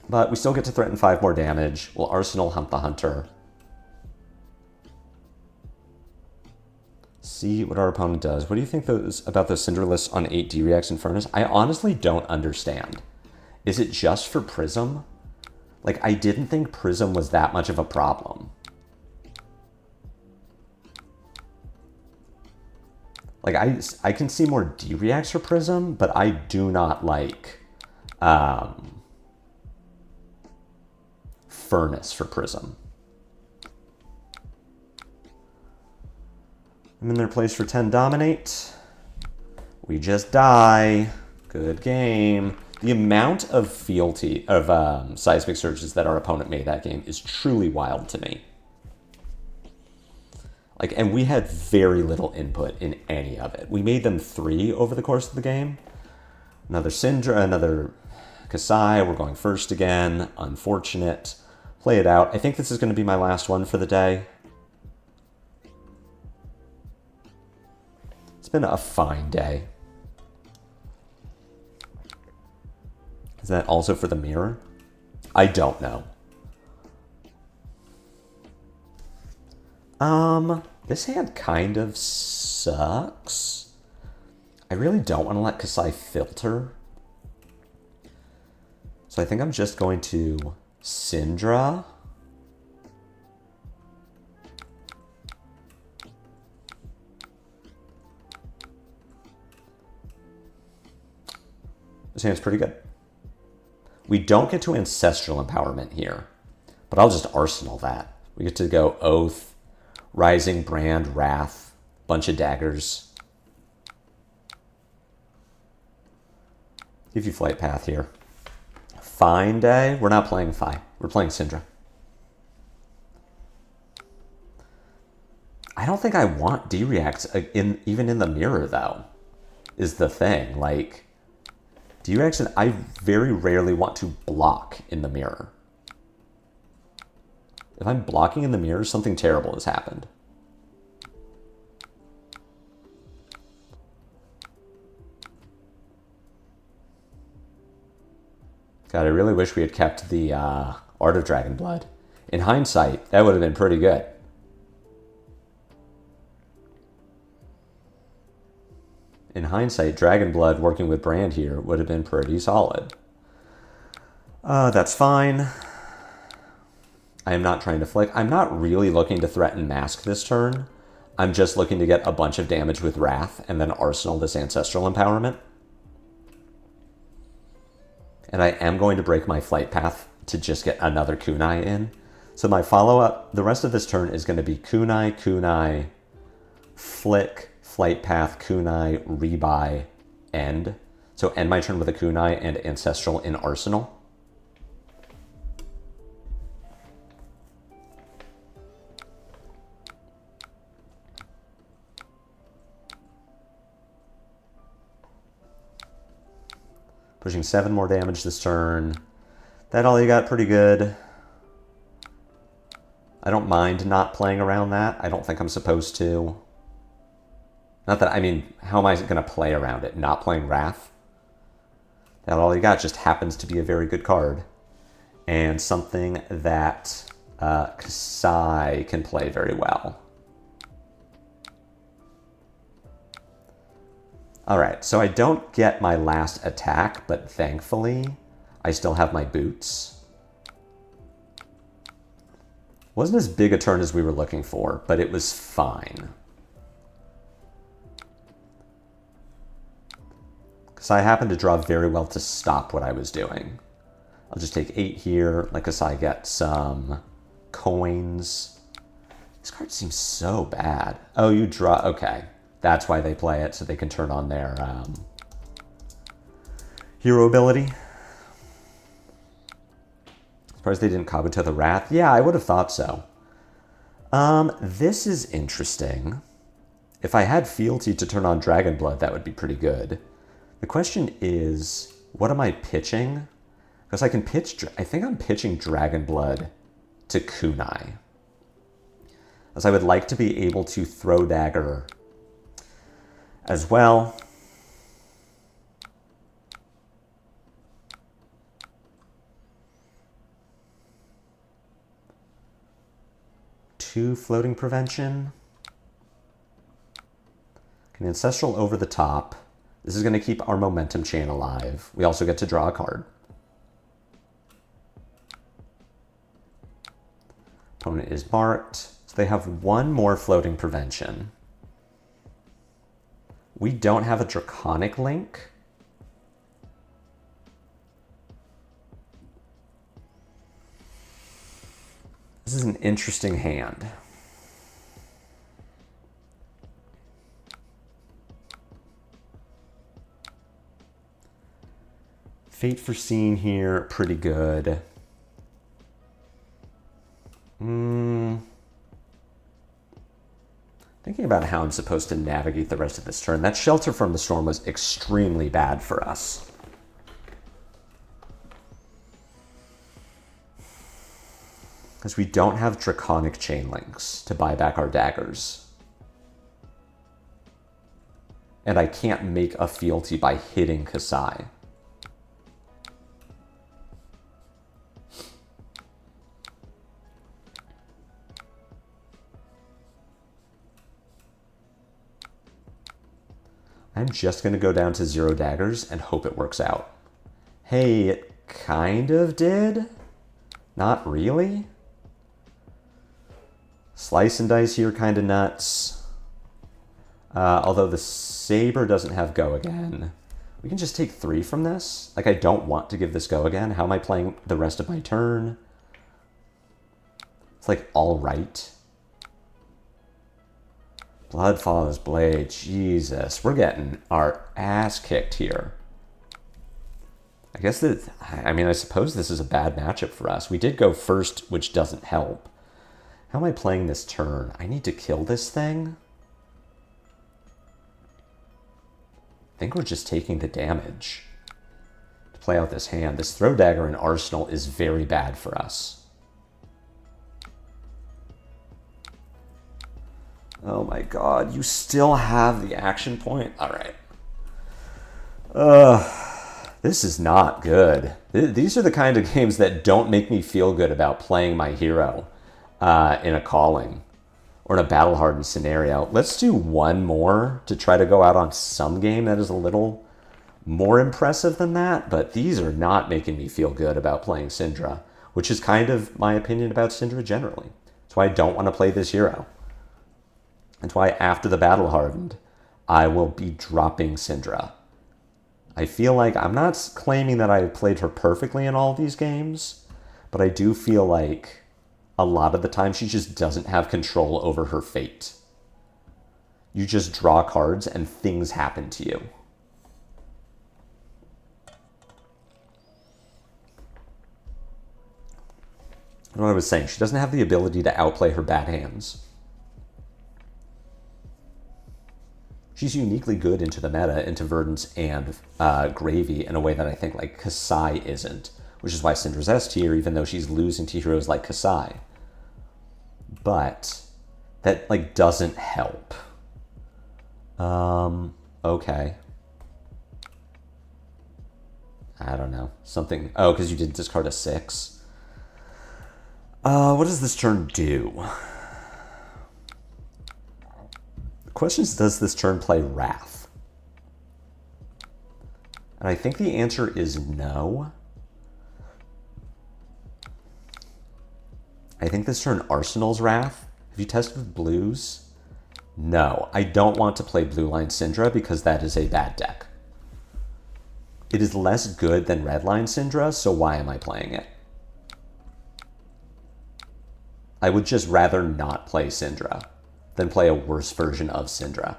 But we still get to threaten 5 more damage. We'll Arsenal Hunt the Hunter. See what our opponent does. What do you think about those Cinderless on 8 D-Reacts in Furnace? I honestly don't understand. Is it just for Prism? Like, I didn't think Prism was that much of a problem. Like, I can see more D-Reacts for Prism, but I do not like Furnace for Prism. I'm in their place for 10 Dominate. We just die. Good game. The amount of fealty, of seismic surges that our opponent made that game is truly wild to me. Like, and we had very little input in any of it. We made them 3 over the course of the game. Another Cindra, another Kasai. We're going first again. Unfortunate. Play it out. I think this is going to be my last one for the day. It's been a fine day. Is that also for the mirror? I don't know. This hand kind of sucks. I really don't want to let Kasai filter. So I think I'm just going to Cindra. This hand's pretty good. We don't get to Ancestral Empowerment here, but I'll just Arsenal that. We get to go Oath, Rising, Brand, Wrath, bunch of daggers. Give you Flight Path here. Fine Day. We're not playing Fi. We're playing Cindra. I don't think I want D-Reacts even in the mirror, though, is the thing. Like, D-Reacts, I very rarely want to block in the mirror. If I'm blocking in the mirror, something terrible has happened. God, I really wish we had kept the Art of Dragonblood. In hindsight, that would have been pretty good. In hindsight, Dragonblood working with Brand here would have been pretty solid. That's fine. I am not trying to flick. I'm not really looking to threaten Mask this turn. I'm just looking to get a bunch of damage with Wrath and then Arsenal this Ancestral Empowerment. And I am going to break my Flight Path to just get another Kunai in. So my follow-up, the rest of this turn is going to be Kunai, Kunai, Flick, Flight Path, Kunai, Rebuy, End. So end my turn with a Kunai and Ancestral in Arsenal. Pushing 7 more damage this turn. That all you got, pretty good. I don't mind not playing around that. I don't think I'm supposed to. Not that, I mean, how am I going to play around it? Not playing Wrath? That all you got just happens to be a very good card. And something that Kasai can play very well. Alright, so I don't get my last attack, but thankfully, I still have my boots. Wasn't as big a turn as we were looking for, but it was fine. Because I happened to draw very well to stop what I was doing. I'll just take 8 here, like as I get some coins. This card seems so bad. Oh, you draw, okay. That's why they play it, so they can turn on their hero ability. Surprised they didn't Kabuto the Wrath. Yeah, I would have thought so. This is interesting. If I had Fealty to turn on Dragonblood, that would be pretty good. The question is, what am I pitching? Because I can pitch, I think I'm pitching Dragonblood to Kunai. As I would like to be able to throw dagger as well. Two floating prevention. An Ancestral over the top. This is going to keep our momentum chain alive. We also get to draw a card. Opponent is marked. So they have one more floating prevention. We don't have a Draconic Link. This is an interesting hand. Fate Foreseen here, pretty good. Thinking about how I'm supposed to navigate the rest of this turn. That Shelter from the Storm was extremely bad for us. Because we don't have Draconic Chain Links to buy back our daggers. And I can't make a fealty by hitting Kasai. I'm just going to go down to 0 daggers and hope it works out. Hey, it kind of did. Not really. Slice and dice here kind of nuts. Although the saber doesn't have go again. We can just take 3 from this. Like, I don't want to give this go again. How am I playing the rest of my turn? It's like all right. Blood follows blade. Jesus, we're getting our ass kicked here. I guess that, I mean, I suppose this is a bad matchup for us. We did go first, which doesn't help. How am I playing this turn? I need to kill this thing? I think we're just taking the damage to play out this hand. This throw dagger in Arsenal is very bad for us. Oh my god, you still have the action point? All right. This is not good. These are the kind of games that don't make me feel good about playing my hero in a calling or in a battle-hardened scenario. Let's do one more to try to go out on some game that is a little more impressive than that, but these are not making me feel good about playing Cindra, which is kind of my opinion about Cindra generally. That's why I don't want to play this hero. That's why after the battle hardened, I will be dropping Cindra. I feel like I'm not claiming that I played her perfectly in all of these games, but I do feel like a lot of the time she just doesn't have control over her fate. You just draw cards and things happen to you. What I was saying, she doesn't have the ability to outplay her bad hands. She's uniquely good into the meta, into Verdance and Gravy in a way that I think like Kasai isn't, which is why Cindra's S tier, even though she's losing to heroes like Kasai. But that like doesn't help. Okay. I don't know. Something, oh, because you didn't discard a 6. What does this turn do? The question is, does this turn play Wrath? And I think the answer is no. I think this turn Arsenal's Wrath. Have you tested with blues? No, I don't want to play Blue Line Cindra because that is a bad deck. It is less good than Red Line Cindra, so why am I playing it? I would just rather not play Cindra than play a worse version of Cindra.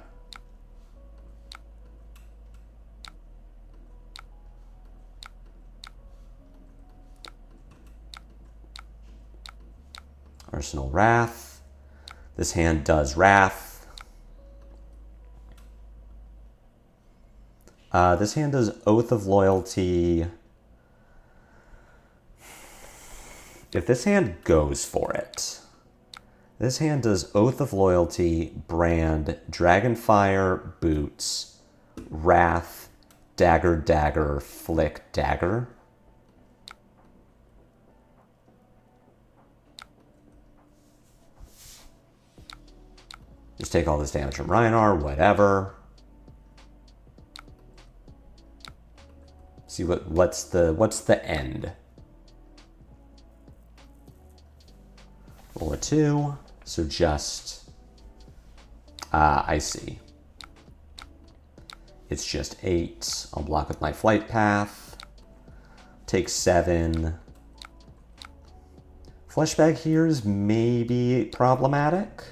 Arsenal Wrath. This hand does Wrath. This hand does Oath of Loyalty. If this hand goes for it, this hand does Oath of Loyalty, Brand, Dragonfire, Boots, Wrath, Dagger, Dagger, Flick, Dagger. Just take all this damage from Rhinar, whatever. See what's the end? Roll a 2, so just, I see. It's just 8. I'll block with my Flight Path. Take 7. Fleshbag here is maybe problematic.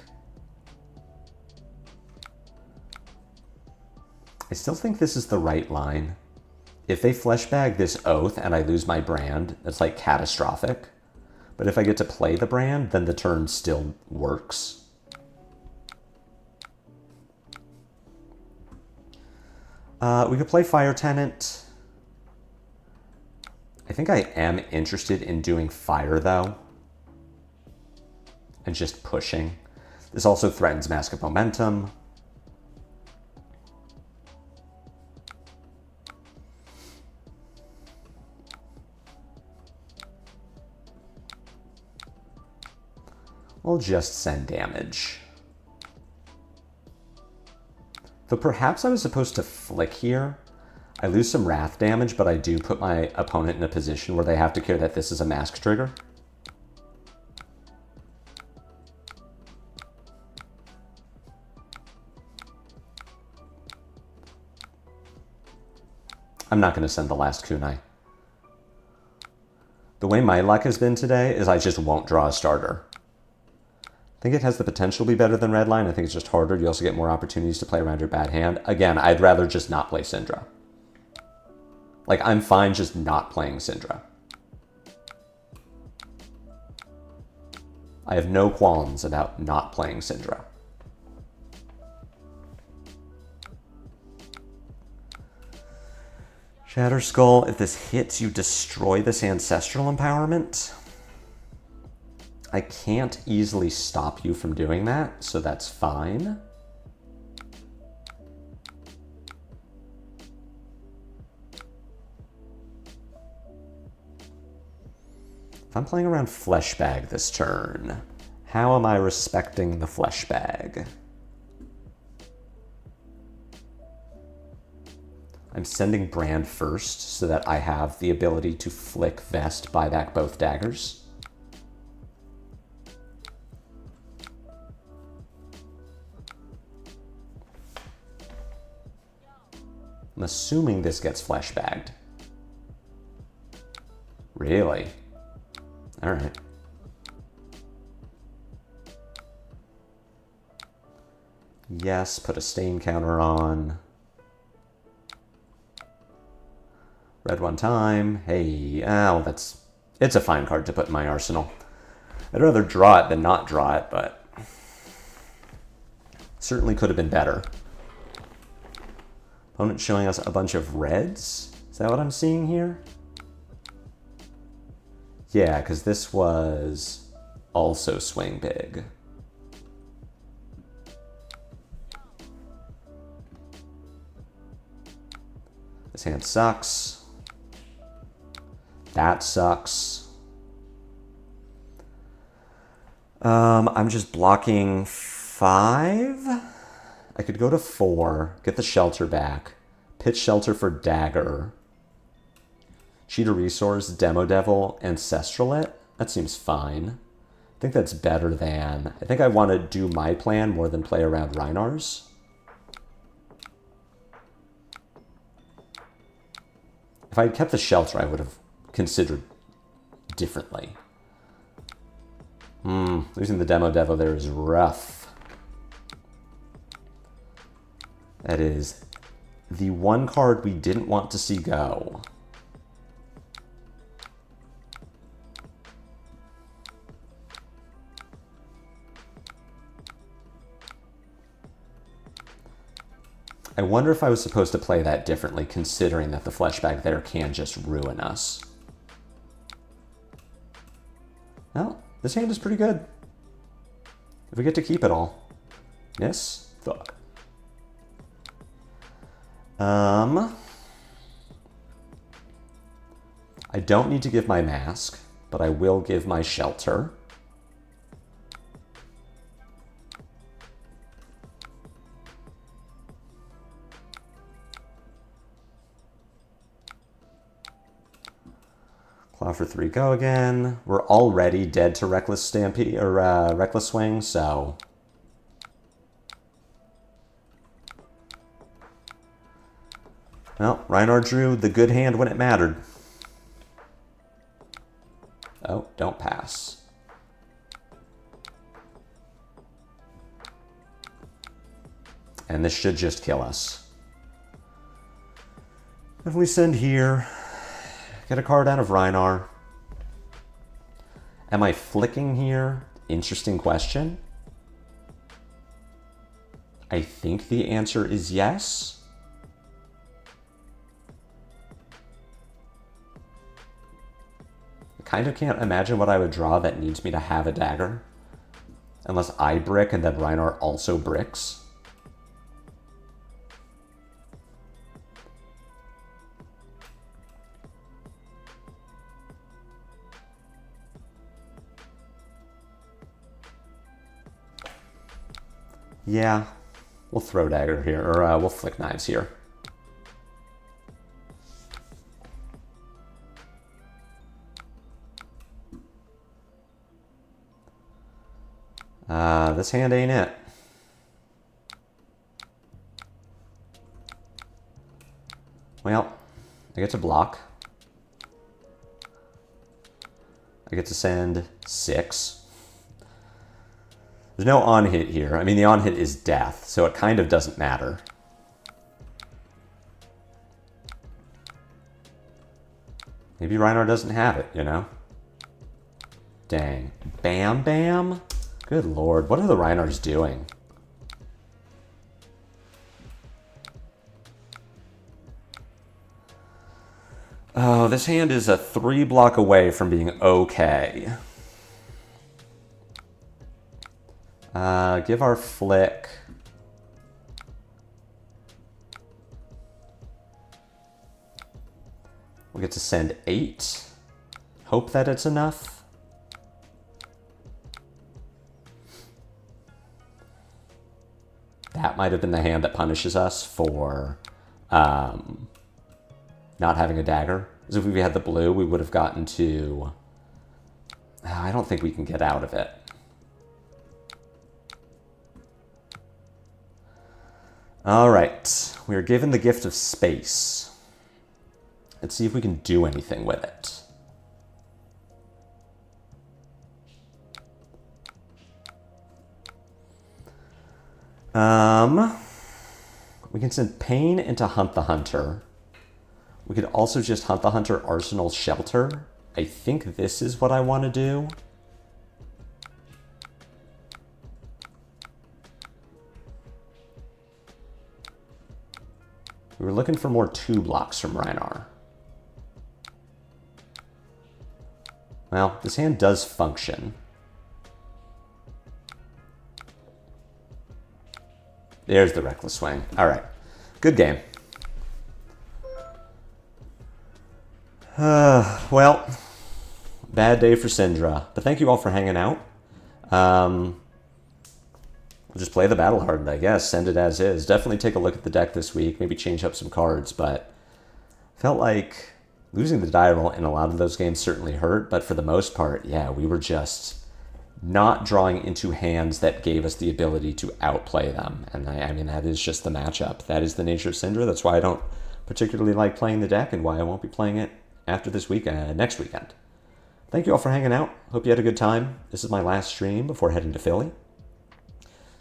I still think this is the right line. If they fleshbag this Oath and I lose my Brand, that's like catastrophic. But if I get to play the Brand, then the turn still works. We could play Fire Tenant. I think I am interested in doing Fire, though. And just pushing. This also threatens Mask of Momentum. We'll just send damage. Though perhaps I was supposed to flick here. I lose some Wrath damage, but I do put my opponent in a position where they have to care that this is a mask trigger. I'm not going to send the last kunai. The way my luck has been today is I just won't draw a starter. I think it has the potential to be better than Redline. I think it's just harder. You also get more opportunities to play around your bad hand. Again, I'd rather just not play Cindra. Like, I'm fine just not playing Cindra. I have no qualms about not playing Cindra. Shatter Skull, if this hits, you destroy this Ancestral Empowerment. I can't easily stop you from doing that, so that's fine. If I'm playing around Flesh Bag this turn, how am I respecting the Flesh Bag? I'm sending Brand first so that I have the ability to flick Vest, buy back both daggers. I'm assuming this gets Flesh Bagged. Really? All right. Yes, put a stain counter on. Red one time. Hey, oh, it's a fine card to put in my arsenal. I'd rather draw it than not draw it, but certainly could have been better. Opponent showing us a bunch of reds. Is that what I'm seeing here? Yeah, because this was also swing big. This hand sucks. That sucks. I'm just blocking 5. I could go to 4, get the shelter back, pitch shelter for dagger, cheat a resource, Demo Devil, Ancestral it. That seems fine. I think that's better than... I think I want to do my plan more than play around Reinar's. If I had kept the shelter, I would have considered differently. Losing the Demo Devil there is rough. That is the one card we didn't want to see go. I wonder if I was supposed to play that differently, considering that the Flesh Bag there can just ruin us. Well, this hand is pretty good. If we get to keep it all. Yes? Fuck. I don't need to give my mask, but I will give my shelter. Claw for 3, go again. We're already dead to Reckless Stampede, or Reckless Swing, so... Well, Reinar drew the good hand when it mattered. Oh, don't pass. And this should just kill us. If we send here, get a card out of Reinar. Am I flicking here? Interesting question. I think the answer is yes. I kind of can't imagine what I would draw that needs me to have a dagger. Unless I brick and then Reinar also bricks. Yeah, we'll throw dagger here, or we'll flick knives here. This hand ain't it. Well, I get to block. I get to send 6. There's no on-hit here. I mean, the on-hit is death, so it kind of doesn't matter. Maybe Reinar doesn't have it, you know? Dang. Bam Bam? Good lord, what are the Reinars doing? Oh, this hand is a 3 block away from being okay. Give our flick. We'll get to send 8. Hope that it's enough. That might have been the hand that punishes us for not having a dagger. Because if we had the blue, we would have gotten to... I don't think we can get out of it. All right, we are given the gift of space. Let's see if we can do anything with it. We can send Pain into Hunt the Hunter. We could also just Hunt the Hunter, Arsenal, Shelter. I think this is what I want to do. We were looking for more 2 blocks from Reinar. Well, this hand does function. There's the Reckless Swing. All right. Good game. Well, bad day for Cindra. But thank you all for hanging out. We'll just play the battle hardened, I guess. Send it as is. Definitely take a look at the deck this week. Maybe change up some cards. But felt like losing the die roll in a lot of those games certainly hurt. But for the most part, yeah, we were just not drawing into hands that gave us the ability to outplay them. And I mean, that is just the matchup. That is the nature of Cindra. That's why I don't particularly like playing the deck and why I won't be playing it after this weekend, next weekend. Thank you all for hanging out. Hope you had a good time. This is my last stream before heading to Philly.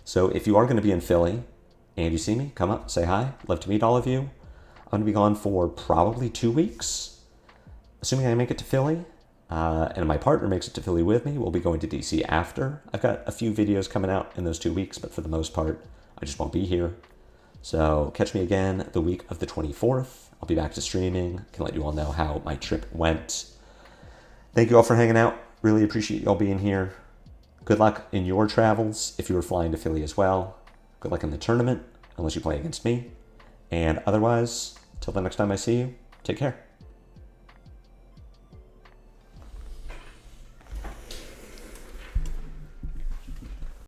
So if you are going to be in Philly and you see me, come up, say hi. Love to meet all of you. I'm going to be gone for probably 2 weeks, assuming I make it to Philly. And my partner makes it to Philly with me. We'll be going to DC after. I've got a few videos coming out in those 2 weeks, but for the most part, I just won't be here. So catch me again the week of the 24th. I'll be back to streaming. Can let you all know how my trip went. Thank you all for hanging out. Really appreciate you all being here. Good luck in your travels if you are flying to Philly as well. Good luck in the tournament, unless you play against me. And otherwise, till the next time I see you, take care.